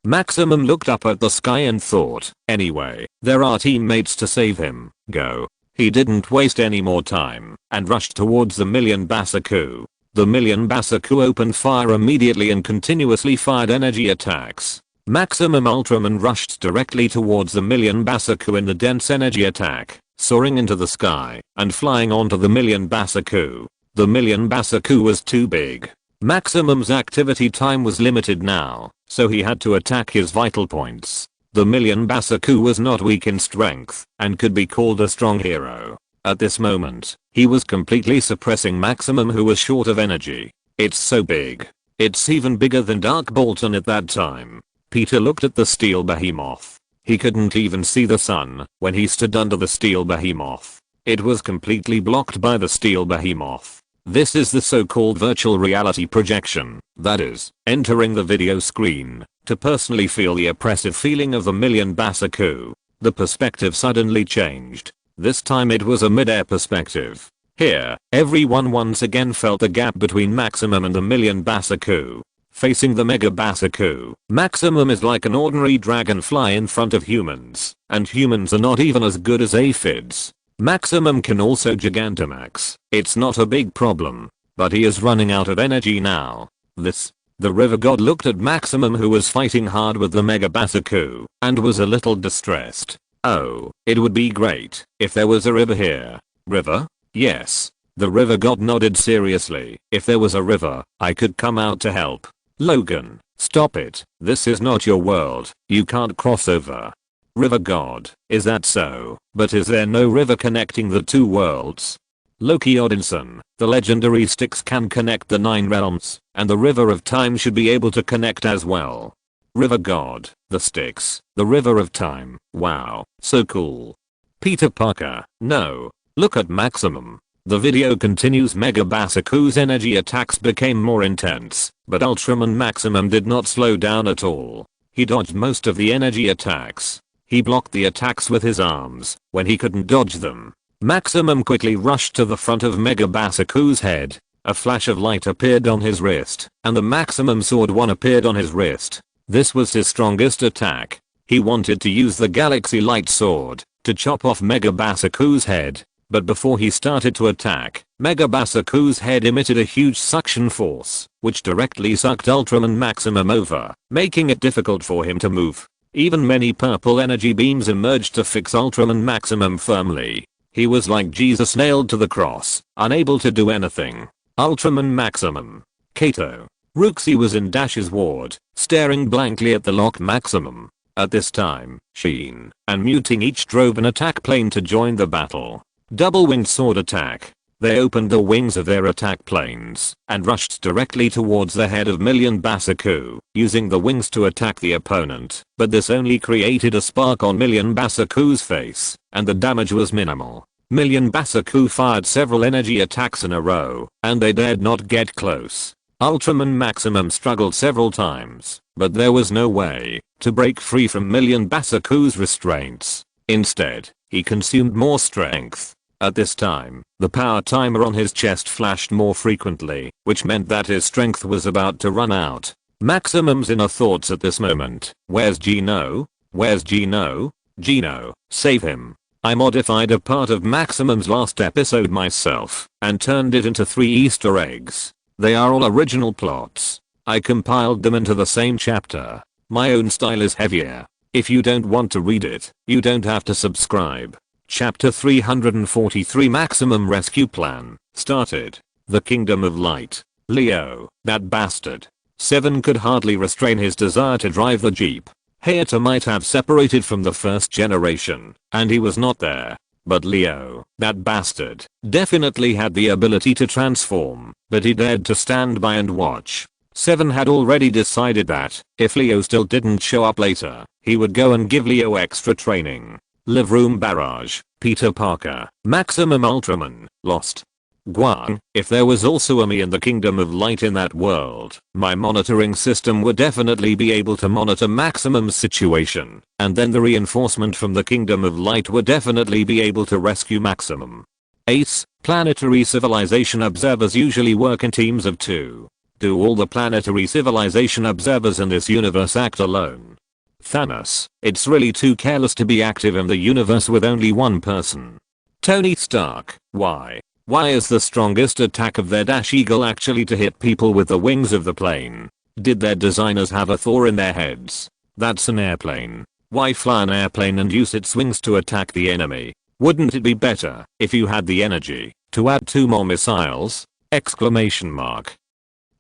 Maximum looked up at the sky and thought, anyway, there are teammates to save him, go. He didn't waste any more time, and rushed towards the Million Basaku. The Million Basaku opened fire immediately and continuously fired energy attacks. Maximum Ultraman rushed directly towards the Million Basaku in the dense energy attack, soaring into the sky and flying onto the Million Basaku. The Million Basaku was too big. Maximum's activity time was limited now, so he had to attack his vital points. The Million Basaku was not weak in strength and could be called a strong hero. At this moment, he was completely suppressing Maximum, who was short of energy. It's so big. It's even bigger than Dark Bolton at that time. Peter looked at the steel behemoth. He couldn't even see the sun when he stood under the steel behemoth. It was completely blocked by the steel behemoth. This is the so-called virtual reality projection, that is, entering the video screen to personally feel the oppressive feeling of the Million Basaku. The perspective suddenly changed. This time it was a mid-air perspective. Here, everyone once again felt the gap between Maximum and the Million Basaku. Facing the Mega Basaku, Maximum is like an ordinary dragonfly in front of humans, and humans are not even as good as aphids. Maximum can also Gigantamax. It's not a big problem, but he is running out of energy now. The river god looked at Maximum, who was fighting hard with the Mega Basaku, and was a little distressed. Oh, it would be great if there was a river here. River? Yes. The river god nodded seriously. If there was a river, I could come out to help. Logan, stop it. This is not your world. You can't cross over. River god, is that so? But is there no river connecting the two worlds? Loki Odinson, the legendary sticks can connect the 9 realms, and the river of time should be able to connect as well. River god, the sticks, the river of time, wow, so cool. Peter Parker, no. Look at Maximum. The video continues. Mega Basaku's energy attacks became more intense, but Ultraman Maximum did not slow down at all. He dodged most of the energy attacks. He blocked the attacks with his arms when he couldn't dodge them. Maximum quickly rushed to the front of Mega Basaku's head. A flash of light appeared on his wrist, and the Maximum Sword 1 appeared on his wrist. This was his strongest attack. He wanted to use the Galaxy Light Sword to chop off Mega Basaku's head. But before he started to attack, Mega Basaku's head emitted a huge suction force, which directly sucked Ultraman Maximum over, making it difficult for him to move. Even many purple energy beams emerged to fix Ultraman Maximum firmly. He was like Jesus nailed to the cross, unable to do anything. Ultraman Maximum. Kato. Rooksy was in Dash's ward, staring blankly at the locked Maximum. At this time, Sheen and Muting each drove an attack plane to join the battle. Double-winged sword attack. They opened the wings of their attack planes and rushed directly towards the head of Million Basaku, using the wings to attack the opponent, but this only created a spark on Million Basaku's face, and the damage was minimal. Million Basaku fired several energy attacks in a row, and they dared not get close. Ultraman Maximum struggled several times, but there was no way to break free from Million Basaku's restraints. Instead, he consumed more strength. At this time, the power timer on his chest flashed more frequently, which meant that his strength was about to run out. Maximum's inner thoughts at this moment: where's Gino? Where's Gino? Gino, save him. I modified a part of Maximum's last episode myself and turned it into 3 Easter eggs. They are all original plots. I compiled them into the same chapter. My own style is heavier. If you don't want to read it, you don't have to subscribe. Chapter 343 Maximum Rescue Plan started. The Kingdom of Light. Leo, that bastard. 7 could hardly restrain his desire to drive the Jeep. Hydra might have separated from the first generation, and he was not there. But Leo, that bastard, definitely had the ability to transform, but he dared to stand by and watch. 7 had already decided that, if Leo still didn't show up later, he would go and give Leo extra training. Live Room Barrage, Peter Parker, Maximum Ultraman, Lost. Guan, if there was also a me in the Kingdom of Light in that world, my monitoring system would definitely be able to monitor Maximum's situation, and then the reinforcement from the Kingdom of Light would definitely be able to rescue Maximum. Ace, planetary civilization observers usually work in teams of 2. Do all the planetary civilization observers in this universe act alone? Thanos, it's really too careless to be active in the universe with only one person. Tony Stark, why? Why is the strongest attack of their Dash Eagle actually to hit people with the wings of the plane? Did their designers have a Thor in their heads? That's an airplane. Why fly an airplane and use its wings to attack the enemy? Wouldn't it be better if you had the energy to add 2 more missiles? Exclamation mark.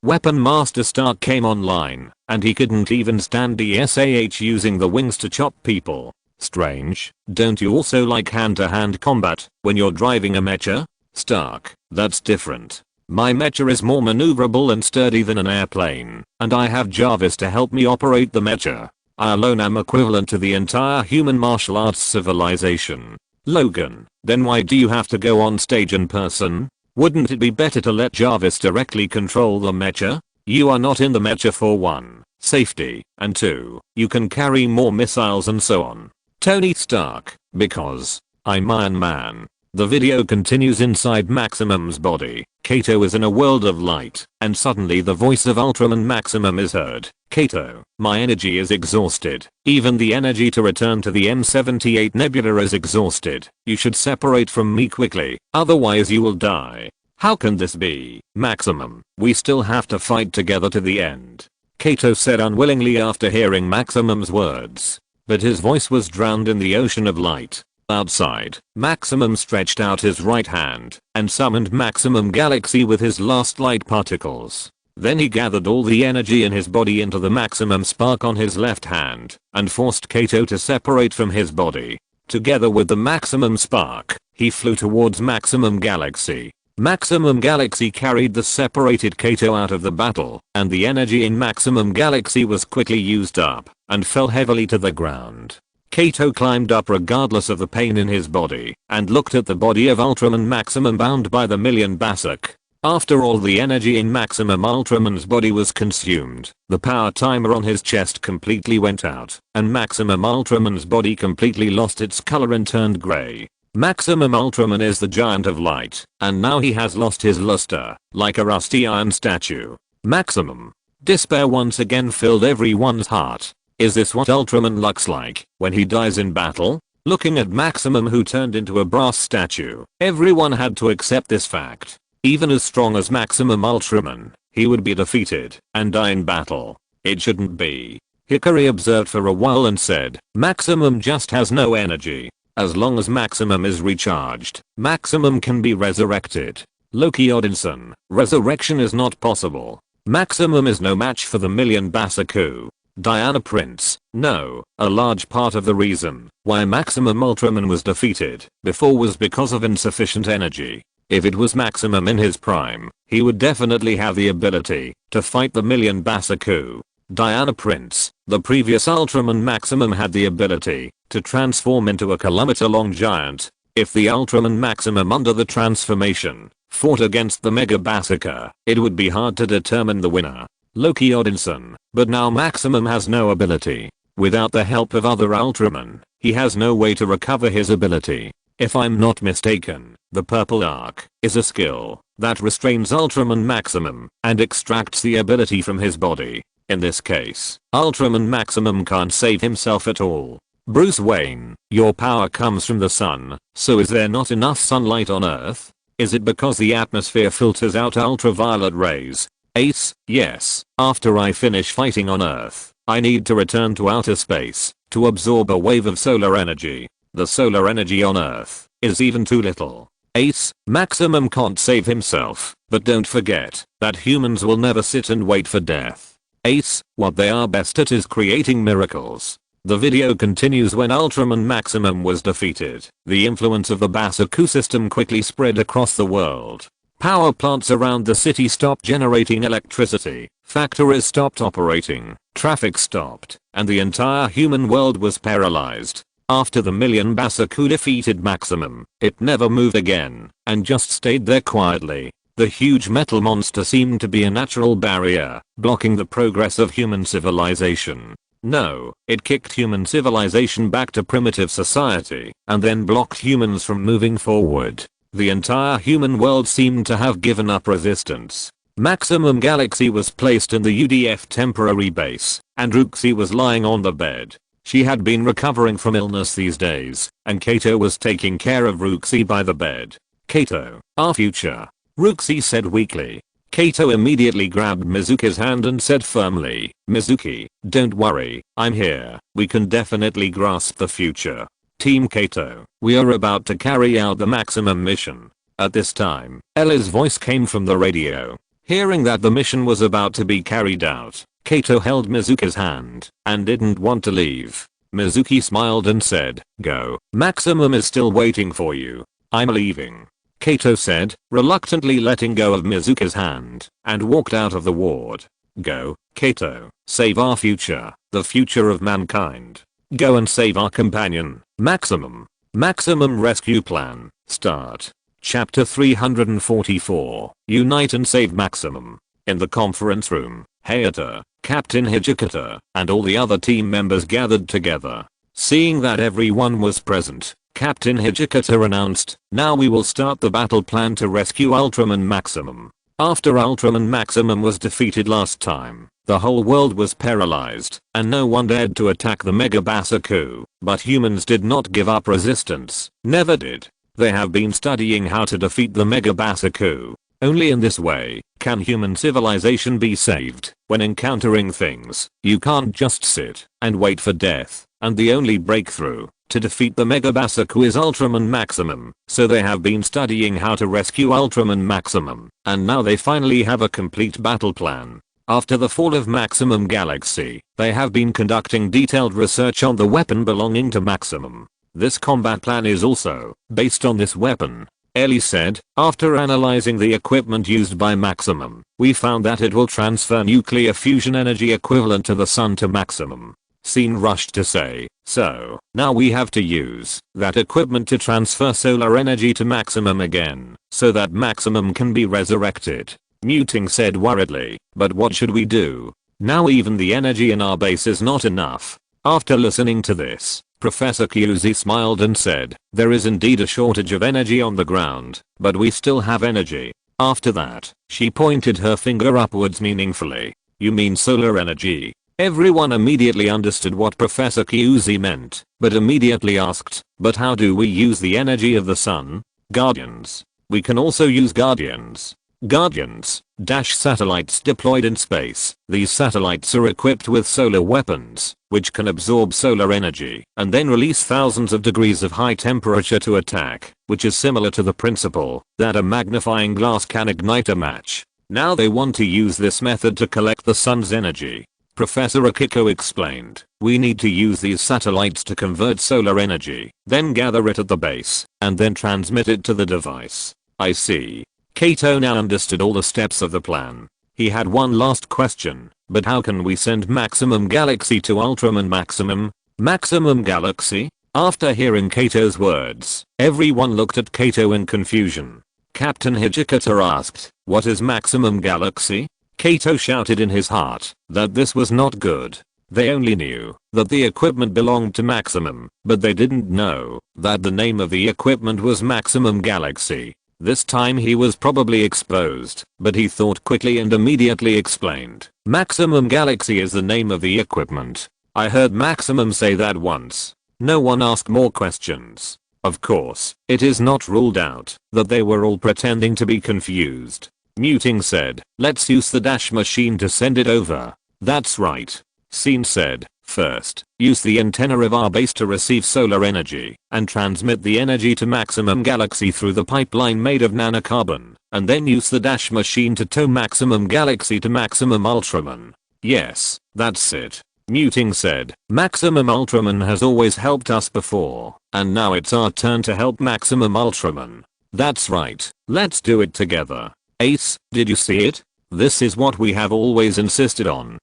Weapon Master Stark came online, and he couldn't even stand the SAH using the wings to chop people. Strange, don't you also like hand-to-hand combat when you're driving a mecha? Stark, that's different. My mecha is more maneuverable and sturdy than an airplane, and I have Jarvis to help me operate the mecha. I alone am equivalent to the entire human martial arts civilization. Logan, then why do you have to go on stage in person? Wouldn't it be better to let Jarvis directly control the mecha? You are not in the mecha for 1, safety, and 2, you can carry more missiles and so on. Tony Stark, because I'm Iron Man. The video continues inside Maximum's body. Kato is in a world of light, and suddenly the voice of Ultraman Maximum is heard. Kato, my energy is exhausted. Even the energy to return to the M78 Nebula is exhausted. You should separate from me quickly, otherwise you will die. How can this be, Maximum? We still have to fight together to the end. Kato said unwillingly after hearing Maximum's words. But his voice was drowned in the ocean of light. Outside, Maximum stretched out his right hand and summoned Maximum Galaxy with his last light particles. Then he gathered all the energy in his body into the Maximum Spark on his left hand and forced Kato to separate from his body. Together with the Maximum Spark, he flew towards Maximum Galaxy. Maximum Galaxy carried the separated Kato out of the battle, and the energy in Maximum Galaxy was quickly used up and fell heavily to the ground. Kato climbed up regardless of the pain in his body and looked at the body of Ultraman Maximum bound by the million Basuk. After all the energy in Maximum Ultraman's body was consumed, the power timer on his chest completely went out, and Maximum Ultraman's body completely lost its color and turned gray. Maximum Ultraman is the giant of light, and now he has lost his luster, like a rusty iron statue. Maximum. Despair once again filled everyone's heart. Is this what Ultraman looks like when he dies in battle? Looking at Maximum, who turned into a brass statue, everyone had to accept this fact. Even as strong as Maximum Ultraman, he would be defeated and die in battle. It shouldn't be. Hikari observed for a while and said, Maximum just has no energy. As long as Maximum is recharged, Maximum can be resurrected. Loki Odinson, resurrection is not possible. Maximum is no match for the million Basuku. Diana Prince, no, a large part of the reason why Maximum Ultraman was defeated before was because of insufficient energy. If it was Maximum in his prime, he would definitely have the ability to fight the million Basuku. Diana Prince, the previous Ultraman Maximum had the ability to transform into a kilometer-long giant. If the Ultraman Maximum under the transformation fought against the Mega Basuka, it would be hard to determine the winner. Loki Odinson, but now Maximum has no ability. Without the help of other Ultraman, he has no way to recover his ability. If I'm not mistaken, the purple arc is a skill that restrains Ultraman Maximum and extracts the ability from his body. In this case, Ultraman Maximum can't save himself at all. Bruce Wayne, your power comes from the sun, so is there not enough sunlight on Earth? Is it because the atmosphere filters out ultraviolet rays? Ace, yes. After I finish fighting on Earth, I need to return to outer space to absorb a wave of solar energy. The solar energy on Earth is even too little. Ace, Maximum can't save himself, but don't forget that humans will never sit and wait for death. Ace, what they are best at is creating miracles. The video continues when Ultraman Maximum was defeated. The influence of the Basaku system quickly spread across the world. Power plants around the city stopped generating electricity, factories stopped operating, traffic stopped, and the entire human world was paralyzed. After the million Basaku defeated Maximum, it never moved again, and just stayed there quietly. The huge metal monster seemed to be a natural barrier, blocking the progress of human civilization. No, it kicked human civilization back to primitive society, and then blocked humans from moving forward. The entire human world seemed to have given up resistance. Maximum Galaxy was placed in the UDF temporary base, and Roxy was lying on the bed. She had been recovering from illness these days, and Kato was taking care of Roxy by the bed. Kato, our future, Roxy said weakly. Kato immediately grabbed Mizuki's hand and said firmly, Mizuki, don't worry, I'm here, we can definitely grasp the future. Team Kato, we are about to carry out the Maximum mission. At this time, Ellie's voice came from the radio. Hearing that the mission was about to be carried out, Kato held Mizuki's hand and didn't want to leave. Mizuki smiled and said, go, Maximum is still waiting for you. I'm leaving. Kato said, reluctantly letting go of Mizuki's hand, and walked out of the ward. Go, Kato, save our future, the future of mankind. Go and save our companion, Maximum. Maximum Rescue Plan, start. Chapter 344, Unite and Save Maximum. In the conference room, Hayata, Captain Hijikata, and all the other team members gathered together. Seeing that everyone was present, Captain Hijikata announced, now we will start the battle plan to rescue Ultraman Maximum. After Ultraman Maximum was defeated last time, the whole world was paralyzed, and no one dared to attack the Mega Basaku, but humans did not give up resistance, never did. They have been studying how to defeat the Mega Basaku. Only in this way can human civilization be saved. When encountering things, you can't just sit and wait for death, and the only breakthrough to defeat the Mega Basaku is Ultraman Maximum, so they have been studying how to rescue Ultraman Maximum, and now they finally have a complete battle plan. After the fall of Maximum Galaxy, they have been conducting detailed research on the weapon belonging to Maximum. This combat plan is also based on this weapon. Ellie said, after analyzing the equipment used by Maximum, we found that it will transfer nuclear fusion energy equivalent to the sun to Maximum. Scene rushed to say, so, now we have to use that equipment to transfer solar energy to Maximum again, so that Maximum can be resurrected. Muting said worriedly, but what should we do? Now even the energy in our base is not enough. After listening to this, Professor Kyuzi smiled and said, there is indeed a shortage of energy on the ground, but we still have energy. After that, she pointed her finger upwards meaningfully. You mean solar energy? Everyone immediately understood what Professor Kyuzi meant, but immediately asked, but how do we use the energy of the sun? Guardians. We can also use Guardians. Guardians, satellites deployed in space. These satellites are equipped with solar weapons, which can absorb solar energy and then release thousands of degrees of high temperature to attack, which is similar to the principle that a magnifying glass can ignite a match. Now they want to use this method to collect the sun's energy. Professor Akiko explained, we need to use these satellites to convert solar energy, then gather it at the base, and then transmit it to the device. I see. Kato now understood all the steps of the plan. He had one last question, but how can we send Maximum Galaxy to Ultraman Maximum? Maximum Galaxy? After hearing Kato's words, everyone looked at Kato in confusion. Captain Hijikata asked, what is Maximum Galaxy? Kato shouted in his heart that this was not good. They only knew that the equipment belonged to Maximum, but they didn't know that the name of the equipment was Maximum Galaxy. This time he was probably exposed, but he thought quickly and immediately explained. Maximum Galaxy is the name of the equipment. I heard Maximum say that once. No one asked more questions. Of course, it is not ruled out that they were all pretending to be confused. Muting said, let's use the dash machine to send it over. That's right. Scene said, first, use the antenna of our base to receive solar energy and transmit the energy to Maximum Galaxy through the pipeline made of nanocarbon, and then use the dash machine to tow Maximum Galaxy to Maximum Ultraman. Yes, that's it. Muting said, Maximum Ultraman has always helped us before, and now it's our turn to help Maximum Ultraman. That's right, let's do it together. Ace, did you see it? This is what we have always insisted on.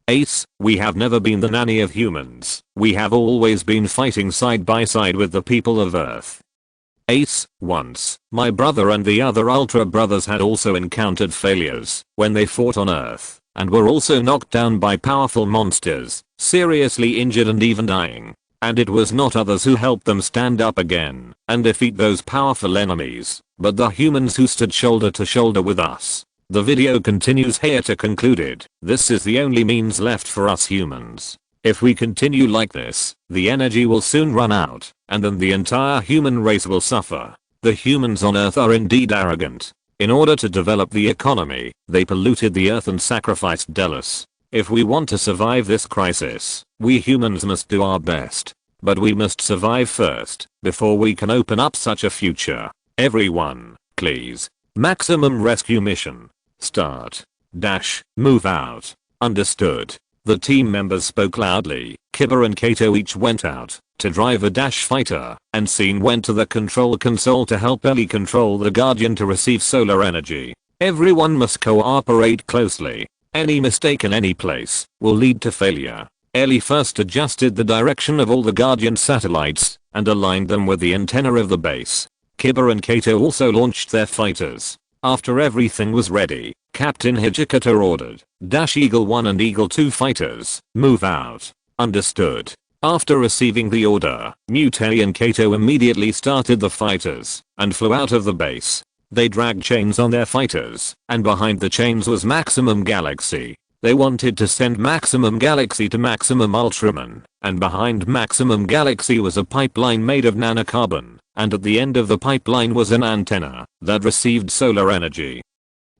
Ace, we have never been the nanny of humans. We have always been fighting side by side with the people of Earth. Ace, once, my brother and the other Ultra brothers had also encountered failures when they fought on Earth, and were also knocked down by powerful monsters, seriously injured and even dying. And it was not others who helped them stand up again and defeat those powerful enemies, but the humans who stood shoulder to shoulder with us. The video continues here to conclude it. This is the only means left for us humans. If we continue like this, the energy will soon run out, and then the entire human race will suffer. The humans on Earth are indeed arrogant. In order to develop the economy, they polluted the Earth and sacrificed Delos. If we want to survive this crisis, we humans must do our best. But we must survive first, before we can open up such a future. Everyone, please. Maximum rescue mission. Start. Dash. Move out. Understood. The team members spoke loudly. Kibber and Kato each went out to drive a dash fighter, and Scene went to the control console to help Ellie control the Guardian to receive solar energy. Everyone must cooperate closely. Any mistake in any place will lead to failure. Ellie first adjusted the direction of all the Guardian satellites and aligned them with the antenna of the base. Kibber and Kato also launched their fighters. After everything was ready, Captain Hijikata ordered, Dash Eagle 1 and Eagle 2 fighters, move out. Understood. After receiving the order, Mutei and Kato immediately started the fighters and flew out of the base. They dragged chains on their fighters, and behind the chains was Maximum Galaxy. They wanted to send Maximum Galaxy to Maximum Ultraman, and behind Maximum Galaxy was a pipeline made of nanocarbon, and at the end of the pipeline was an antenna that received solar energy.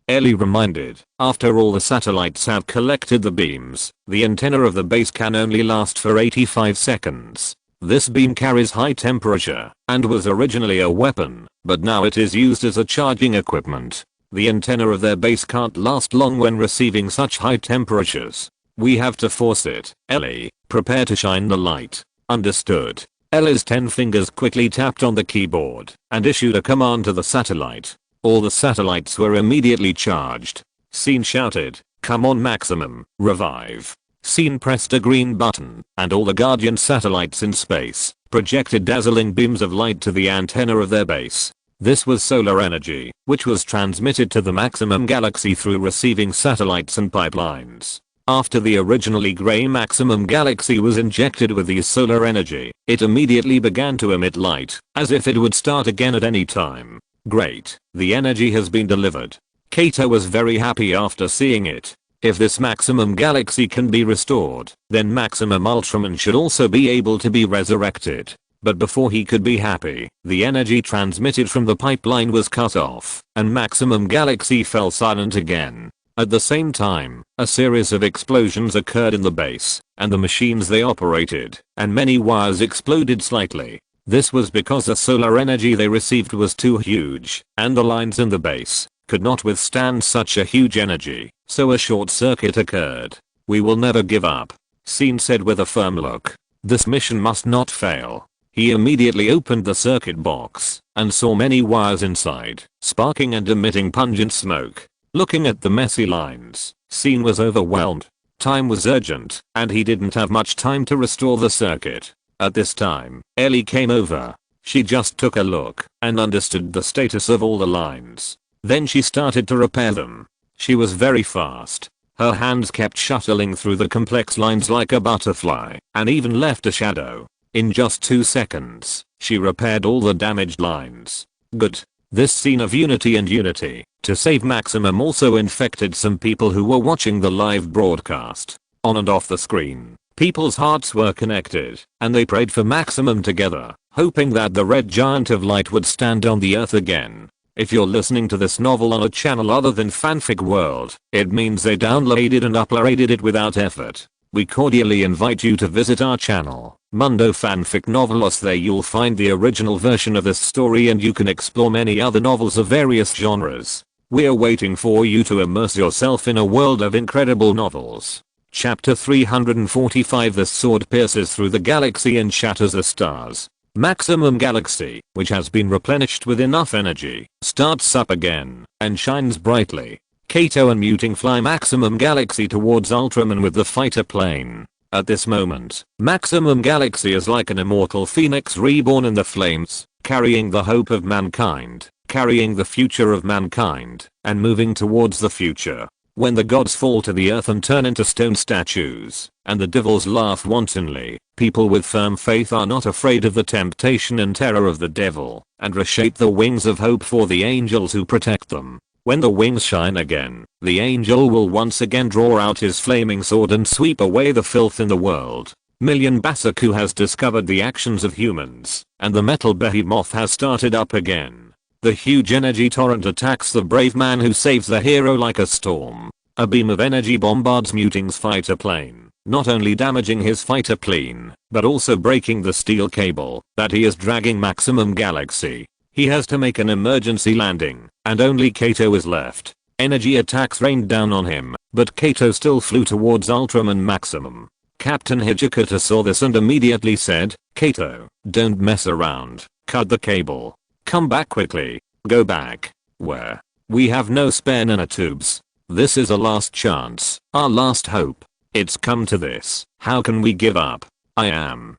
Ellie reminded, after all the satellites have collected the beams, the antenna of the base can only last for 85 seconds. This beam carries high temperature and was originally a weapon, but now it is used as a charging equipment. The antenna of their base can't last long when receiving such high temperatures. We have to force it. Ellie, prepare to shine the light. Understood. Ellie's 10 fingers quickly tapped on the keyboard and issued a command to the satellite. All the satellites were immediately charged. Scene shouted, come on Maximum, revive. Scene pressed a green button, and all the Guardian satellites in space projected dazzling beams of light to the antenna of their base. This was solar energy, which was transmitted to the Maximum Galaxy through receiving satellites and pipelines. After the originally grey Maximum Galaxy was injected with the solar energy, it immediately began to emit light, as if it would start again at any time. Great, the energy has been delivered. Kato was very happy after seeing it. If this Maximum Galaxy can be restored, then Maximum Ultraman should also be able to be resurrected. But before he could be happy, the energy transmitted from the pipeline was cut off, and Maximum Galaxy fell silent again. At the same time, a series of explosions occurred in the base, and the machines they operated, and many wires exploded slightly. This was because the solar energy they received was too huge, and the lines in the base could not withstand such a huge energy, so a short circuit occurred. We will never give up. Scene said with a firm look. This mission must not fail. He immediately opened the circuit box and saw many wires inside, sparking and emitting pungent smoke. Looking at the messy lines, Scene was overwhelmed. Time was urgent, and he didn't have much time to restore the circuit. At this time, Ellie came over. She just took a look and understood the status of all the lines. Then she started to repair them. She was very fast. Her hands kept shuttling through the complex lines like a butterfly and even left a shadow. In just 2 seconds, she repaired all the damaged lines. Good. This scene of unity and unity to save Maximum also infected some people who were watching the live broadcast. On and off the screen, people's hearts were connected, and they prayed for Maximum together, hoping that the red giant of light would stand on the earth again. If you're listening to this novel on a channel other than Fanfic World, it means they downloaded and uploaded it without effort. We cordially invite you to visit our channel, Mundo Fanfic Novelos. There you'll find the original version of this story and you can explore many other novels of various genres. We're waiting for you to immerse yourself in a world of incredible novels. Chapter 345. The sword pierces through the galaxy and shatters the stars. Maximum Galaxy, which has been replenished with enough energy, starts up again and shines brightly. Kato and Muting fly Maximum Galaxy towards Ultraman with the fighter plane. At this moment, Maximum Galaxy is like an immortal phoenix reborn in the flames, carrying the hope of mankind, carrying the future of mankind, and moving towards the future. When the gods fall to the earth and turn into stone statues, and the devils laugh wantonly, people with firm faith are not afraid of the temptation and terror of the devil, and reshape the wings of hope for the angels who protect them. When the wings shine again, the angel will once again draw out his flaming sword and sweep away the filth in the world. Million Basaku has discovered the actions of humans, and the metal behemoth has started up again. The huge energy torrent attacks the brave man who saves the hero like a storm. A beam of energy bombards Muting's fighter plane, not only damaging his fighter plane, but also breaking the steel cable that he is dragging Maximum Galaxy. He has to make an emergency landing, and only Kato is left. Energy attacks rained down on him, but Kato still flew towards Ultraman Maximum. Captain Hijikata saw this and immediately said, "Kato, don't mess around. Cut the cable. Come back quickly. Go back." Where? We have no spare nanotubes. This is a last chance, our last hope. It's come to this. How can we give up? I am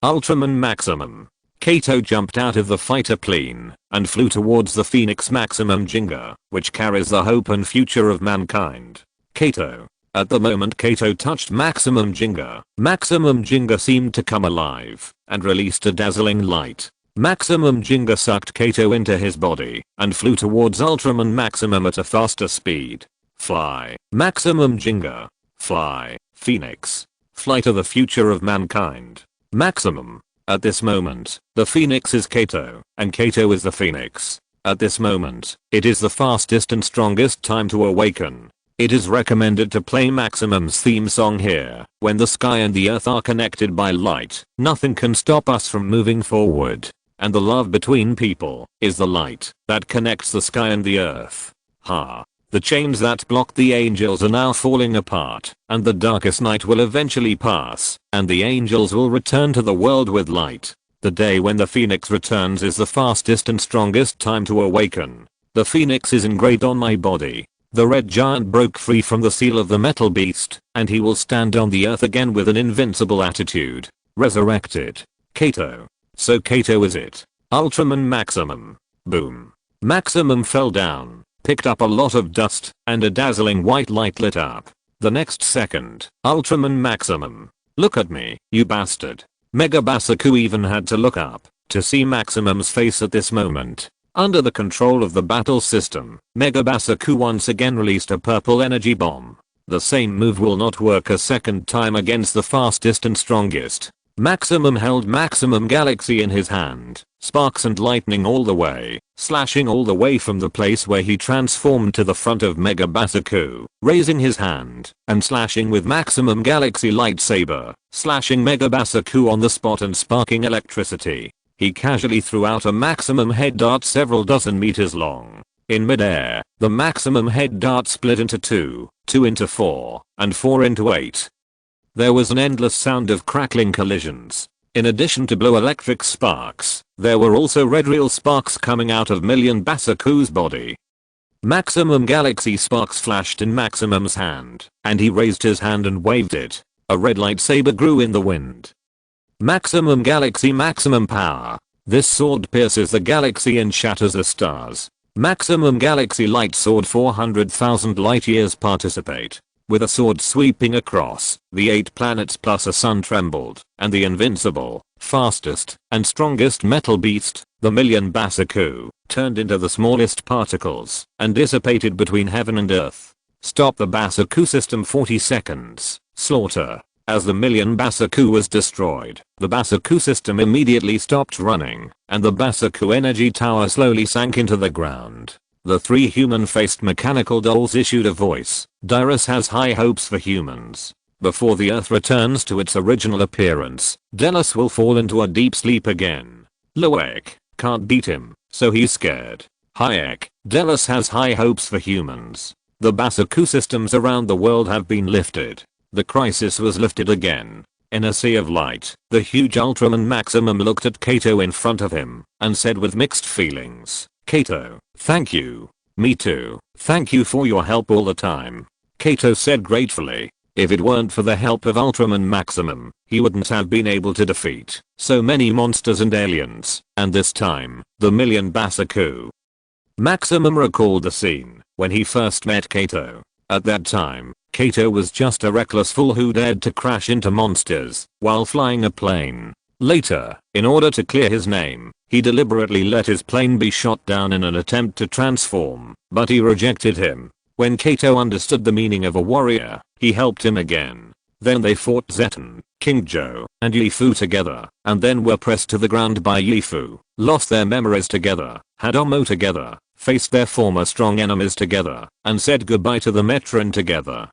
Ultraman Maximum. Kato jumped out of the fighter plane and flew towards the Phoenix Maximum Jinga, which carries the hope and future of mankind. Kato. At the moment Kato touched Maximum Jinga seemed to come alive and released a dazzling light. Maximum Jinga sucked Kato into his body and flew towards Ultraman Maximum at a faster speed. Fly, Maximum Jinga. Fly, Phoenix. Fly to the future of mankind. Maximum. At this moment, the Phoenix is Kato, and Kato is the Phoenix. At this moment, it is the fastest and strongest time to awaken. It is recommended to play Maximum's theme song here. When the sky and the earth are connected by light, nothing can stop us from moving forward. And the love between people is the light that connects the sky and the earth. Ha. The chains that block the angels are now falling apart, and the darkest night will eventually pass, and the angels will return to the world with light. The day when the Phoenix returns is the fastest and strongest time to awaken. The Phoenix is engraved on my body. The red giant broke free from the seal of the metal beast, and he will stand on the earth again with an invincible attitude. Resurrected. Kato. So Kato is it. Ultraman Maximum. Boom. Maximum fell down, picked up a lot of dust, and a dazzling white light lit up. The next second, Ultraman Maximum. Look at me, you bastard. Mega Basaku even had to look up to see Maximum's face at this moment. Under the control of the battle system, Mega Basaku once again released a purple energy bomb. The same move will not work a second time against the fastest and strongest. Maximum held Maximum Galaxy in his hand, sparks and lightning all the way, slashing all the way from the place where he transformed to the front of Mega Basaku, raising his hand, and slashing with Maximum Galaxy lightsaber, slashing Mega Basaku on the spot and sparking electricity. He casually threw out a Maximum head dart several dozen meters long. In midair, the Maximum head dart split into 2 into 4, and 4 into 8. There was an endless sound of crackling collisions. In addition to blue electric sparks, there were also red real sparks coming out of Million Basaku's body. Maximum Galaxy sparks flashed in Maximum's hand, and he raised his hand and waved it. A red lightsaber grew in the wind. Maximum Galaxy Maximum Power. This sword pierces the galaxy and shatters the stars. Maximum galaxy light sword 400,000 light years participate. With a sword sweeping across, the 8 planets plus a sun trembled, and the invincible, fastest, and strongest metal beast, the million Basaku, turned into the smallest particles, and dissipated between heaven and earth. Stop the Basaku system 40 seconds. Slaughter. As the million Basaku was destroyed, the Basaku system immediately stopped running, and the Basaku energy tower slowly sank into the ground. The 3 human-faced mechanical dolls issued a voice. Dyrus has high hopes for humans. Before the Earth returns to its original appearance, Delos will fall into a deep sleep again. Loek can't beat him, so he's scared. Hayek, Delos has high hopes for humans. The Basaku systems around the world have been lifted. The crisis was lifted again. In a sea of light, the huge Ultraman Maximum looked at Kato in front of him, and said with mixed feelings, Kato, thank you. Me too. Thank you for your help all the time. Kato said gratefully. If it weren't for the help of Ultraman Maximum, he wouldn't have been able to defeat so many monsters and aliens, and this time, the million Basaku. Maximum recalled the scene when he first met Kato. At that time, Kato was just a reckless fool who dared to crash into monsters while flying a plane. Later, in order to clear his name, he deliberately let his plane be shot down in an attempt to transform, but he rejected him. When Kato understood the meaning of a warrior, he helped him again. Then they fought Zetan, King Joe, and Yifu together, and then were pressed to the ground by Yifu, lost their memories together, had Omo together, faced their former strong enemies together, and said goodbye to the Metron together.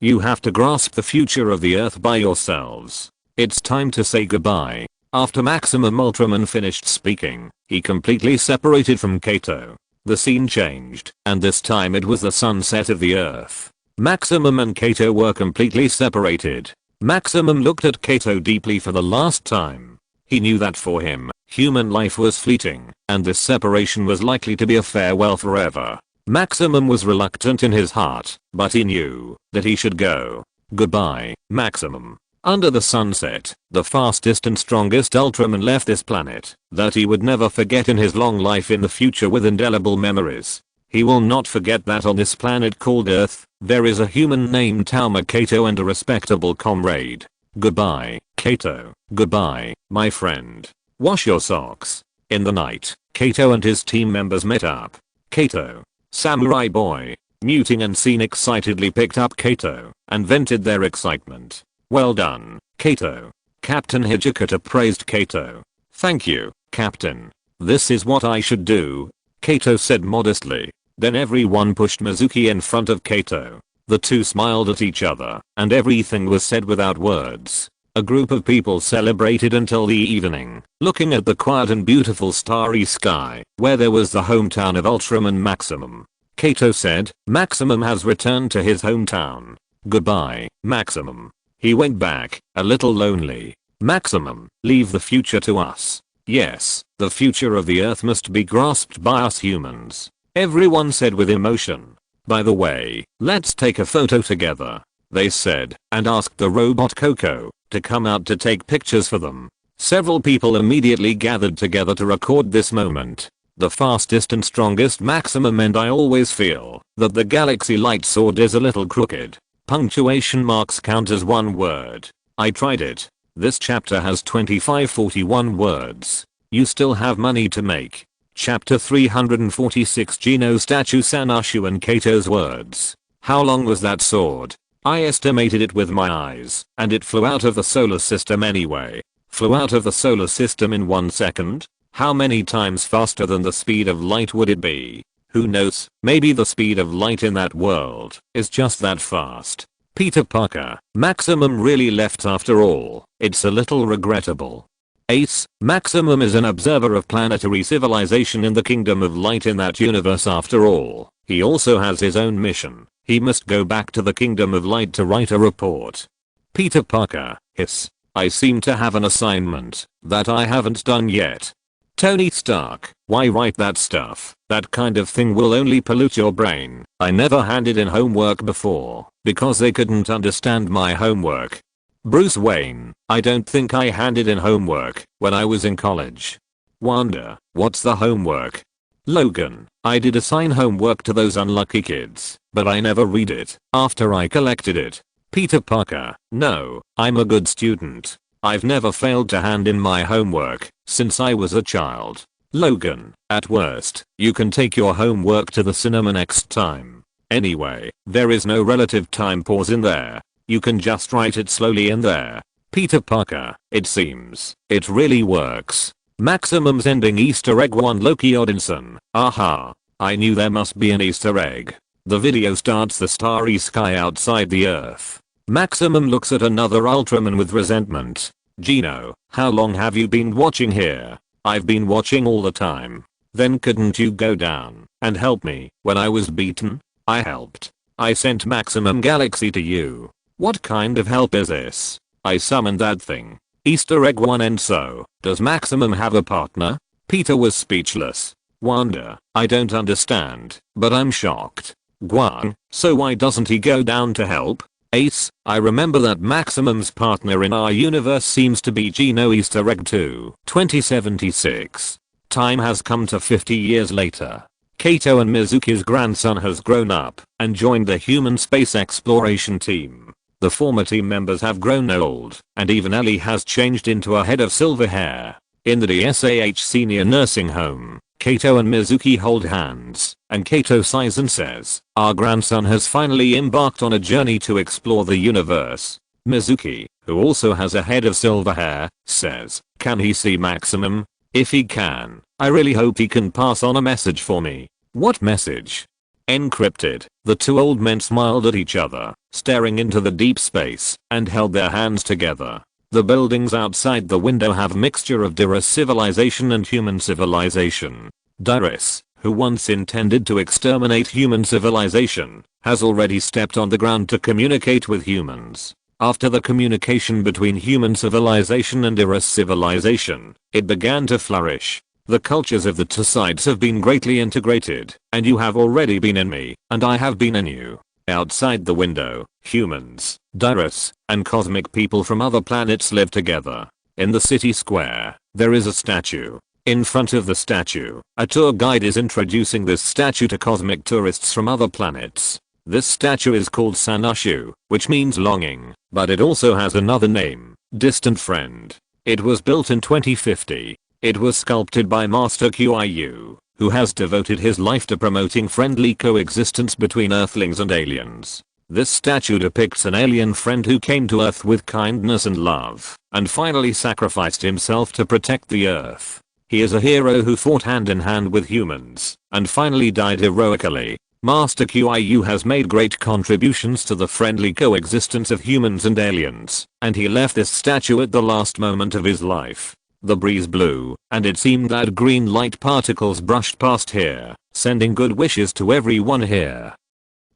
You have to grasp the future of the Earth by yourselves. It's time to say goodbye. After Maximum Ultraman finished speaking, he completely separated from Kato. The scene changed, and this time it was the sunset of the Earth. Maximum and Kato were completely separated. Maximum looked at Kato deeply for the last time. He knew that for him, human life was fleeting, and this separation was likely to be a farewell forever. Maximum was reluctant in his heart, but he knew that he should go. Goodbye, Maximum. Under the sunset, the fastest and strongest Ultraman left this planet that he would never forget in his long life in the future with indelible memories. He will not forget that on this planet called Earth, there is a human named Tauma Kato and a respectable comrade. Goodbye, Kato. Goodbye, my friend. Wash your socks. In the night, Kato and his team members met up. Kato. Samurai Boy. Muting and Scene excitedly picked up Kato and vented their excitement. Well done, Kato. Captain Hijikata praised Kato. Thank you, Captain. This is what I should do, Kato said modestly. Then everyone pushed Mizuki in front of Kato. The two smiled at each other, and everything was said without words. A group of people celebrated until the evening, looking at the quiet and beautiful starry sky, where there was the hometown of Ultraman Maximum. Kato said, Maximum has returned to his hometown. Goodbye, Maximum. He went back, a little lonely. Maximum, leave the future to us. Yes, the future of the Earth must be grasped by us humans. Everyone said with emotion. By the way, let's take a photo together, they said, and asked the robot Coco to come out to take pictures for them. Several people immediately gathered together to record this moment. The fastest and strongest Maximum, and I always feel that the Galaxy Light Sword is a little crooked. Punctuation marks count as one word. I tried it. This chapter has 2541 words. You still have money to make. Chapter 346 Geno Statue Sanashu and Kato's words. How long was that sword? I estimated it with my eyes, and it flew out of the solar system anyway. Flew out of the solar system in 1 second? How many times faster than the speed of light would it be? Who knows, maybe the speed of light in that world is just that fast. Peter Parker, Maximum really left after all. It's a little regrettable. Ace, Maximum is an observer of planetary civilization in the Kingdom of Light in that universe after all. He also has his own mission. He must go back to the Kingdom of Light to write a report. Peter Parker, hiss. I seem to have an assignment that I haven't done yet. Tony Stark, why write that stuff? That kind of thing will only pollute your brain. I never handed in homework before because they couldn't understand my homework. Bruce Wayne, I don't think I handed in homework when I was in college. Wanda, what's the homework? Logan, I did assign homework to those unlucky kids, but I never read it after I collected it. Peter Parker, no, I'm a good student. I've never failed to hand in my homework since I was a child. Logan, at worst, you can take your homework to the cinema next time. Anyway, there is no relative time pause in there. You can just write it slowly in there. Peter Parker, it seems, it really works. Maximum's ending Easter egg 1 Loki Odinson, aha. I knew there must be an Easter egg. The video starts the starry sky outside the earth. Maximum looks at another Ultraman with resentment. Gino, how long have you been watching here? I've been watching all the time. Then couldn't you go down and help me when I was beaten? I helped. I sent Maximum Galaxy to you. What kind of help is this? I summoned that thing. Easter egg 1 and so, does Maximum have a partner? Peter was speechless. Wanda, I don't understand, but I'm shocked. Gwen, so why doesn't he go down to help? Ace, I remember that Maximum's partner in our universe seems to be Gino Easter egg 2, 2076. Time has come to 50 years later. Kato and Mizuki's grandson has grown up and joined the human space exploration team. The former team members have grown old, and even Ellie has changed into a head of silver hair. In the DSAH senior nursing home, Kato and Mizuki hold hands, and Kato sighs and says, our grandson has finally embarked on a journey to explore the universe. Mizuki, who also has a head of silver hair, says, can he see Maximum? If he can, I really hope he can pass on a message for me. What message? Encrypted. The two old men smiled at each other, staring into the deep space, and held their hands together. The buildings outside the window have a mixture of Dyrus civilization and human civilization. Dyrus, who once intended to exterminate human civilization, has already stepped on the ground to communicate with humans. After the communication between human civilization and Dyrus civilization, it began to flourish. The cultures of the two sides have been greatly integrated, and you have already been in me, and I have been in you. Outside the window, humans, Dyrus, and cosmic people from other planets live together. In the city square, there is a statue. In front of the statue, a tour guide is introducing this statue to cosmic tourists from other planets. This statue is called Sanushu, which means longing, but it also has another name, distant friend. It was built in 2050. It was sculpted by Master Qiu, who has devoted his life to promoting friendly coexistence between Earthlings and aliens. This statue depicts an alien friend who came to Earth with kindness and love, and finally sacrificed himself to protect the Earth. He is a hero who fought hand in hand with humans, and finally died heroically. Master Qiu has made great contributions to the friendly coexistence of humans and aliens, and he left this statue at the last moment of his life. The breeze blew, and it seemed that green light particles brushed past here, sending good wishes to everyone here.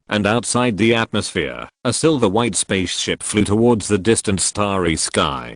And outside the atmosphere, a silver-white spaceship flew towards the distant starry sky.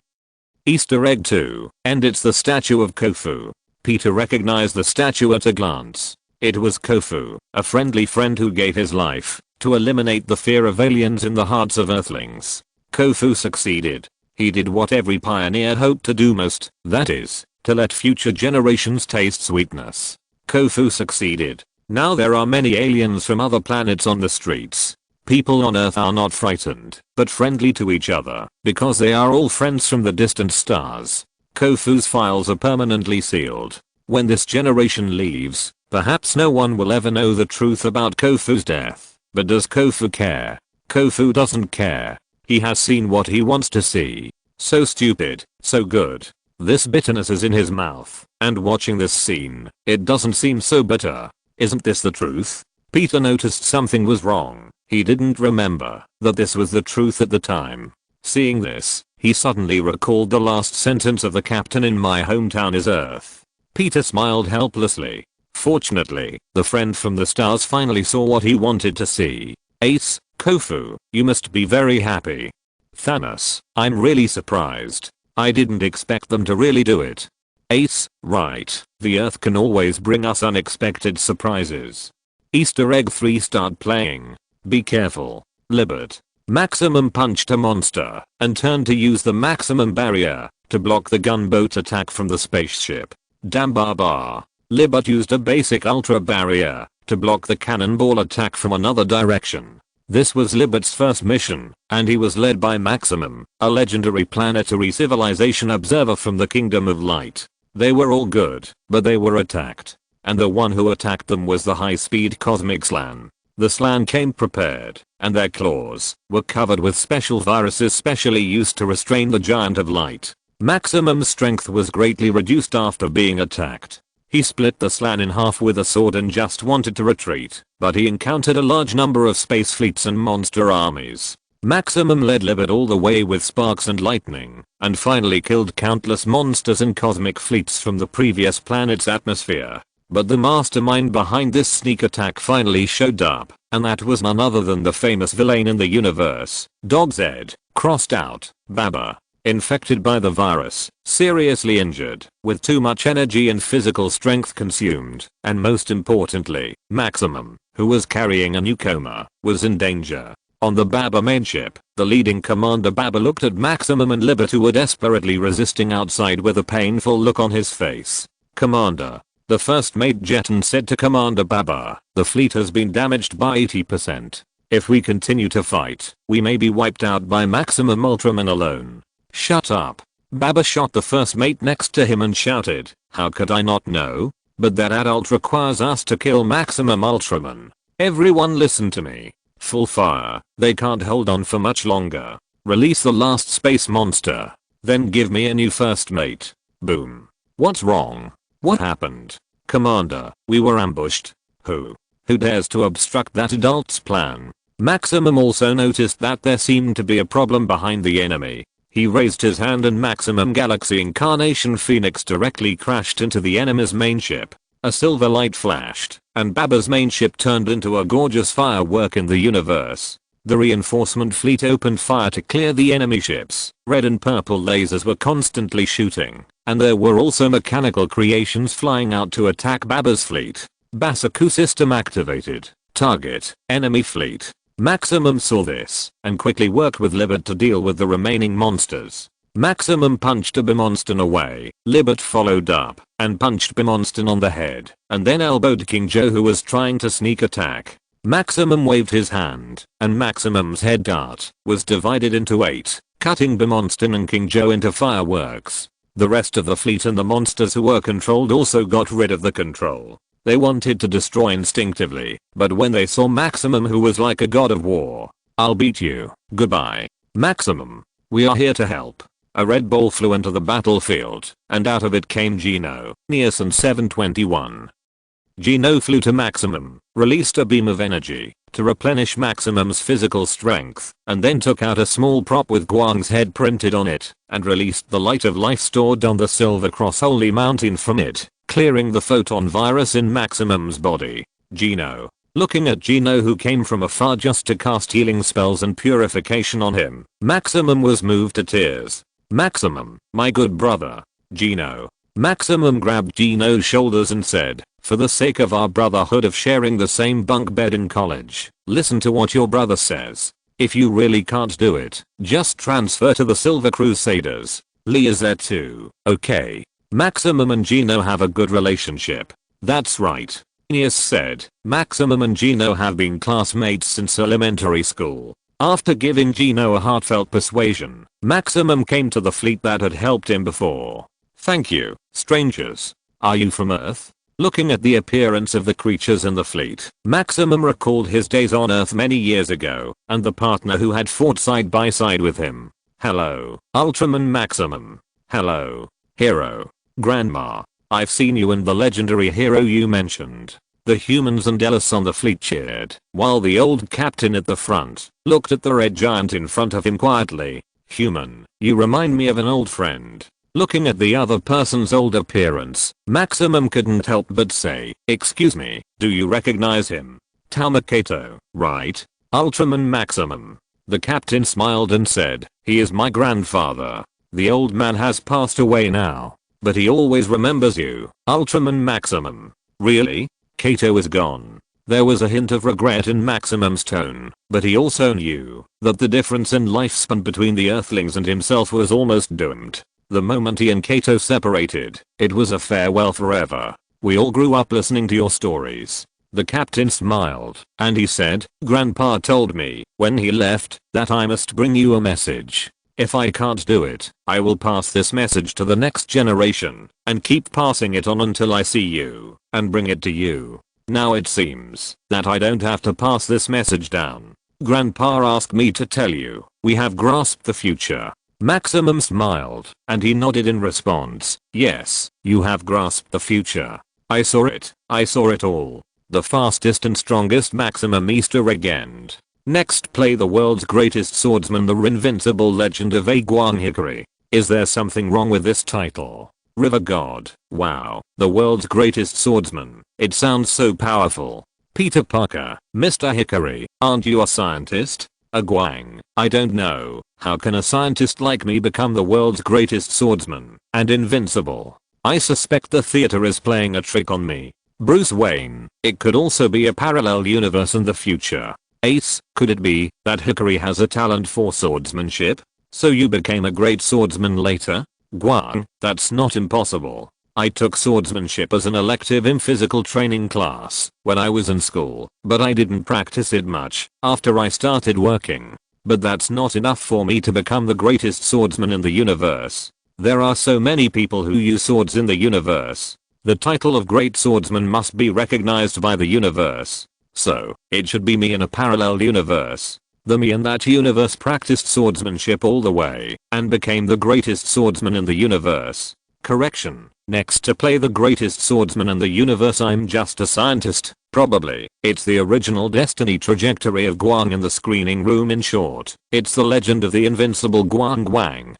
Easter egg 2, and it's the statue of Kofu. Peter recognized the statue at a glance. It was Kofu, a friendly friend who gave his life to eliminate the fear of aliens in the hearts of Earthlings. Kofu succeeded. He did what every pioneer hoped to do most, that is, to let future generations taste sweetness. Kofu succeeded. Now there are many aliens from other planets on the streets. People on Earth are not frightened, but friendly to each other, because they are all friends from the distant stars. Kofu's files are permanently sealed. When this generation leaves, perhaps no one will ever know the truth about Kofu's death. But does Kofu care? Kofu doesn't care. He has seen what he wants to see. So stupid, so good. This bitterness is in his mouth, and watching this scene, it doesn't seem so bitter. Isn't this the truth? Peter noticed something was wrong. He didn't remember that this was the truth at the time. Seeing this, he suddenly recalled the last sentence of the captain in my hometown is Earth. Peter smiled helplessly. Fortunately, the friend from the stars finally saw what he wanted to see. Ace, Kofu, you must be very happy. Thanos, I'm really surprised. I didn't expect them to really do it. Ace, right, the Earth can always bring us unexpected surprises. Easter egg 3 start playing. Be careful. Libert. Maximum punched a monster and turned to use the maximum barrier to block the gunboat attack from the spaceship. Damn Baba. Libert used a basic ultra barrier to block the cannonball attack from another direction. This was Libert's first mission, and he was led by Maximum, a legendary planetary civilization observer from the Kingdom of Light. They were all good, but they were attacked. And the one who attacked them was the high-speed cosmic slan. The slan came prepared, and their claws were covered with special viruses specially used to restrain the Giant of Light. Maximum's strength was greatly reduced after being attacked. He split the slan in half with a sword and just wanted to retreat, but he encountered a large number of space fleets and monster armies. Maximum led Libert all the way with sparks and lightning, and finally killed countless monsters and cosmic fleets from the previous planet's atmosphere. But the mastermind behind this sneak attack finally showed up, and that was none other than the famous villain in the universe, Dog Zed, crossed out, Baba. Infected by the virus, seriously injured, with too much energy and physical strength consumed, and most importantly, Maximum, who was carrying a newcomer, was in danger. On the Baba main ship, the leading commander Baba looked at Maximum and Libert, who were desperately resisting outside, with a painful look on his face. "Commander." The first mate Jeton said to Commander Baba, "The fleet has been damaged by 80%. If we continue to fight, we may be wiped out by Maximum Ultraman alone." "Shut up." Baba shot the first mate next to him and shouted, "How could I not know? But that adult requires us to kill Maximum Ultraman. Everyone listen to me. Full fire. They can't hold on for much longer. Release the last space monster. Then give me a new first mate." Boom. "What's wrong? What happened?" "Commander, we were ambushed." Who dares to obstruct that adult's plan?" Maximum also noticed that there seemed to be a problem behind the enemy. He raised his hand and Maximum Galaxy Incarnation Phoenix directly crashed into the enemy's main ship. A silver light flashed, and Baba's main ship turned into a gorgeous firework in the universe. The reinforcement fleet opened fire to clear the enemy ships. Red and purple lasers were constantly shooting, and there were also mechanical creations flying out to attack Baba's fleet. Basaku system activated. Target, enemy fleet. Maximum saw this, and quickly worked with Libert to deal with the remaining monsters. Maximum punched a Bimonston away. Libert followed up, and punched Bimonston on the head, and then elbowed King Joe, who was trying to sneak attack. Maximum waved his hand, and Maximum's head dart was divided into 8, cutting Bimonston and King Joe into fireworks. The rest of the fleet and the monsters who were controlled also got rid of the control. They wanted to destroy instinctively, but when they saw Maximum, who was like a god of war, "I'll beat you, goodbye. Maximum, we are here to help." A red ball flew into the battlefield, and out of it came Gino, Neos and 721. Gino flew to Maximum, released a beam of energy to replenish Maximum's physical strength, and then took out a small prop with Guang's head printed on it, and released the light of life stored on the Silver Cross Holy Mountain from it, clearing the photon virus in Maximum's body. Gino. Looking at Gino, who came from afar just to cast healing spells and purification on him, Maximum was moved to tears. "Maximum, my good brother." Gino. Maximum grabbed Gino's shoulders and said, "For the sake of our brotherhood of sharing the same bunk bed in college, listen to what your brother says. If you really can't do it, just transfer to the Silver Crusaders. Lee is there too, okay?" Maximum and Gino have a good relationship. "That's right," Neos said. Maximum and Gino have been classmates since elementary school. After giving Gino a heartfelt persuasion, Maximum came to the fleet that had helped him before. "Thank you, strangers. Are you from Earth?" Looking at the appearance of the creatures in the fleet, Maximum recalled his days on Earth many years ago, and the partner who had fought side by side with him. "Hello, Ultraman Maximum. Hello, hero. Grandma. I've seen you and the legendary hero you mentioned." The humans and Ellis on the fleet cheered, while the old captain at the front looked at the red giant in front of him quietly. "Human, you remind me of an old friend." Looking at the other person's old appearance, Maximum couldn't help but say, "Excuse me, do you recognize him? Tamakato, right? Ultraman Maximum." The captain smiled and said, "He is my grandfather. The old man has passed away now, but he always remembers you, Ultraman Maximum." "Really?" Kato is gone. There was a hint of regret in Maximum's tone, but he also knew that the difference in lifespan between the Earthlings and himself was almost doomed. The moment he and Kato separated, it was a farewell forever. We all grew up listening to your stories." The captain smiled, and he said, "Grandpa told me, when he left, that I must bring you a message. If I can't do it, I will pass this message to the next generation, and keep passing it on until I see you, and bring it to you. Now it seems that I don't have to pass this message down. Grandpa asked me to tell you, we have grasped the future." Maximum smiled, and he nodded in response. "Yes, you have grasped the future. I saw it all. The fastest and strongest Maximum Easter egg end. Next, play the world's greatest swordsman, the invincible legend of Guang Hickory. Is there something wrong with this title? River God, wow, the world's greatest swordsman. It sounds so powerful. Peter Parker, Mr. Hickory, aren't you a scientist? A Guang, I don't know. How can a scientist like me become the world's greatest swordsman and invincible? I suspect the theater is playing a trick on me. Bruce Wayne, it could also be a parallel universe in the future. Ace, could it be that Hickory has a talent for swordsmanship? So you became a great swordsman later? Guang, that's not impossible. I took swordsmanship as an elective in physical training class when I was in school, but I didn't practice it much after I started working. But that's not enough for me to become the greatest swordsman in the universe. There are so many people who use swords in the universe. The title of great swordsman must be recognized by the universe. So, it should be me in a parallel universe. The me in that universe practiced swordsmanship all the way and became the greatest swordsman in the universe. Correction. Next, to play the greatest swordsman in the universe, I'm just a scientist. Probably. It's the original destiny trajectory of Guang in the screening room. In short, it's the legend of the invincible Guang.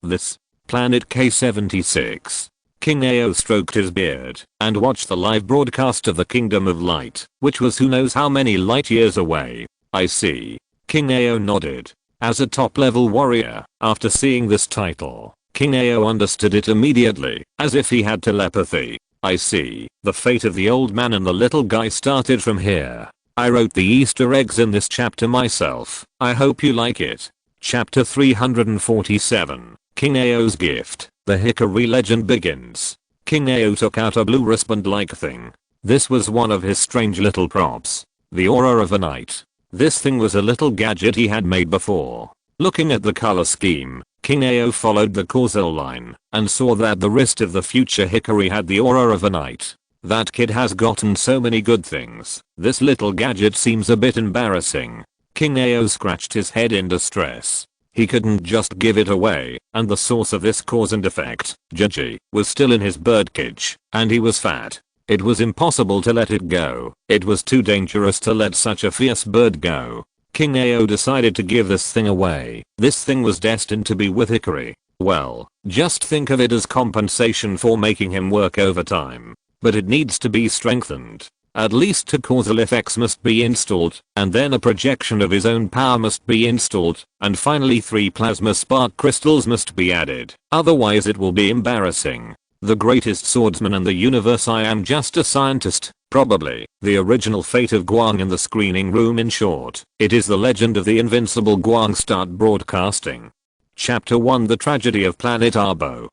This. Planet K76. King Ao stroked his beard and watched the live broadcast of the Kingdom of Light, which was who knows how many light years away. I see. King Ao nodded. As a top-level warrior, after seeing this title, King Ao understood it immediately, as if he had telepathy. I see. The fate of the old man and the little guy started from here. I wrote the Easter eggs in this chapter myself. I hope you like it. Chapter 347. King Ao's Gift. The Hickory legend begins. King Ao took out a blue wristband-like thing. This was one of his strange little props. The Aura of a Knight. This thing was a little gadget he had made before. Looking at the color scheme, King Ao followed the causal line and saw that the wrist of the future Hickory had the Aura of a Knight. That kid has gotten so many good things. This little gadget seems a bit embarrassing. King Ao scratched his head in distress. He couldn't just give it away, and the source of this cause and effect, Gigi, was still in his birdcage, and he was fat. It was impossible to let it go. It was too dangerous to let such a fierce bird go. King Ao decided to give this thing away. This thing was destined to be with Hickory. Well, just think of it as compensation for making him work overtime. But it needs to be strengthened. At least two causal effects must be installed, and then a projection of his own power must be installed, and finally 3 plasma spark crystals must be added. Otherwise it will be embarrassing. The greatest swordsman in the universe. I am just a scientist. Probably. The original fate of Guang in the screening room. In short, it is the legend of the invincible Guang. Start broadcasting. Chapter 1. The Tragedy of Planet Arbo.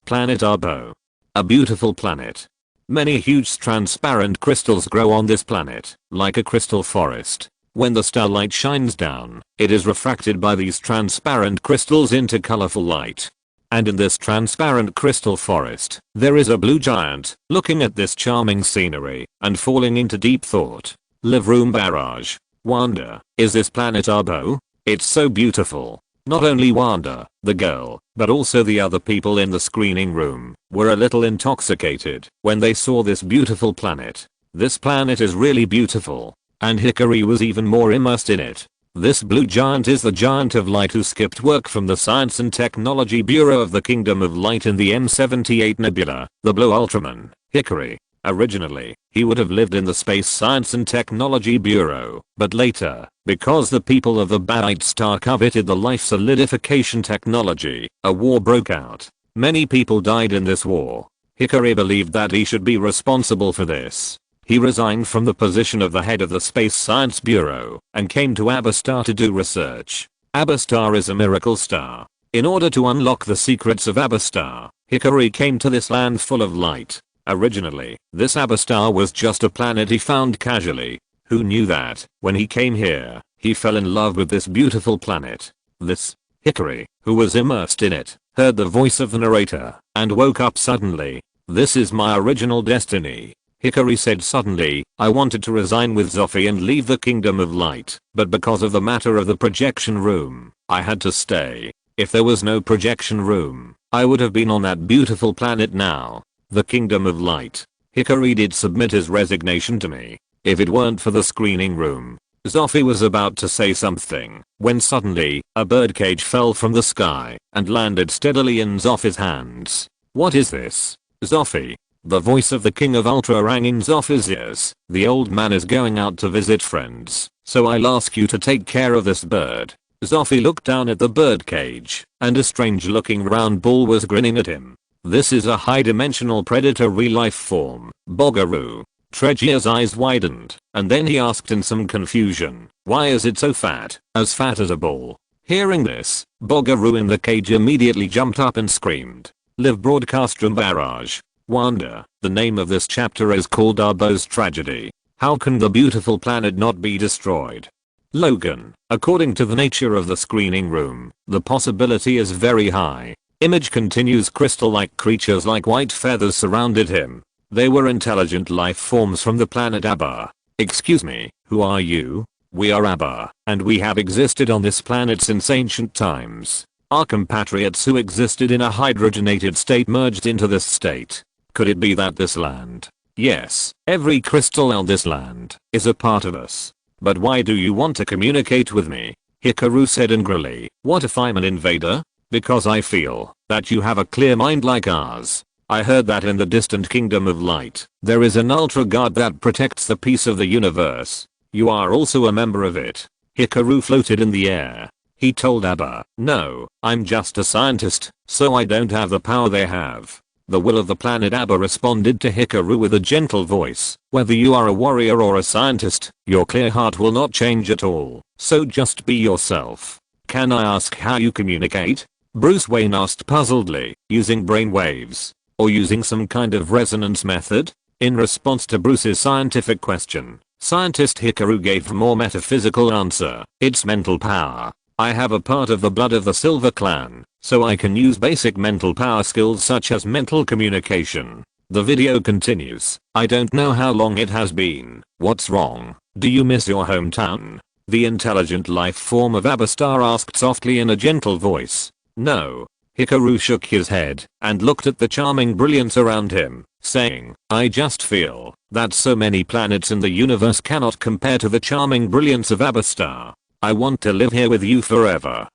Planet Arbo. A beautiful planet. Many huge transparent crystals grow on this planet, like a crystal forest. When the starlight shines down, it is refracted by these transparent crystals into colorful light. And in this transparent crystal forest, there is a blue giant, looking at this charming scenery, and falling into deep thought. Live room barrage. Wanda, is this planet Arbo? It's so beautiful. Not only Wanda, the girl, but also the other people in the screening room, were a little intoxicated when they saw this beautiful planet. This planet is really beautiful. And Hickory was even more immersed in it. This blue giant is the Giant of Light who skipped work from the Science and Technology Bureau of the Kingdom of Light in the M78 Nebula, the Blue Ultraman, Hickory. Originally, he would have lived in the Space Science and Technology Bureau, but later, because the people of the Barite Star coveted the life solidification technology, a war broke out. Many people died in this war. Hickory believed that he should be responsible for this. He resigned from the position of the head of the Space Science Bureau and came to Abastar to do research. Abastar is a miracle star. In order to unlock the secrets of Abastar, Hickory came to this land full of light. Originally, this Abastar was just a planet he found casually. Who knew that, when he came here, he fell in love with this beautiful planet. This Hikari, who was immersed in it, heard the voice of the narrator, and woke up suddenly. This is my original destiny. Hikari said suddenly, I wanted to resign with Zophie and leave the Kingdom of Light, but because of the matter of the projection room, I had to stay. If there was no projection room, I would have been on that beautiful planet now. The Kingdom of Light. Hikari did submit his resignation to me. If it weren't for the screening room. Zophie was about to say something, when suddenly, a birdcage fell from the sky, and landed steadily in Zophie's hands. What is this? Zophie. The voice of the King of Ultra rang in Zophie's ears. The old man is going out to visit friends, so I'll ask you to take care of this bird. Zophie looked down at the birdcage, and a strange looking round ball was grinning at him. This is a high-dimensional predator real-life form, Bogaroo. Tregier's eyes widened, and then he asked in some confusion, why is it so fat, as fat as a ball? Hearing this, Bogaroo in the cage immediately jumped up and screamed. Live broadcast room barrage. Wonder, the name of this chapter is called Arbo's Tragedy. How can the beautiful planet not be destroyed? Logan, according to the nature of the screening room, the possibility is very high. Image continues. Crystal-like creatures like white feathers surrounded him. They were intelligent life forms from the planet Abba. Excuse me, who are you? We are Abba, and we have existed on this planet since ancient times. Our compatriots who existed in a hydrogenated state merged into this state. Could it be that this land? Yes, every crystal on this land is a part of us. But why do you want to communicate with me? Hikaru said angrily. What if I'm an invader? Because I feel that you have a clear mind like ours. I heard that in the distant Kingdom of Light, there is an Ultra God that protects the peace of the universe. You are also a member of it. Hikaru floated in the air. He told Abba, no, I'm just a scientist, so I don't have the power they have. The will of the planet. Abba responded to Hikaru with a gentle voice. Whether you are a warrior or a scientist, your clear heart will not change at all, so just be yourself. Can I ask how you communicate? Bruce Wayne asked puzzledly, using brainwaves, or using some kind of resonance method? In response to Bruce's scientific question, scientist Hikaru gave a more metaphysical answer. It's mental power. I have a part of the blood of the Silver Clan, so I can use basic mental power skills such as mental communication. The video continues. I don't know how long it has been. What's wrong? Do you miss your hometown? The intelligent life form of Abastar asked softly in a gentle voice. No. Hikaru shook his head and looked at the charming brilliance around him, saying, I just feel that so many planets in the universe cannot compare to the charming brilliance of Abastar. I want to live here with you forever.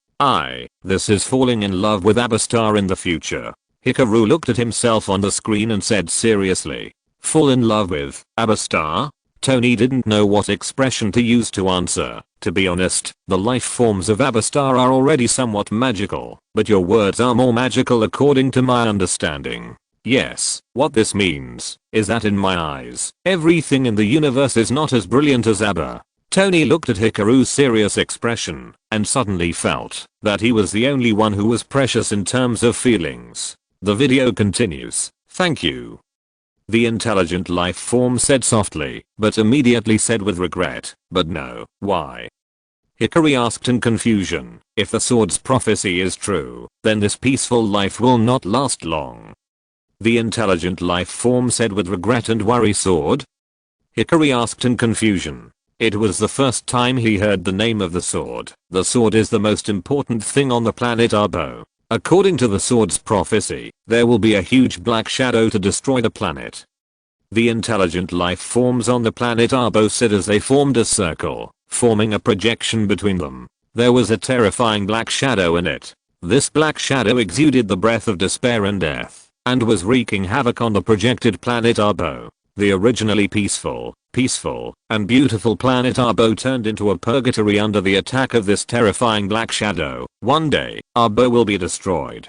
This is falling in love with Abastar in the future. Hikaru looked at himself on the screen and said seriously. Fall in love with Abastar? Tony didn't know what expression to use to answer. To be honest, the life forms of Abastar are already somewhat magical, but your words are more magical according to my understanding. Yes, what this means is that in my eyes, everything in the universe is not as brilliant as Abba. Tony looked at Hikaru's serious expression and suddenly felt that he was the only one who was precious in terms of feelings. The video continues. Thank you. The intelligent life form said softly, but immediately said with regret, but no, why? Hikari asked in confusion, if the sword's prophecy is true, then this peaceful life will not last long. The intelligent life form said with regret and worry. Sword? Hikari asked in confusion. It was the first time he heard the name of the sword. The sword is the most important thing on the planet Arbo. According to the sword's prophecy, there will be a huge black shadow to destroy the planet. The intelligent life forms on the planet Arbo said as they formed a circle, forming a projection between them. There was a terrifying black shadow in it. This black shadow exuded the breath of despair and death, and was wreaking havoc on the projected planet Arbo. The originally peaceful, and beautiful planet Arbo turned into a purgatory under the attack of this terrifying black shadow. One day, Arbo will be destroyed.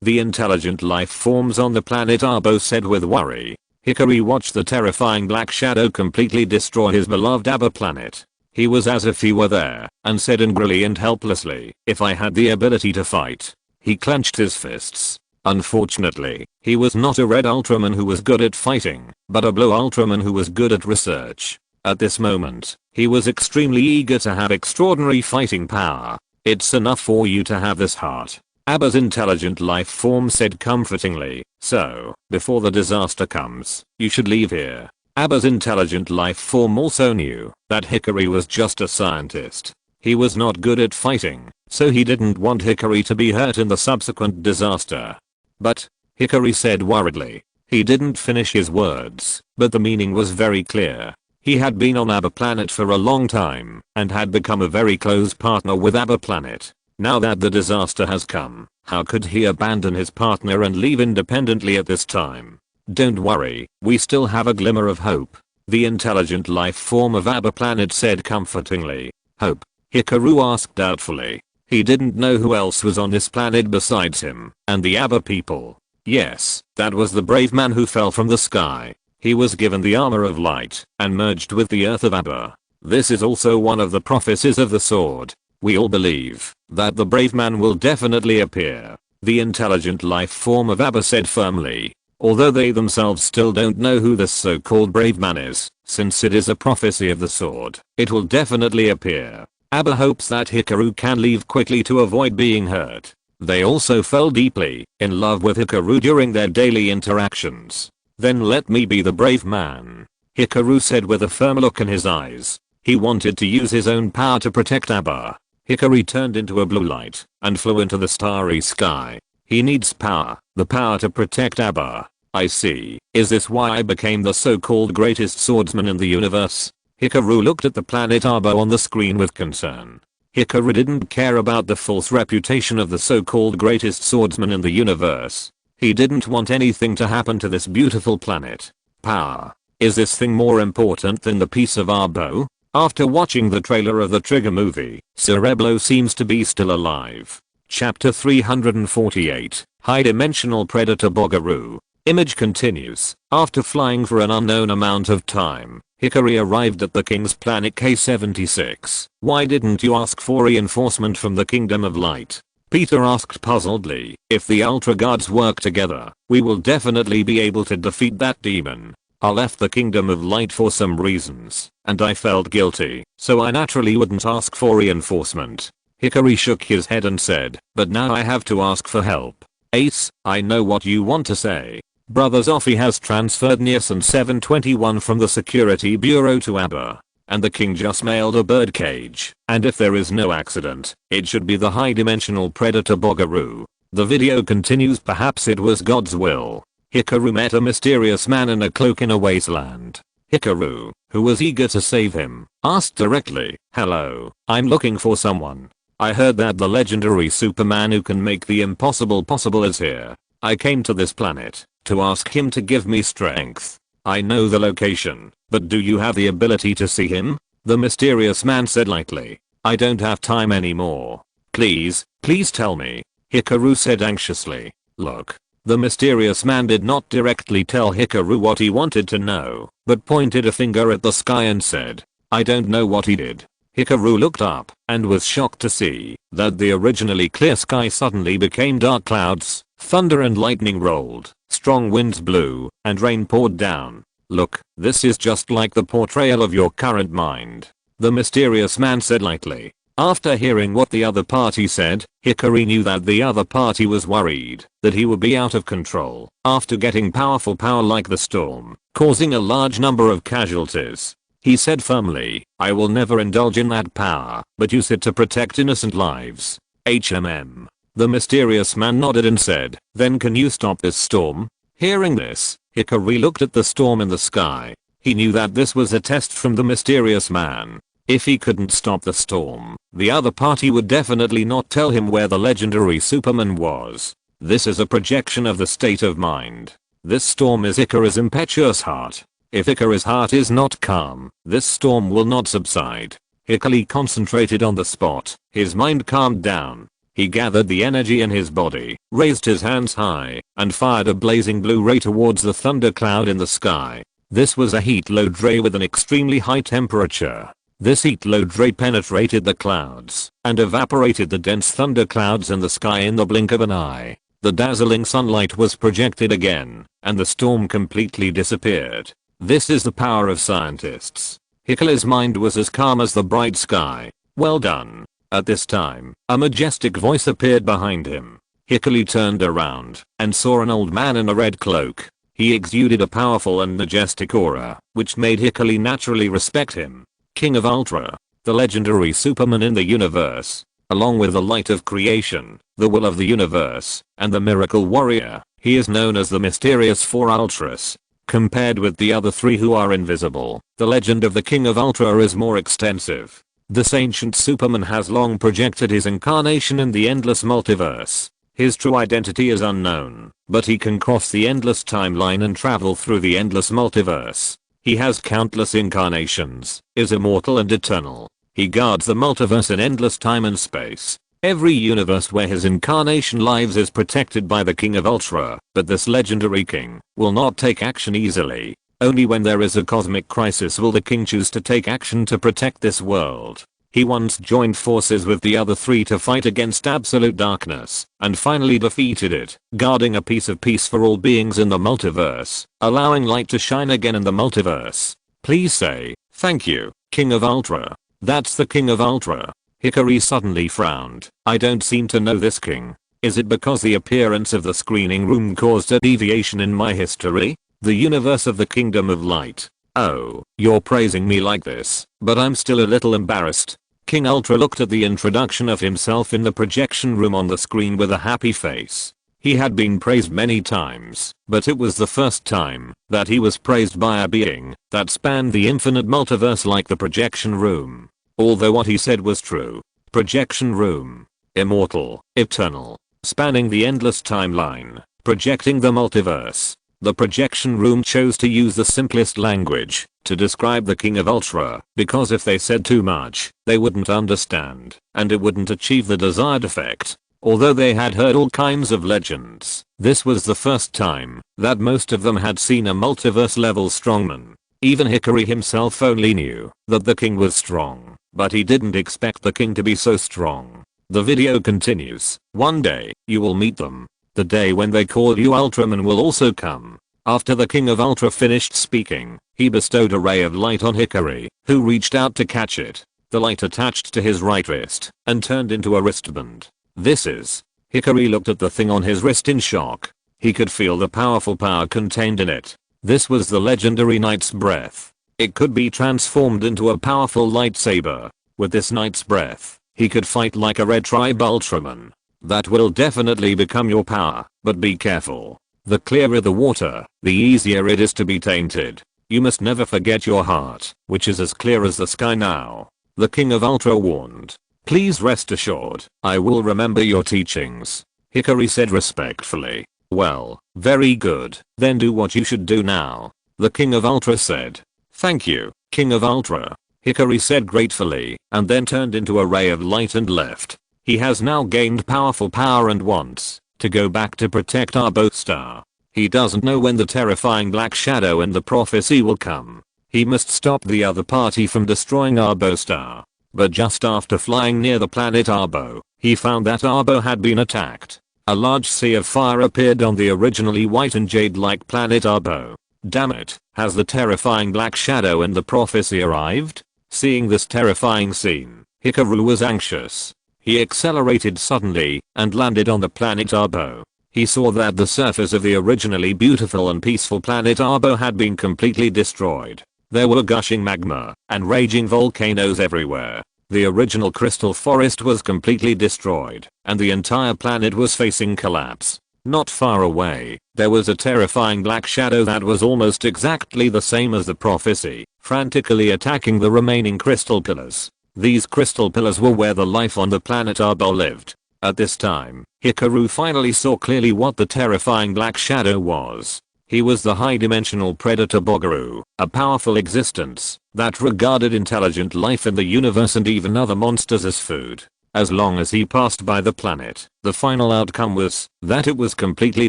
The intelligent life forms on the planet Arbo said with worry. Hikari watched the terrifying black shadow completely destroy his beloved Abba planet. He was as if he were there, and said angrily and helplessly, if I had the ability to fight. He clenched his fists. Unfortunately, he was not a red Ultraman who was good at fighting, but a blue Ultraman who was good at research. At this moment, he was extremely eager to have extraordinary fighting power. It's enough for you to have this heart. Abba's intelligent life form said comfortingly, so, before the disaster comes, you should leave here. Abba's intelligent life form also knew that Hikari was just a scientist. He was not good at fighting, so he didn't want Hikari to be hurt in the subsequent disaster. But, Hikari said worriedly. He didn't finish his words, but the meaning was very clear. He had been on Abba Planet for a long time and had become a very close partner with Abba Planet. Now that the disaster has come, how could he abandon his partner and leave independently at this time? Don't worry, we still have a glimmer of hope. The intelligent life form of Abba Planet said comfortingly. Hope? Hikaru asked doubtfully. He didn't know who else was on this planet besides him and the Abba people. Yes, that was the brave man who fell from the sky. He was given the armor of light and merged with the earth of Abba. This is also one of the prophecies of the sword. We all believe that the brave man will definitely appear. The intelligent life form of Abba said firmly. Although they themselves still don't know who this so-called brave man is, since it is a prophecy of the sword, it will definitely appear. Abba hopes that Hikaru can leave quickly to avoid being hurt. They also fell deeply in love with Hikaru during their daily interactions. Then let me be the brave man, Hikaru said with a firm look in his eyes. He wanted to use his own power to protect Abba. Hikari turned into a blue light and flew into the starry sky. He needs power, the power to protect Abba. I see. Is this why I became the so-called greatest swordsman in the universe? Hikaru looked at the planet Abba on the screen with concern. Hikaru didn't care about the false reputation of the so-called greatest swordsman in the universe. He didn't want anything to happen to this beautiful planet. Power. Is this thing more important than the piece of our bow? After watching the trailer of the Trigger movie, Cereblo seems to be still alive. Chapter 348, High-Dimensional Predator Bogaru. Image continues. After flying for an unknown amount of time, Hikari arrived at the King's planet K-76. Why didn't you ask for reinforcement from the Kingdom of Light? Peter asked puzzledly. If the Ultra Guards work together, we will definitely be able to defeat that demon. I left the Kingdom of Light for some reasons, and I felt guilty, so I naturally wouldn't ask for reinforcement. Hikari shook his head and said, but now I have to ask for help. Ace, I know what you want to say. Brother Zoffy has transferred Nielsen 721 from the Security Bureau to Abba, and the king just mailed a birdcage, and if there is no accident, it should be the high-dimensional predator Bogaru. The video continues. Perhaps it was God's will. Hikaru met a mysterious man in a cloak in a wasteland. Hikaru, who was eager to save him, asked directly, hello, I'm looking for someone. I heard that the legendary Superman who can make the impossible possible is here. I came to this planet to ask him to give me strength. I know the location, but do you have the ability to see him? The mysterious man said lightly. I don't have time anymore. Please tell me. Hikaru said anxiously. Look. The mysterious man did not directly tell Hikaru what he wanted to know, but pointed a finger at the sky and said, I don't know what he did. Hikaru looked up and was shocked to see that the originally clear sky suddenly became dark clouds, thunder and lightning rolled, strong winds blew, and rain poured down. Look, this is just like the portrayal of your current mind. The mysterious man said lightly. After hearing what the other party said, Hikari knew that the other party was worried that he would be out of control after getting powerful power like the storm, causing a large number of casualties. He said firmly, I will never indulge in that power, but use it to protect innocent lives. HMM. The mysterious man nodded and said, then can you stop this storm? Hearing this, Hikari looked at the storm in the sky. He knew that this was a test from the mysterious man. If he couldn't stop the storm, the other party would definitely not tell him where the legendary Superman was. This is a projection of the state of mind. This storm is Ikaru's impetuous heart. If Ikaru's heart is not calm, this storm will not subside. Hikari concentrated on the spot. His mind calmed down. He gathered the energy in his body, raised his hands high, and fired a blazing blue ray towards the thundercloud in the sky. This was a heat load ray with an extremely high temperature. This heat load ray penetrated the clouds and evaporated the dense thunderclouds in the sky in the blink of an eye. The dazzling sunlight was projected again, and the storm completely disappeared. This is the power of scientists. Hikaru's mind was as calm as the bright sky. Well done. At this time, a majestic voice appeared behind him. Hikaru turned around and saw an old man in a red cloak. He exuded a powerful and majestic aura, which made Hikaru naturally respect him. King of Ultra, the legendary Superman in the universe, along with the light of creation, the will of the universe, and the miracle warrior, he is known as the mysterious Four Ultras. Compared with the other three who are invisible, the legend of the King of Ultra is more extensive. This ancient Superman has long projected his incarnation in the endless multiverse. His true identity is unknown, but he can cross the endless timeline and travel through the endless multiverse. He has countless incarnations, is immortal and eternal. He guards the multiverse in endless time and space. Every universe where his incarnation lives is protected by the King of Ultra, but this legendary king will not take action easily. Only when there is a cosmic crisis will the king choose to take action to protect this world. He once joined forces with the other three to fight against absolute darkness, and finally defeated it, guarding a piece of peace for all beings in the multiverse, allowing light to shine again in the multiverse. Please say, thank you, King of Ultra. That's the King of Ultra. Hikaru suddenly frowned. I don't seem to know this king. Is it because the appearance of the screening room caused a deviation in my history? The universe of the Kingdom of Light. Oh, you're praising me like this, but I'm still a little embarrassed. King Ultra looked at the introduction of himself in the projection room on the screen with a happy face. He had been praised many times, but it was the first time that he was praised by a being that spanned the infinite multiverse like the projection room. Although what he said was true. Projection room. Immortal, eternal, spanning the endless timeline, projecting the multiverse. The projection room chose to use the simplest language to describe the King of Ultra, because if they said too much, they wouldn't understand, and it wouldn't achieve the desired effect. Although they had heard all kinds of legends, this was the first time that most of them had seen a multiverse level strongman. Even Hikaru himself only knew that the king was strong, but he didn't expect the king to be so strong. The video continues. One day, you will meet them. The day when they call you Ultraman will also come. After the King of Ultra finished speaking, he bestowed a ray of light on Hikaru, who reached out to catch it. The light attached to his right wrist and turned into a wristband. This is. Hikaru looked at the thing on his wrist in shock. He could feel the powerful power contained in it. This was the legendary Knight's Breath. It could be transformed into a powerful lightsaber. With this Knight's Breath, he could fight like a Red Tribe Ultraman. That will definitely become your power, but be careful. The clearer the water, the easier it is to be tainted. You must never forget your heart, which is as clear as the sky now. The King of Ultra warned. Please rest assured, I will remember your teachings. Hikaru said respectfully. Well, very good, then do what you should do now. The King of Ultra said. Thank you, King of Ultra. Hikaru said gratefully, and then turned into a ray of light and left. He has now gained powerful power and wants to go back to protect Arbo Star. He doesn't know when the terrifying black shadow in the prophecy will come. He must stop the other party from destroying Arbo Star. But just after flying near the planet Arbo, he found that Arbo had been attacked. A large sea of fire appeared on the originally white and jade-like planet Arbo. Damn it, has the terrifying black shadow in the prophecy arrived? Seeing this terrifying scene, Hikaru was anxious. He accelerated suddenly and landed on the planet Arbo. He saw that the surface of the originally beautiful and peaceful planet Arbo had been completely destroyed. There were gushing magma and raging volcanoes everywhere. The original crystal forest was completely destroyed, and the entire planet was facing collapse. Not far away, there was a terrifying black shadow that was almost exactly the same as the prophecy, frantically attacking the remaining crystal pillars. These crystal pillars were where the life on the planet Arbo lived. At this time, Hikaru finally saw clearly what the terrifying black shadow was. He was the high-dimensional predator Bogaru, a powerful existence that regarded intelligent life in the universe and even other monsters as food. As long as he passed by the planet, the final outcome was that it was completely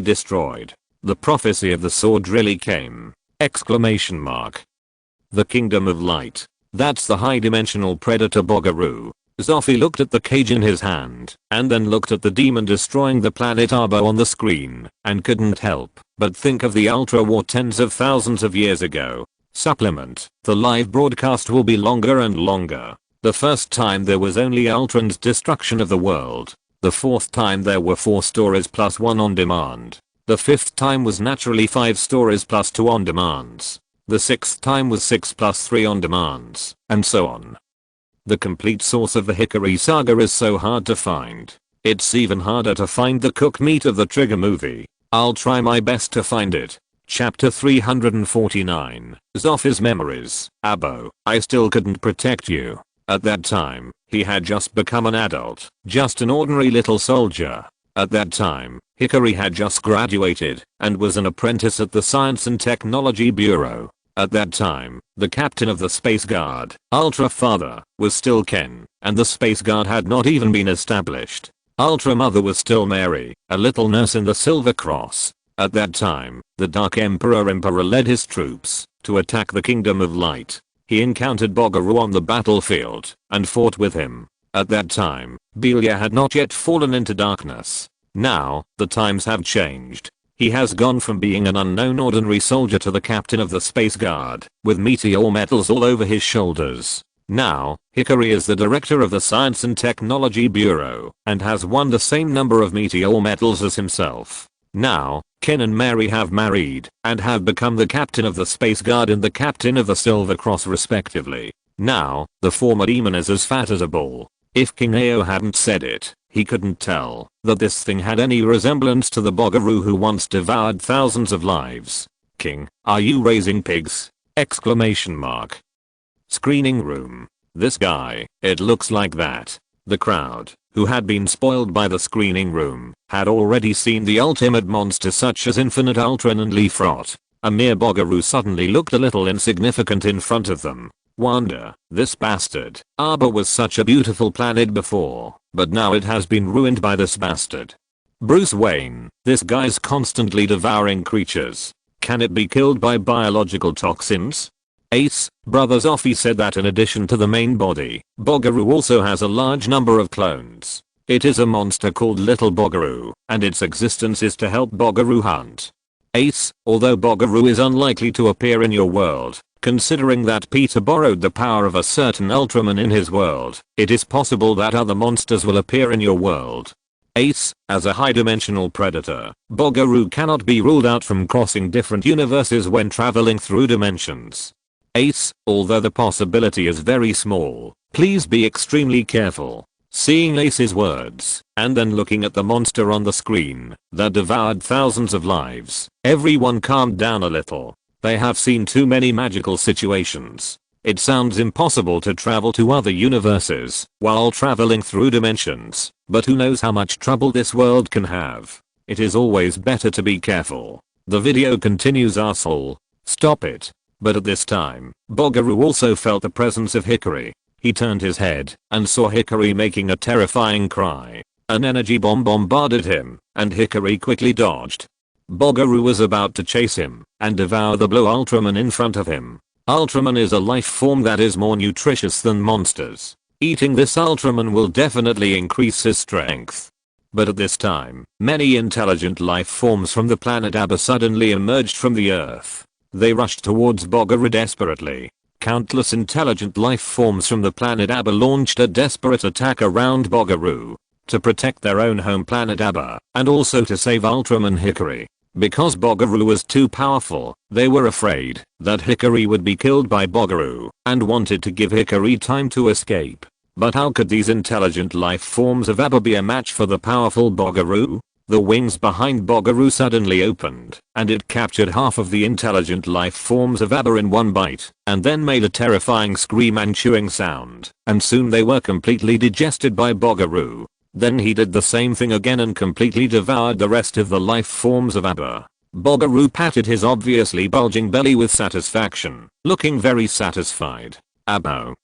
destroyed. The prophecy of the sword really came! Exclamation mark. The Kingdom of Light. That's the high-dimensional predator Bogaru. Zoffy looked at the cage in his hand, and then looked at the demon destroying the planet Arbo on the screen, and couldn't help but think of the Ultra War tens of thousands of years ago. Supplement: the live broadcast will be longer and longer. The first time there was only Ultron's destruction of the world. The fourth time there were 4 stories plus 1 on demand. The fifth time was naturally 5 stories plus 2 on demands. The sixth time was 6 plus 3 on demands, and so on. The complete source of the Hickory saga is so hard to find. It's even harder to find the cook meat of the Trigger movie. I'll try my best to find it. Chapter 349. Zoffy's memories. Abo, I still couldn't protect you. At that time, he had just become an adult, just an ordinary little soldier. At that time, Hickory had just graduated and was an apprentice at the Science and Technology Bureau. At that time, the captain of the Space Guard, Ultra Father, was still Ken, and the Space Guard had not even been established. Ultra Mother was still Mary, a little nurse in the Silver Cross. At that time, the Dark Emperor led his troops to attack the Kingdom of Light. He encountered Boggaroo on the battlefield and fought with him. At that time, Belia had not yet fallen into darkness. Now, the times have changed. He has gone from being an unknown ordinary soldier to the captain of the Space Guard, with meteor medals all over his shoulders. Now, Hickory is the director of the Science and Technology Bureau, and has won the same number of meteor medals as himself. Now, Ken and Mary have married, and have become the captain of the Space Guard and the captain of the Silver Cross respectively. Now, the former demon is as fat as a bull. If King Ao hadn't said it, he couldn't tell that this thing had any resemblance to the Boggaroo who once devoured thousands of lives. King, are you raising pigs? Exclamation mark. Screening room. This guy, it looks like that. The crowd, who had been spoiled by the screening room, had already seen the ultimate monster such as Infinite Ultron and Leafrot. A mere Boggaroo suddenly looked a little insignificant in front of them. Wonder, this bastard. Arbor was such a beautiful planet before, but now it has been ruined by this bastard. Bruce Wayne, this guy's constantly devouring creatures. Can it be killed by biological toxins? Ace, Brother Zoffy said that in addition to the main body, Boggaroo also has a large number of clones. It is a monster called Little Boggaroo, and its existence is to help Boggaroo hunt. Ace, although Boggaroo is unlikely to appear in your world, considering that Peter borrowed the power of a certain Ultraman in his world, it is possible that other monsters will appear in your world. Ace, as a high-dimensional predator, Boggaroo cannot be ruled out from crossing different universes when traveling through dimensions. Ace, although the possibility is very small, please be extremely careful. Seeing Ace's words, and then looking at the monster on the screen, that devoured thousands of lives, everyone calmed down a little. They have seen too many magical situations. It sounds impossible to travel to other universes while traveling through dimensions, but who knows how much trouble this world can have. It is always better to be careful. The video continues. Asshole. Stop it. But at this time, Boggaroo also felt the presence of Hickory. He turned his head and saw Hickory making a terrifying cry. An energy bomb bombarded him, and Hickory quickly dodged. Boggaroo was about to chase him and devour the blue Ultraman in front of him. Ultraman is a life form that is more nutritious than monsters. Eating this Ultraman will definitely increase his strength. But at this time, many intelligent life forms from the planet Abba suddenly emerged from the earth. They rushed towards Boggaroo desperately. Countless intelligent life forms from the planet Abba launched a desperate attack around Boggaroo to protect their own home planet Abba, and also to save Ultraman Hickory. Because Boggaroo was too powerful, they were afraid that Hickory would be killed by Boggaroo, and wanted to give Hickory time to escape. But how could these intelligent life forms of Abba be a match for the powerful Boggaroo? The wings behind Boggaroo suddenly opened, and it captured half of the intelligent life forms of Abba in one bite, and then made a terrifying scream and chewing sound, and soon they were completely digested by Boggaroo. Then he did the same thing again and completely devoured the rest of the life forms of Abba. Boggaroo patted his obviously bulging belly with satisfaction, looking very satisfied. Abo.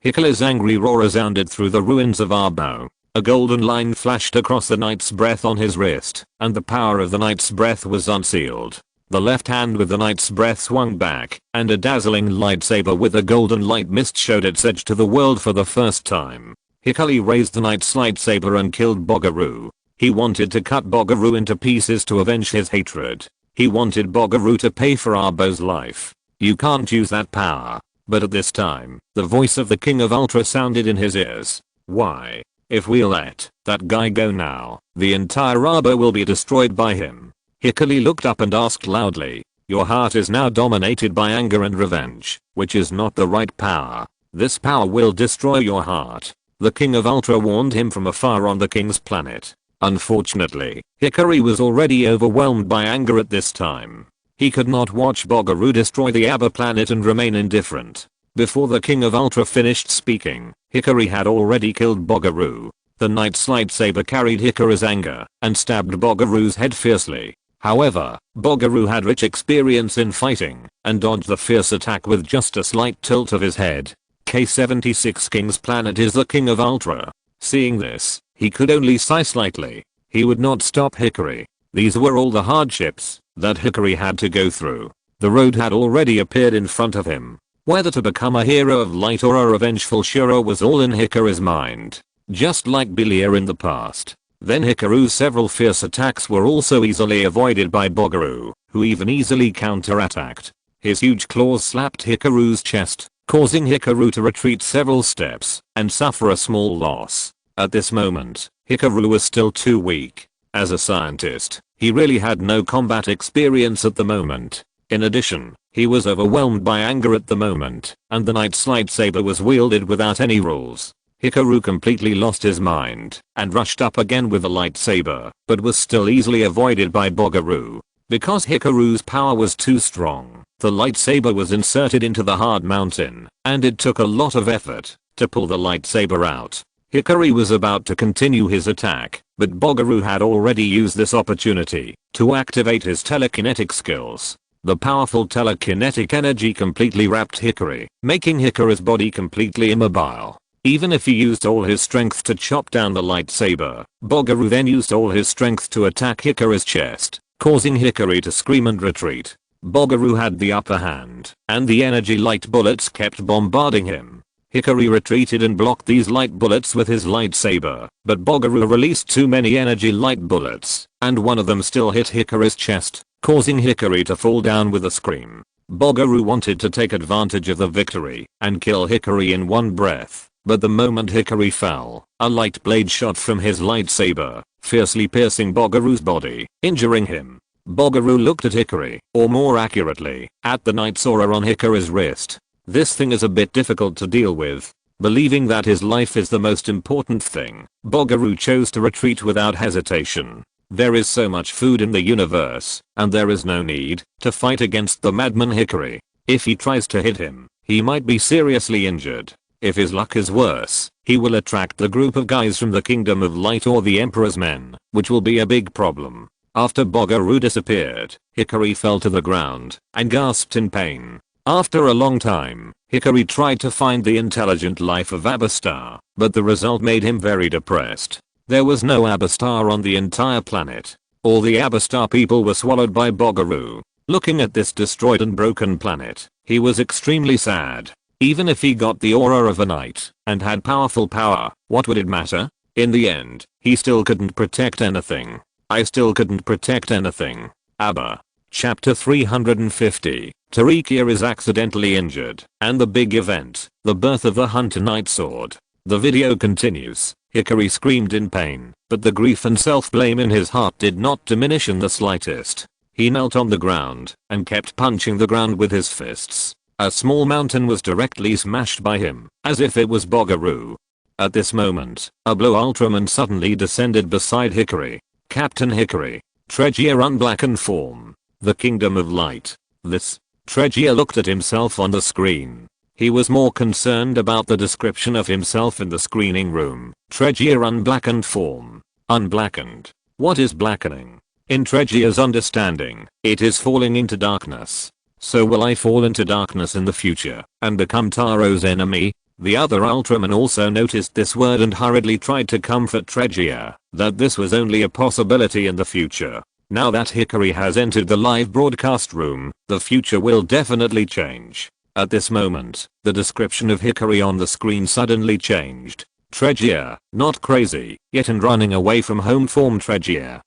Hickory's angry roar resounded through the ruins of Arbo. A golden line flashed across the Knight's Breath on his wrist, and the power of the Knight's Breath was unsealed. The left hand with the Knight's Breath swung back, and a dazzling lightsaber with a golden light mist showed its edge to the world for the first time. Hikari raised the knight's lightsaber and killed Bogaroo. He wanted to cut Bogaroo into pieces to avenge his hatred. He wanted Bogaroo to pay for Arbo's life. You can't use that power. But at this time, the voice of the King of Ultra sounded in his ears. Why? If we let that guy go now, the entire Arbo will be destroyed by him. Hikari looked up and asked loudly, your heart is now dominated by anger and revenge, which is not the right power. This power will destroy your heart. The King of Ultra warned him from afar on the King's planet. Unfortunately, Hikari was already overwhelmed by anger at this time. He could not watch Bogaroo destroy the Aba planet and remain indifferent. Before the King of Ultra finished speaking, Hikari had already killed Bogaroo. The knight's lightsaber carried Hikari's anger and stabbed Bogaroo's head fiercely. However, Bogaroo had rich experience in fighting and dodged the fierce attack with just a slight tilt of his head. K-76 King's planet is the King of Ultra. Seeing this, he could only sigh slightly. He would not stop Hikari. These were all the hardships that Hikari had to go through. The road had already appeared in front of him. Whether to become a hero of light or a revengeful Shiro was all in Hikari's mind. Just like Belia in the past. Then Hikaru's several fierce attacks were also easily avoided by Bogaroo, who even easily counterattacked. His huge claws slapped Hikaru's chest, causing Hikaru to retreat several steps and suffer a small loss. At this moment, Hikaru was still too weak. As a scientist, he really had no combat experience at the moment. In addition, he was overwhelmed by anger at the moment, and the knight's lightsaber was wielded without any rules. Hikaru completely lost his mind and rushed up again with the lightsaber, but was still easily avoided by Bogaroo. Because Hikaru's power was too strong, the lightsaber was inserted into the hard mountain, and it took a lot of effort to pull the lightsaber out. Hikari was about to continue his attack, but Bogaroo had already used this opportunity to activate his telekinetic skills. The powerful telekinetic energy completely wrapped Hikari, making Hikari's body completely immobile. Even if he used all his strength to chop down the lightsaber, Bogaroo then used all his strength to attack Hikari's chest, causing Hikari to scream and retreat. Bogaroo had the upper hand, and the energy light bullets kept bombarding him. Hikari retreated and blocked these light bullets with his lightsaber, but Bogaroo released too many energy light bullets, and one of them still hit Hikari's chest, causing Hikari to fall down with a scream. Bogaroo wanted to take advantage of the victory and kill Hikari in one breath, but the moment Hikari fell, a light blade shot from his lightsaber, fiercely piercing Bogaroo's body, injuring him. Bogaroo looked at Hikari, or more accurately, at the knight's aura on Hikari's wrist. This thing is a bit difficult to deal with. Believing that his life is the most important thing, Bogaroo chose to retreat without hesitation. There is so much food in the universe, and there is no need to fight against the madman Hikari. If he tries to hit him, he might be seriously injured. If his luck is worse, he will attract the group of guys from the Kingdom of Light or the Emperor's Men, which will be a big problem. After Bogaroo disappeared, Hikari fell to the ground and gasped in pain. After a long time, Hikari tried to find the intelligent life of Abastar, but the result made him very depressed. There was no Abastar on the entire planet. All the Abastar people were swallowed by Bogaroo. Looking at this destroyed and broken planet, he was extremely sad. Even if he got the aura of a knight and had powerful power, what would it matter? In the end, he still couldn't protect anything. I still couldn't protect anything. Abba. Chapter 350. Tarikia is accidentally injured, and the big event, the birth of the Hunter Knight Sword. The video continues. Hikari screamed in pain, but the grief and self-blame in his heart did not diminish in the slightest. He knelt on the ground and kept punching the ground with his fists. A small mountain was directly smashed by him, as if it was Bogaroo. At this moment, a blue Ultraman suddenly descended beside Hikari. Captain Hikari. Tregear unblackened form. The Kingdom of Light. This. Tregear looked at himself on the screen. He was more concerned about the description of himself in the screening room. Tregear unblackened form. Unblackened. What is blackening? In Tregear's understanding, it is falling into darkness. So will I fall into darkness in the future and become Taro's enemy? The other Ultraman also noticed this word and hurriedly tried to comfort Tregear that this was only a possibility in the future. Now that Hikari has entered the live broadcast room, the future will definitely change. At this moment, the description of Hikari on the screen suddenly changed. Tregear, not crazy, yet and running away from home formed Tregear.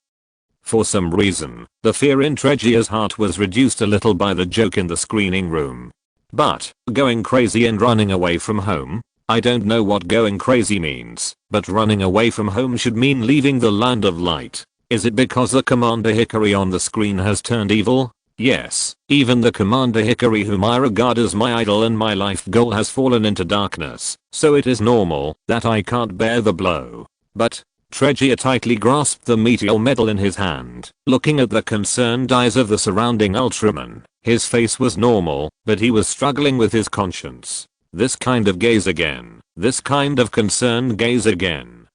For some reason, the fear in Tregear's heart was reduced a little by the joke in the screening room. But, going crazy and running away from home? I don't know what going crazy means, but running away from home should mean leaving the land of light. Is it because the Commander Hickory on the screen has turned evil? Yes, even the Commander Hickory whom I regard as my idol and my life goal has fallen into darkness, so it is normal that I can't bear the blow. But, Tregear tightly grasped the meteor medal in his hand, looking at the concerned eyes of the surrounding Ultraman. His face was normal, but he was struggling with his conscience. This kind of gaze again. This kind of concerned gaze again.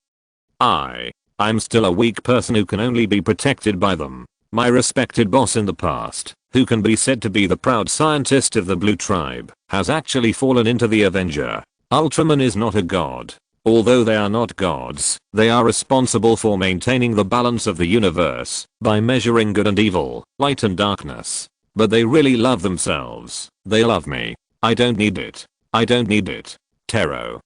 I'm still a weak person who can only be protected by them. My respected boss in the past, who can be said to be the proud scientist of the Blue Tribe, has actually fallen into the Avenger. Ultraman is not a god. Although they are not gods, they are responsible for maintaining the balance of the universe by measuring good and evil, light and darkness. But they really love themselves. They love me. I don't need it. I don't need it. Taro.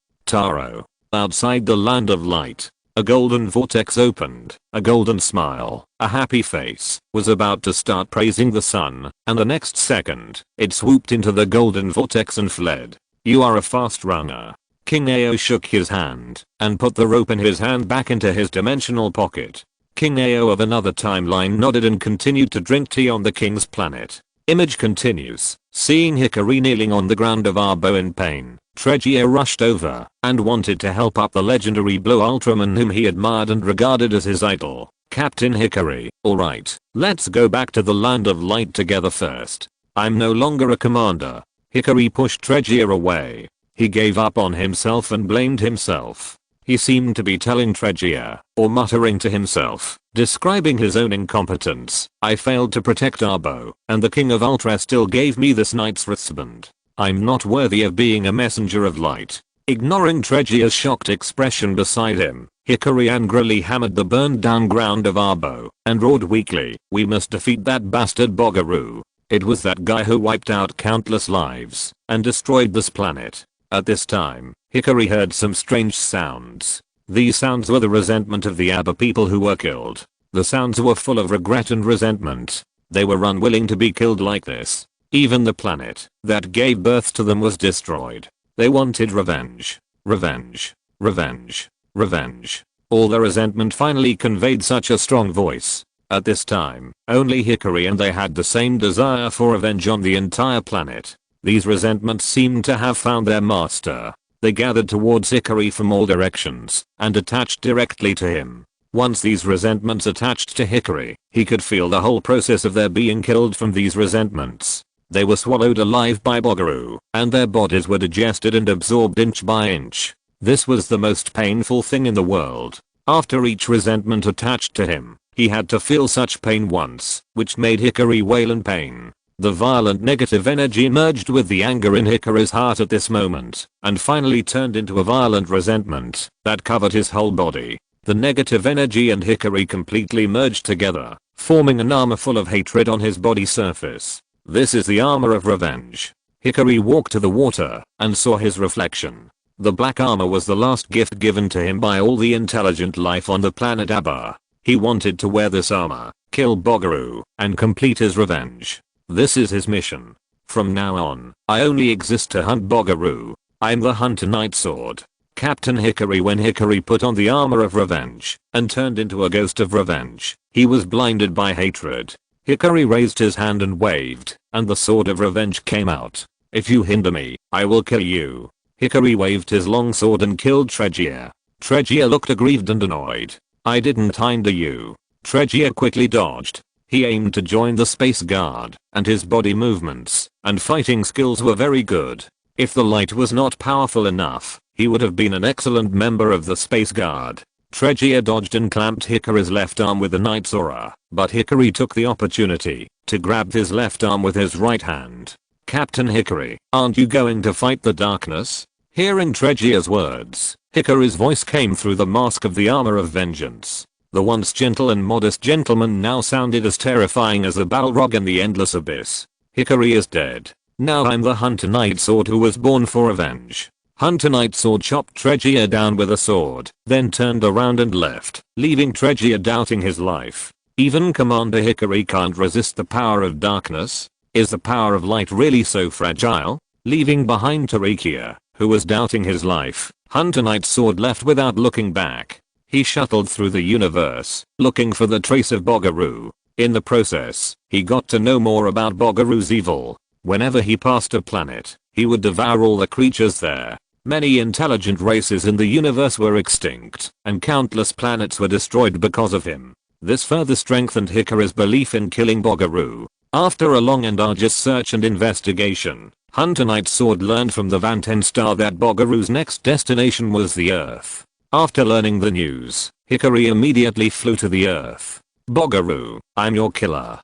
Outside the land of light, a golden vortex opened, a golden smile, a happy face, was about to start praising the sun, and the next second, it swooped into the golden vortex and fled. You are a fast runner. King Ao shook his hand, and put the rope in his hand back into his dimensional pocket. King Ao of another timeline nodded and continued to drink tea on the king's planet. Image continues. Seeing Hickory kneeling on the ground of Arbo in pain, Tregear rushed over and wanted to help up the legendary Blue Ultraman whom he admired and regarded as his idol. Captain Hickory, alright, let's go back to the land of light together first. I'm no longer a commander. Hickory pushed Tregear away. He gave up on himself and blamed himself. He seemed to be telling Tregear, or muttering to himself, describing his own incompetence. I failed to protect Arbo, and the King of Ultra still gave me this knight's wristband. I'm not worthy of being a messenger of light. Ignoring Tregear's shocked expression beside him, Hickory angrily hammered the burned down ground of Arbo, and roared weakly, we must defeat that bastard Bogaroo. It was that guy who wiped out countless lives, and destroyed this planet. At this time, Hickory heard some strange sounds. These sounds were the resentment of the Abba people who were killed. The sounds were full of regret and resentment. They were unwilling to be killed like this. Even the planet that gave birth to them was destroyed. They wanted revenge. Revenge. Revenge. Revenge. All the resentment finally conveyed such a strong voice. At this time, only Hickory and they had the same desire for revenge on the entire planet. These resentments seemed to have found their master. They gathered towards Hickory from all directions and attached directly to him. Once these resentments attached to Hickory, he could feel the whole process of their being killed from these resentments. They were swallowed alive by Bogaroo, and their bodies were digested and absorbed inch by inch. This was the most painful thing in the world. After each resentment attached to him, he had to feel such pain once, which made Hickory wail in pain. The violent negative energy merged with the anger in Hickory's heart at this moment, and finally turned into a violent resentment that covered his whole body. The negative energy and Hickory completely merged together, forming an armor full of hatred on his body surface. This is the armor of revenge. Hickory walked to the water and saw his reflection. The black armor was the last gift given to him by all the intelligent life on the planet Abba. He wanted to wear this armor, kill Bogaroo, and complete his revenge. This is his mission. From now on, I only exist to hunt Bogaroo. I'm the Hunter Knight Sword. Captain Hickory. When Hickory put on the armor of revenge and turned into a ghost of revenge, he was blinded by hatred. Hickory raised his hand and waved, and the sword of revenge came out. If you hinder me, I will kill you. Hickory waved his long sword and killed Tregear. Tregear looked aggrieved and annoyed. I didn't hinder you. Tregear quickly dodged. He aimed to join the Space Guard, and his body movements and fighting skills were very good. If the light was not powerful enough, he would have been an excellent member of the Space Guard. Tregear dodged and clamped Hickory's left arm with the Knight's aura, but Hickory took the opportunity to grab his left arm with his right hand. Captain Hickory, aren't you going to fight the darkness? Hearing Tregear's words, Hickory's voice came through the mask of the armor of vengeance. The once gentle and modest gentleman now sounded as terrifying as a Balrog in the endless abyss. Hickory is dead. Now I'm the Hunter Knight Sword who was born for revenge. Hunter Knight Sword chopped Tregear down with a sword, then turned around and left, leaving Tregear doubting his life. Even Commander Hickory can't resist the power of darkness. Is the power of light really so fragile? Leaving behind Tregear, who was doubting his life, Hunter Knight Sword left without looking back. He shuttled through the universe, looking for the trace of Boggaroo. In the process, he got to know more about Boggaroo's evil. Whenever he passed a planet, he would devour all the creatures there. Many intelligent races in the universe were extinct, and countless planets were destroyed because of him. This further strengthened Hickory's belief in killing Boggaroo. After a long and arduous search and investigation, Hunter Knight Sword learned from the Vanten Star that Boggaroo's next destination was the Earth. After learning the news, Hickory immediately flew to the Earth. Boggaroo, I'm your killer.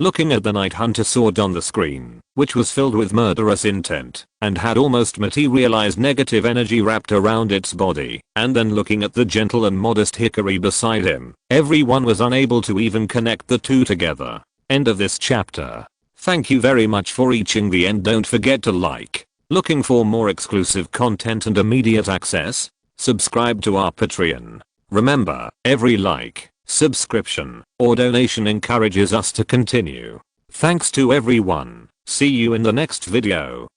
Looking at the Night Hunter Sword on the screen, which was filled with murderous intent, and had almost materialized negative energy wrapped around its body, and then looking at the gentle and modest Hickory beside him, everyone was unable to even connect the two together. End of this chapter. Thank you very much for reaching the end. Don't forget to like. Looking for more exclusive content and immediate access? Subscribe to our Patreon. Remember, every like, subscription, or donation encourages us to continue. Thanks to everyone. See you in the next video.